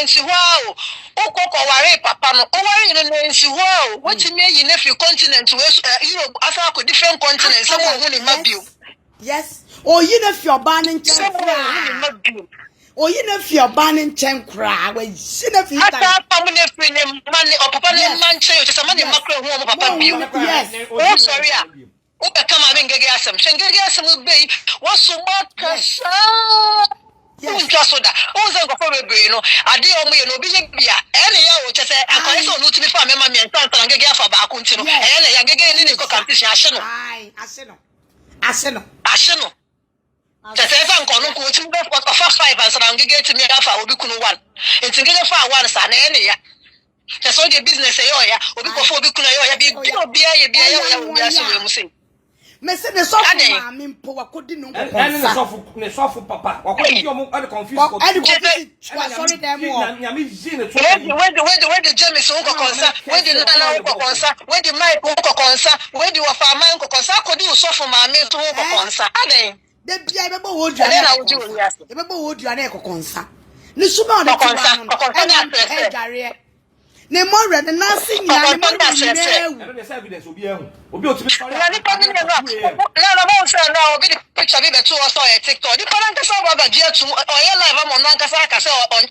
Speaker 6: nti wow. O ko ware papa no. O ware no le nti wow. What you mean in every continent we Europe afa ko different continents some of ni mabio.
Speaker 2: Yes. Oh, you know your banning oh, you know your banning chankra. When she never
Speaker 6: I thought I'm money or papa man say to somebody macro home papa bio.
Speaker 2: Yes.
Speaker 6: Oh, sorry. O be come am ngege asem. Ngege asem be what so much yes. Just that. O say go for be no. Ade o mo ye no bi ye bia. E ne ya o che say akwai so no timi fa me ma me ntan ngege afa ba ko ntino. E ne ya ngege ni ko competition ahye no.
Speaker 2: Ai, ahye no.
Speaker 6: Just ever nkono ko timi be for 5 and so ngege timi afa obi kunu 1. Enti ngege fa 1 sa na e ne ya. Just all the business yo ya obi ko fa obi kunu yo ya bi obi ya so we mu say.
Speaker 2: Me say the soft ma me mpo wakodi no ko
Speaker 3: ne sofu papa wakodi yo mo confuse ko
Speaker 2: sorry dem o
Speaker 3: nya me jine to
Speaker 6: where the James ko konsa where the Naana ko konsa where the Mike ko konsa where the Wafama ko konsa akodi sofu ma me to ko konsa aden
Speaker 2: de bia be bo wodu e be bo wodu ana ko konsa ni suma o de konsa e gare ne mo re de na si nya ne mo
Speaker 3: ne evidence obi otimi sorry
Speaker 6: na ni pa ni na mo say na obi the picture be beto so e TikTok di pa nka so ba je tu o ye live mo na nka sa ka say on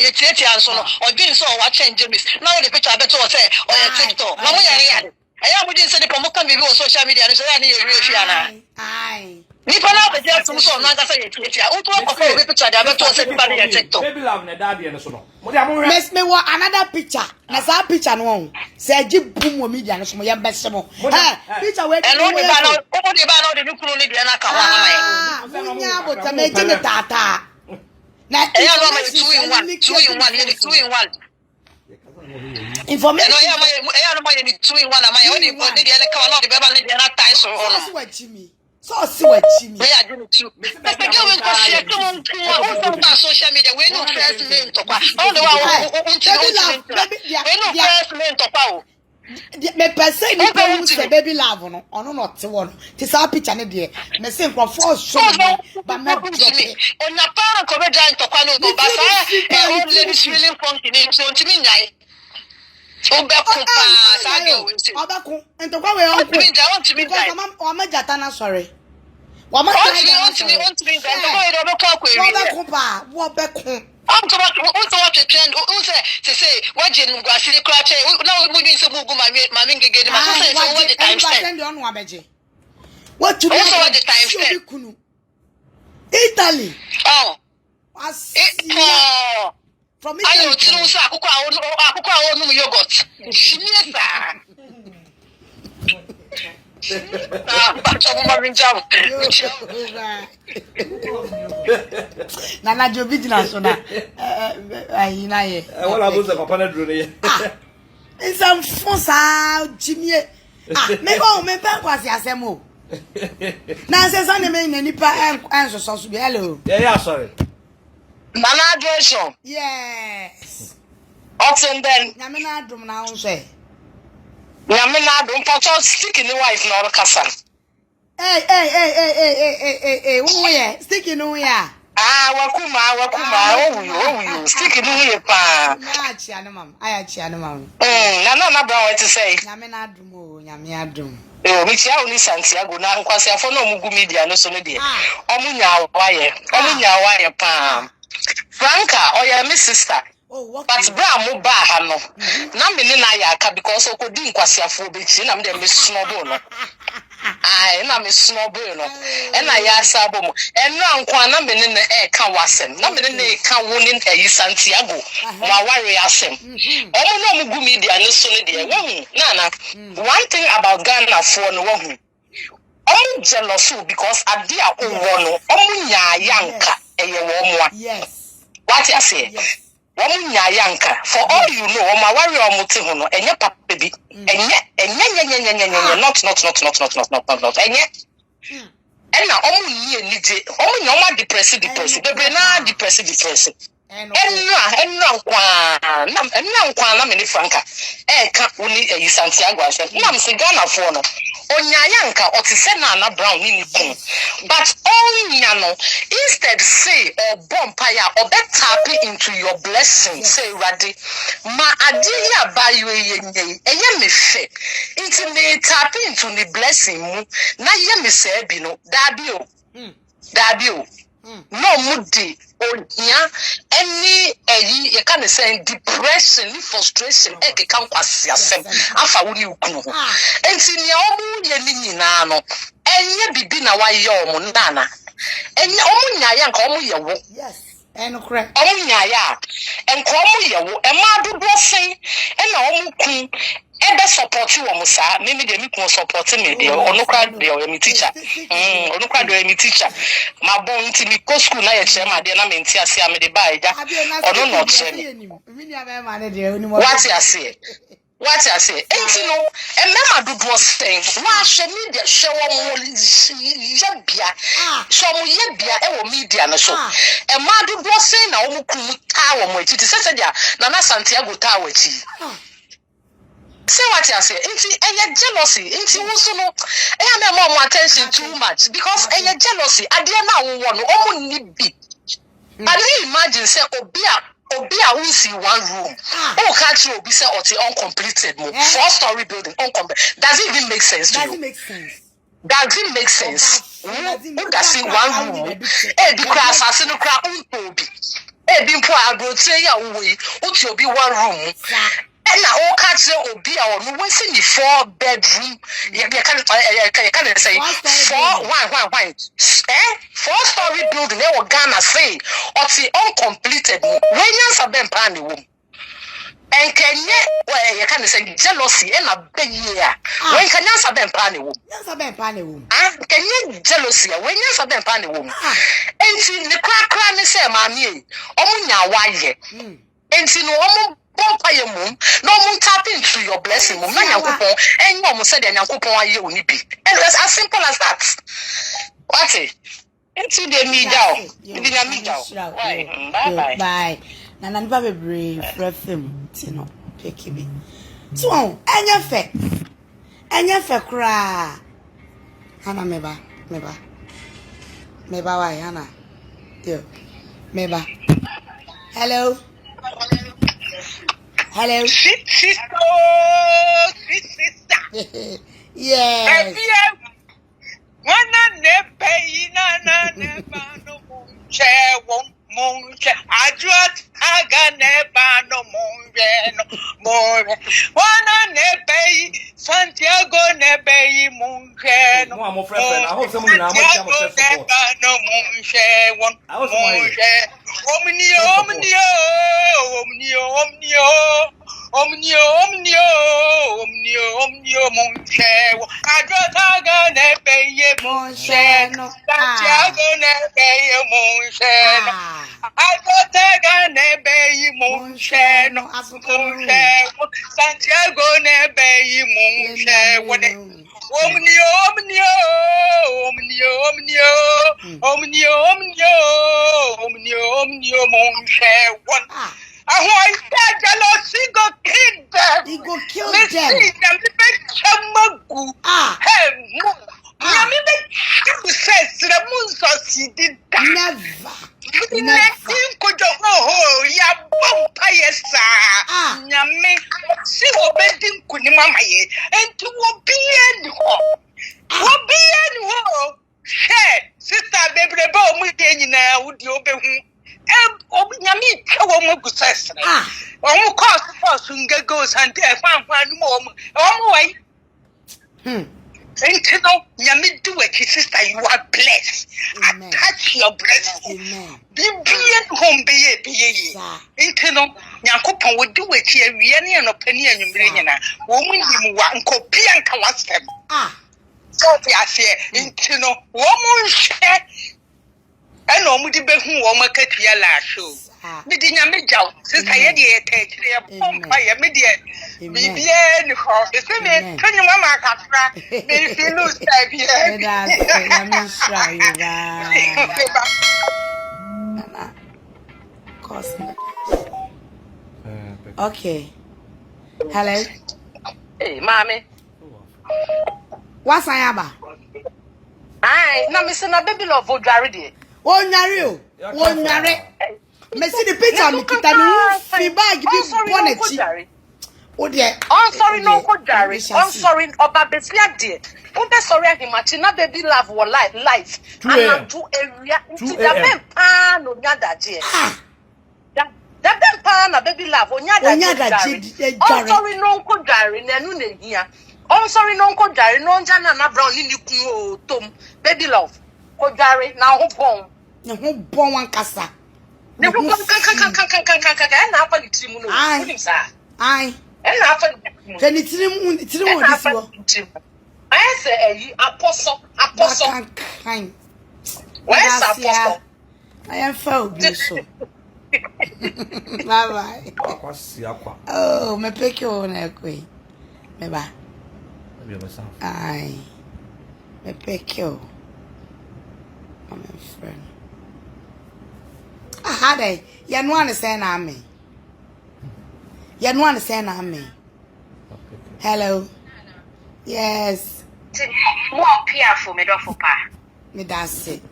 Speaker 6: ye tieti anso no o din so wa change James na o the picture beto say o ye TikTok na mo yare aya mo din say the mo kan bi social media no so ya ni ye refi ana
Speaker 2: ai
Speaker 6: ni pa na be je tu so na nka say ye tieti o to ko ko be picture da beto say pa ni ye TikTok
Speaker 3: Babyluv na daddy no so no mo dia mo
Speaker 2: miss me wa another picture na sa picture no on say ji boom mo media no so mo ye bese mo picture we
Speaker 6: e no di ba na o de kunu ni de na ka wa na ye
Speaker 2: munya bota me je me tata na
Speaker 6: e ya no ma 2 in 1
Speaker 2: information
Speaker 6: no ya no ma ye ni 2 in 1 ama ye o ni bo de na ka wa no de be ba ni de na tai so no
Speaker 2: so si wa chimi
Speaker 6: we are doing too but again when go share to on social media we no first name to kwa all the way we no first name to kwa o
Speaker 2: me person ni ko say Babyluv no ono no te wo no ti sa picture ne de me say for show ba me drop
Speaker 6: on na pa ko be dan to kwa no ba sa e o lady feeling funky ni so ntimi nyai Obeko pa sage o nti.
Speaker 2: Obeko entokwa we onku. O ma jata na sorry. Wa ma
Speaker 6: ntimi entokwa we obeko akweri.
Speaker 2: Obeko pa, obeko.
Speaker 6: Onto what trend o say waje nu gwasire kra che na mu bi nse mu gu ma mi ngege ni ma so say what the time spent.
Speaker 2: What to
Speaker 6: what the time spent.
Speaker 2: Italy.
Speaker 6: Oh.
Speaker 2: From
Speaker 6: Italy. Ayo tinu so akukọ awon nu yogurt. Shimiesa.
Speaker 2: Nana Jobi dina so na ayi na ye.
Speaker 3: Wala bo se papa na duro ne ye.
Speaker 2: Nsam fonsa jimie. Me go me pe kwasi asem o. Na se so ne me nipa enso so bi hello.
Speaker 3: Yeah, sorry.
Speaker 6: Managation.
Speaker 2: Yes.
Speaker 6: Often then.
Speaker 2: Na me na dum na unso e.
Speaker 6: Na me na dum pa so stick in the wife na o kasa.
Speaker 2: Hey, wo ye, stick in no ya.
Speaker 5: Wakuma, oh, stick in here, pa. Nana Brown, what to say?
Speaker 2: Yaminadum.
Speaker 5: Oh, which I only Santiago now, because I follow Mugu media, no son, dear. Omunya wire, pa. Franca, or your miss sister. But Brown mo ba hano. Na me ne na yaka because okodi nkwasiafo bechi na me dem snobo no. Na me snobo no. Na ya sabo mo. Enra nkwa na me ne ka wasem. Na me ne ka woni Santiago. Ma ware asem. Omo no mo gu media no so ne de. Nana. One thing about Ghana for no wo. Omo jealous because ade a owo no. Omo nya yanka eye wo mo. Yes. What you say? Yanka. For all you know, my warrior muti hono, and your papa baby, and yet, not, and yet, and now only no depressive, baby, na depressive. And now, many franca, can't only a Santiago, Nam Sigana for no. Onyanka or Tisena Brown in but Onyano instead say or bompire or bet tapping into your blessing, say Raddy. Ma adia by you a yemi fe into me tapping into the blessing. Na yemi say bino dabio. No moody or any you can say depression, frustration, eke can pass yourself. Afa wuni ukunu. Enti ni omu ye nini nano. Enye bibi na wa yo mu nana. Enye omu nyaya nka omu ye wo.
Speaker 2: Yes. Eno kre.
Speaker 5: Omu nyaya. Enka omu ye wo. Ema dodo sen. Ena omu kun. Ebe support you omu sa. Mimi de mi kun support me de. Onukra de o mi teacher. Onukra de o mi teacher. Ma bon nti mi ko school na ye chema de na me nti ase ame de ba eja. Ono no cheme. What you say? What I say? Ain't you know? And Mamma do was saying, why should media show yabia? Show yabia, media, and so. And Madu was saying, I will tower, which it is said, Nana Santiago Tower. Say what I say, ain't you jealousy? Ain't you also know? I am more attention too much because I jealousy. I didn't know one, only be. I didn't imagine, say, Obia we see one room. Oh, can't you be say uncompleted? 4-story building, uncompleted. Does it even make sense to you? Does it make sense? Who does see one room? The class has no crowd. Been poor, I will say, will be one room. And now, all cats will be our no 4-bedroom. You can't say 4-story building. They were Ghana say, or the uncompleted. When you have been planning womb. And can you can't say jealousy and a big year. When can you have been planning womb? Can you jealousy when you have been planning womb? And see the crack say, Mammy, Omunya, why? And see no Bompire moon, no moon tap into your blessing, and you almost said, and you will be. And it's as simple as that. What's it? Into the media. Bye.
Speaker 2: Nana, never be brave, refim, Tino, picky me. So, and your fe cry. Hannah, meba, why, Hannah? Dear, meba. Hello.
Speaker 6: Sister.
Speaker 2: Yes.
Speaker 6: Wana nepe ina nebano munche ajuat aga nebano munche wana nepe Santiago nepe munche
Speaker 3: no I'm friend I hope someone now
Speaker 6: Santiago nebano munche Omnio munche ajuat nebeye munche Santiago nebeye munche ajuat nebeye munche Santiago nebeye munche Omnio munche I want that jealousy go kill them.
Speaker 2: He go kill
Speaker 6: them. See them. Never. Inko ho ya bompa yesa. Nyame si obedi nkuni mama ye. Enti obi ho. Hey, sister Babyluv omu de nyina wudi obehu. Nyame twa wo mu gusesre. Omu course for sungego sante fan no wai. Enti no nyame do it, sister, you are blessed. Attach your blessing. Bibian home be. Enti no Nyankopon wo do it here wie ne no pani anwumre nyina. Wo mu nim wa nkopi anka wasem. So I say, into no woman share and no mudi behu woman katia la show. Midinya mejaw, since I had the take a media. Bibian ho, the same turn your mama catra. If you lose that
Speaker 2: okay. Hello.
Speaker 6: Hey, mommy.
Speaker 2: What's Ayaba?
Speaker 6: Aye, na me say na Babyluv odware de.
Speaker 2: Onyare o. Onyare. Me see the picture me kita me fi bag bi bonnet. O de.
Speaker 6: I'm sorry no ko dware. I'm sorry oba besia de. O be sorry ahimachi na Babyluv wo life. And to area into the ben pa no nyada je. Da ben pa na Babyluv onyada je. I'm sorry no ko dware na nu na hia. I'm sorry, no ko jare no jana na brown ni kun o tom Babyluv ko jare na ho bon
Speaker 2: wan kasa
Speaker 6: ne ko kan na afa ni trimu no unim sa
Speaker 2: ai
Speaker 6: na afa
Speaker 2: ni trimu di siwo
Speaker 6: ai se eyi apostle
Speaker 2: kan
Speaker 6: where's apostle
Speaker 2: I am felt so bye oh me pick you na koi me ba aye, me pick you. I'm a friend. Aha, they. You no understand me. You no understand me. Hello. Yes.
Speaker 4: More careful, me do for pa.
Speaker 2: Me that's it.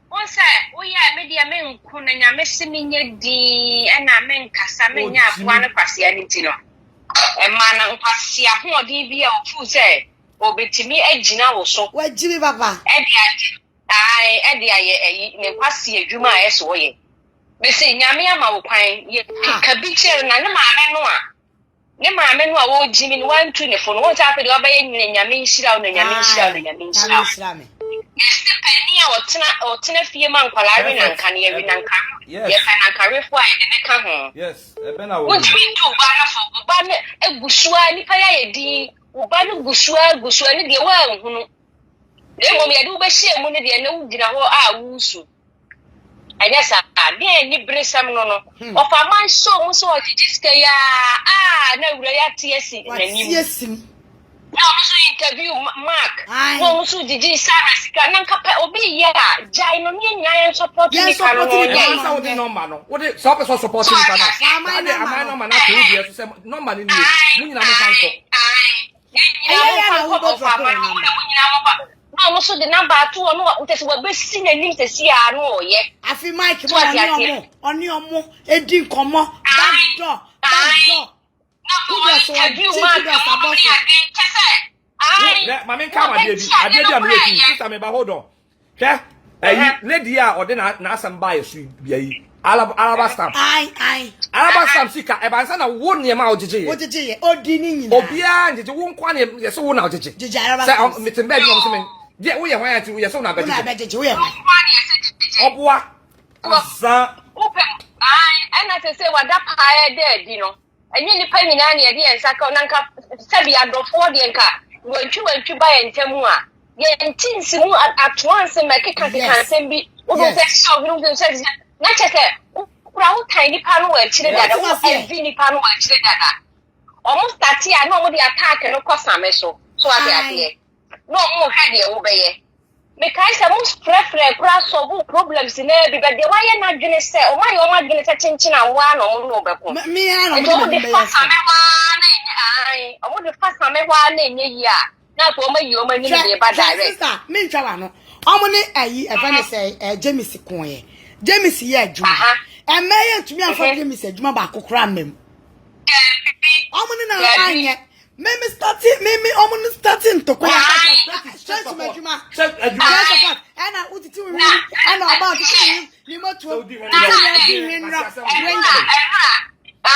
Speaker 4: One say, oh yeah, me dia me nku na nyame se me nye di e na me nkasa me nya aboa no kwase ani ti no. Emana nkwase ahodi bi e ofu say obetimi agina wo so.
Speaker 2: Wajimi baba.
Speaker 4: Edi aye ne kwase adwuma a eso ye. Me say nyame ama wo kwan ye ka bi chere na ne maame no a wo jimi no wantu ne fo no won ta pe de obaye nyame nhira na nyame nhira me. Yes, Otina fie man kwalari na nkane ye na nkane. Ye fa na nkare fo a ne ka ho.
Speaker 3: Yes, Abena wo.
Speaker 4: Won ti do ba na fo ba ne egusua ni pa ya ye di. Uba no gusua ni de wa nhunu. De mo me de wo be hie mu ne de na wo gina ho a wusu. Anya sa de ni bresam no. Ofa man so mu so ojijiska ya na wura ya tiesi na nim.
Speaker 2: Yes.
Speaker 4: No, so interview Mark. No, so did you Sarah Nanka obey ya? Jai no nya support me kan no.
Speaker 3: Yes, what the number no. What the support me kan. Am I no man na to be so number ni ni na me sanko.
Speaker 4: No, so the number 2 no tesi we be si na nim tesi ya no ye.
Speaker 2: Afi Mike mo oni omo edi komo back door.
Speaker 3: Mami come baby am ready. Sister me ba hold on. Lady a ode na asem buy su bia yi. Alaba stamp.
Speaker 2: Ai.
Speaker 3: Alaba stamp sika e ban sa na wo ne ma ojeje ye.
Speaker 2: Ojeje ye. Odi ni nyina.
Speaker 3: Obia njeje wo nkwa ne ye so wo na ojeje.
Speaker 2: Jeje alaba stamp.
Speaker 3: Say metin ba bi no so men. Je wo ye hwan ati wo ye so na ba jeje.
Speaker 2: Wo na ba jeje wo ye.
Speaker 3: Obua. Asa.
Speaker 4: Open. And I say what that pie there, you know. And you pay me nanny and saka nanka sabi adofo de nka wantwi ba yentemu a ye ntinsi mu at once make kan bi wo go say so we don't say na cheke kura wo tiny pa no wa chire dada wo evi ni pa no wa chire dada almost 30 a no mo de attack no kosame so ade no mo ha de wo be ye me kai say most prefer kura solve problems na bi be de wa ye na dwene say o ma dwene say chinchin anwa no mo no be ko
Speaker 2: me ya no
Speaker 4: I want the first time I want na nye ya Na ko ma yi o ma ni de ba direct.
Speaker 2: Sister, me ntwa no. Omo ne ayi e fa ne say James konye. James ye adwuma. E meye ntumi afa James adwuma ba akokora mem. Omo ne na anye. Me omo ne starting to kwa. Straight to adwuma. Adwuma. Ana utiti wi. Ana about ni moto.
Speaker 4: I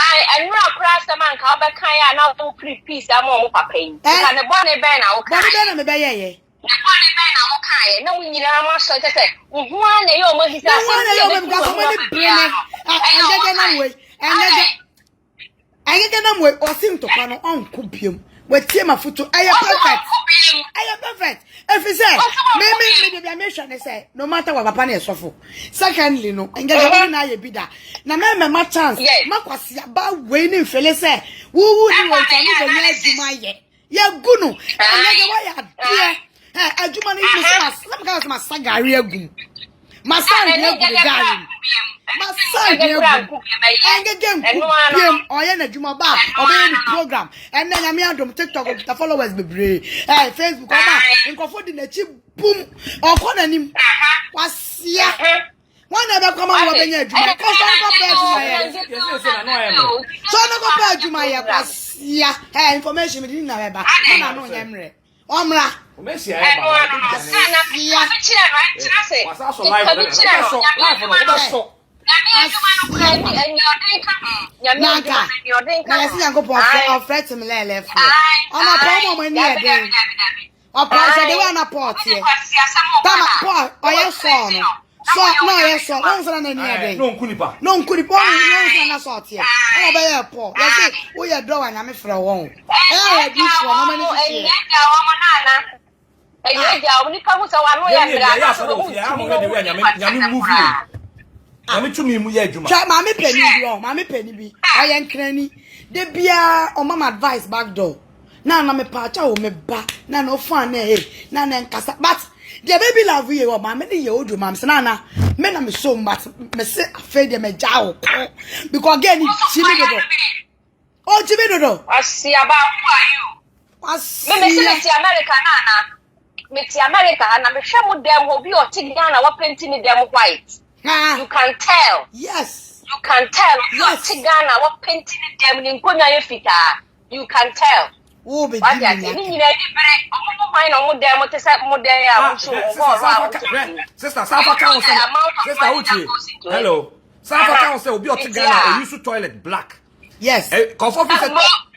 Speaker 4: know a crash the man can be kind and out of piece. I'm all pain. And the bonnet ban out.
Speaker 2: Bonnet ban ye.
Speaker 4: The bonnet ban out kind. No, we need a master to say, one day almost is
Speaker 2: I get them way or seem to pan on copium. With Tima Futu, I am perfect. If you say, maybe the mission, they say, no matter what Papa is awful. Secondly, no, and get a bidder. Now, remember my chance. Maquasia about waiting, Phyllis say, who would you want to leave my yet? Yeah, good. And I do money, some guys, my sagaria goon. My son, my son, and again, or in a Jumaba, or any program, and then I'm here to TikTok with the followers be brave. Facebook, and confiding the cheap boom or calling him. Was ya? One never come out with a Juma. So, no compared to my was ya. Information we didn't know about. I know Emre. Omra.
Speaker 3: Messi,
Speaker 2: so no yes so no so na any
Speaker 3: no nkunipa
Speaker 2: no na sort here e be here poor you see we your door na me frɛ won this one no many see Mami penny bi I enkrani de bia o mama advice back door na me pacha o me ba na no fan na na nkasa but the baby love you o mama ni ye odu mam sana me na me so but me se afede me jawo because again chimi dodo o chimi dodo
Speaker 4: asiaba who are you
Speaker 2: asi
Speaker 4: me se America na Meti America na me hwe mu dem obi o ti Ghana wa painting dem white. You can tell.
Speaker 2: Yes.
Speaker 4: You can tell. Yes. Ti Ghana wa painting dem ni nkonya ye fita. You can tell.
Speaker 2: Wo be
Speaker 4: di ni nyina di bere omo fine omo dem te se mo dem ya so
Speaker 3: sister Safa can say sister Uchi. Hello. Safa can say obi o ti Ghana e use toilet black.
Speaker 2: Yes.
Speaker 3: Confirm say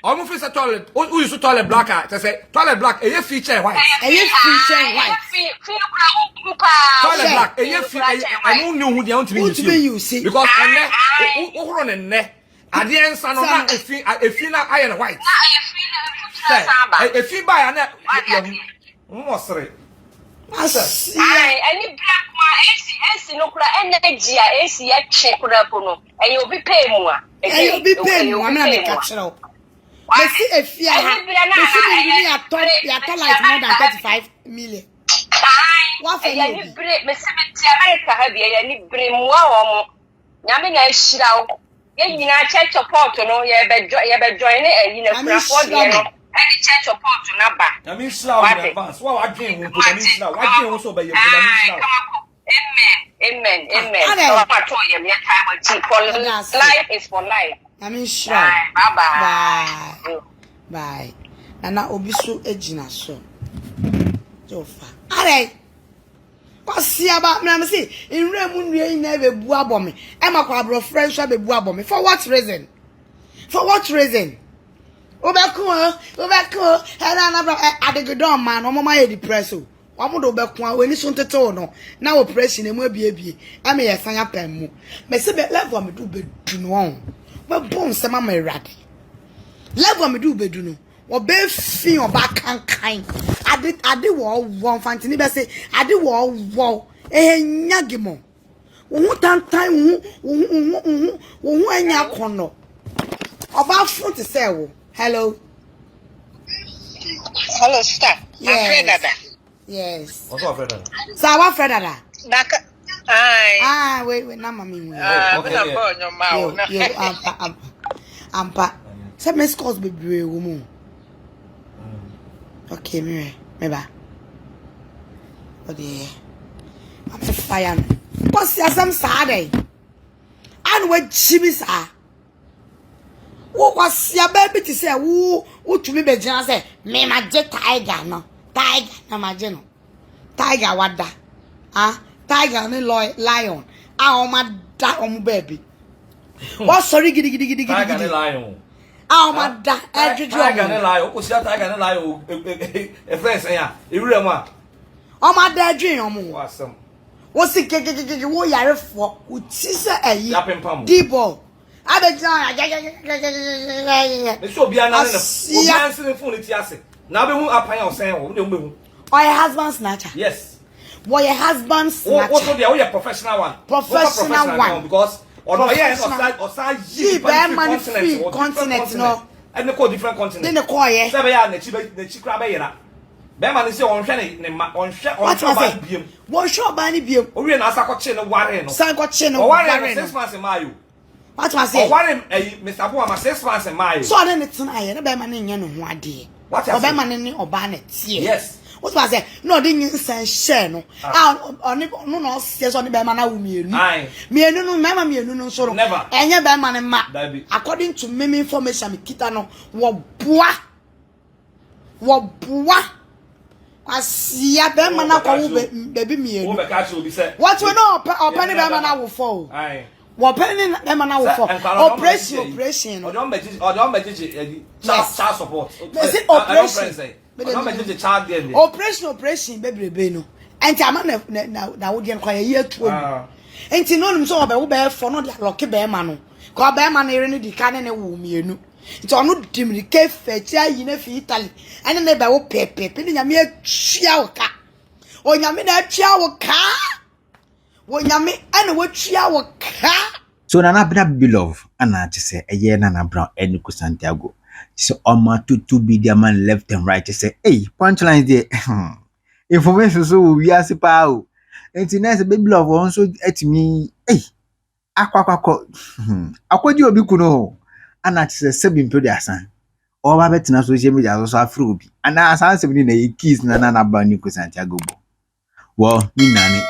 Speaker 3: almost face toilet. Who use toilet black? They say toilet black. A feature white.
Speaker 2: A feature white.
Speaker 3: Toilet black. A feature. I don't know who they want to use because who run in there. At the end, son of that, a fina iron white. A fee by an mostly.
Speaker 4: I need black AC no kura energy AC check kura pono. And you'll be paying more.
Speaker 2: And you'll be paying more. I'm not a catcher. They see a fear. They see a top like more than 35 million.
Speaker 4: What for you? America have you any bring more? Yamin and Shroud. You know, church support, no, you better join it, you know, for the any church support to number.
Speaker 3: I mean, slow advance. Well, I drink, I mean, slow. I drink also by your
Speaker 4: Amen. So I told you, your time for life is for life.
Speaker 2: I mean, sure. Bye. And now, Obisu Ejina so. Jofa. Alright. What's about me? See, in Raymond, we never buabo me. Emma Quabro friends shall be buabo me. For what reason? For what reason? Obeko, and another at the good man, or my depresso. One would obeko when it's on the tone. Now, oppression and will be a bee. I may sign up and move. Messabet love me do be to know. But bones, some of my rat. Love me do be do know. Or be fee or back and kind. I did wall one fancy say, I did wall, Yagimo. Won't time, when ya corner. About front to say, hello.
Speaker 6: Hello, sister.
Speaker 2: Yes.
Speaker 3: What's up, Fred?
Speaker 2: So, what Fred? Wait, now, mammy. Ampa. Some Miss Cosby, woman. Okay, me ba. Oh dear. I'm fire. What's your some Saturday? And what chibis are? What was your baby to say? Who to me be just say, me my jet tiger no. Tiger na my general. Tiger what da? Ah, tiger ni lion. Ah, my da baby. What sorry giddy.
Speaker 3: Tiger ni lion.
Speaker 2: Ah, my da.
Speaker 3: Tiger ni lion. Oko si tiger ni lion. Firɛs ya. Ewura ma.
Speaker 2: Oh my da dream omo.
Speaker 3: Wasam.
Speaker 2: What's it? Wo yare for? Wo ti se ayi.
Speaker 3: Ya pempam.
Speaker 2: Dibo. Abena.
Speaker 3: So bia na na. Obi answer the phone ti ase. Na be hu apanya osen wo. De hu.
Speaker 2: Or your husband snatcher.
Speaker 3: Yes.
Speaker 2: What your husband snatcher.
Speaker 3: What they are professional one.
Speaker 2: Professional one.
Speaker 3: Because on ye continent no. And they call different continents.
Speaker 2: Then the call ye.
Speaker 3: Say ya na chi kra be yera. Be ma ni say on hwe ne ma on hwe on ba biem.
Speaker 2: Won hwe ba ni biem.
Speaker 3: O wi na asa ko che no ware no.
Speaker 2: San ko che no
Speaker 3: ware
Speaker 2: no.
Speaker 3: 6 months in Mayo.
Speaker 2: What was say?
Speaker 3: O ware Mr. Boa ma 6 months in Mayo.
Speaker 2: So na ne tena ye na be ma ne nya no ho ade.
Speaker 3: What was
Speaker 2: be ma ne ni oba na tie.
Speaker 3: Yes.
Speaker 2: What was say? No dey nsan share no. No no say so ne be ma na wo mienu. Mienu no mema mienu no so no. Enye be ma ne ma. According to me information me kita no wo boa. Asia be ma na kwa wo baby mienu.
Speaker 3: Wo be ka che obi say.
Speaker 2: What we know open be ma na wo for. What penny be ma na wo for. Operation.
Speaker 3: Odon beji child support.
Speaker 2: Say operation. Operation baby no. Enti ama na wo de nkwa ye atu obi. Enti no num so wo be for no de lock be ma no. Ko be ma na ere no di ka ne wo mienu. Nti onu dimri ke fechi ayi na fi Italy. Ene ne be wo pepe ni nyame atwia wo ka. O nyame na atwia wo ka. Wo nyame ene wo twia wo ka.
Speaker 1: So Nana Babyluv ana chese eye Nana Brown eniku Santiago. So oma to be the man left and right to say, hey, punchline there. Information so wiase pa o. Enti na se Babyluv won so etimi, hey, akwa. Akwadi obi kuno ho. Ana chese sebi mpo de asan. O ba betina social media so afro obi. Ana asan sebi na keys na Nana Brown eniku Santiago bo. Well, ni nani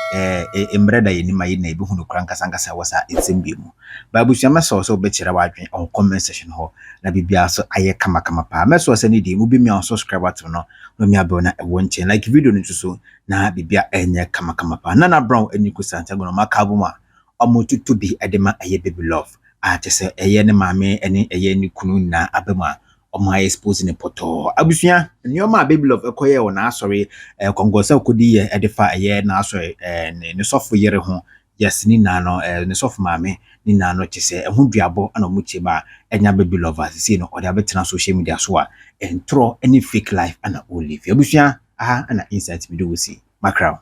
Speaker 1: embreda yeni mayi na ebi hunu kran kasa wasa etsembi mu. Bible shama so bechira wadwen on comment section ho na bibia so aye kama pa. Me so ni de mu bi me on subscribe to no mi abe na e won chen like video no so na bibia enye kama pa. Nana Brown eniku Santiago no makabu ma omotutu bi edema aye Babyluv. A tese eye ne maame ene eye ni kunu na abema Oma Ɛxposɛ ne poto abusua nyoma Babyluv ekoye wona asori kongosa okodi ye edefa eye na asori ne sofo yere ho yes ni na no ne sofo maame ni na no chese ehu duabo ana omuche ba enya Babyluv asisi no ode abetena social media so a entro any fake life ana olive abusua aha ana insight video we see macrow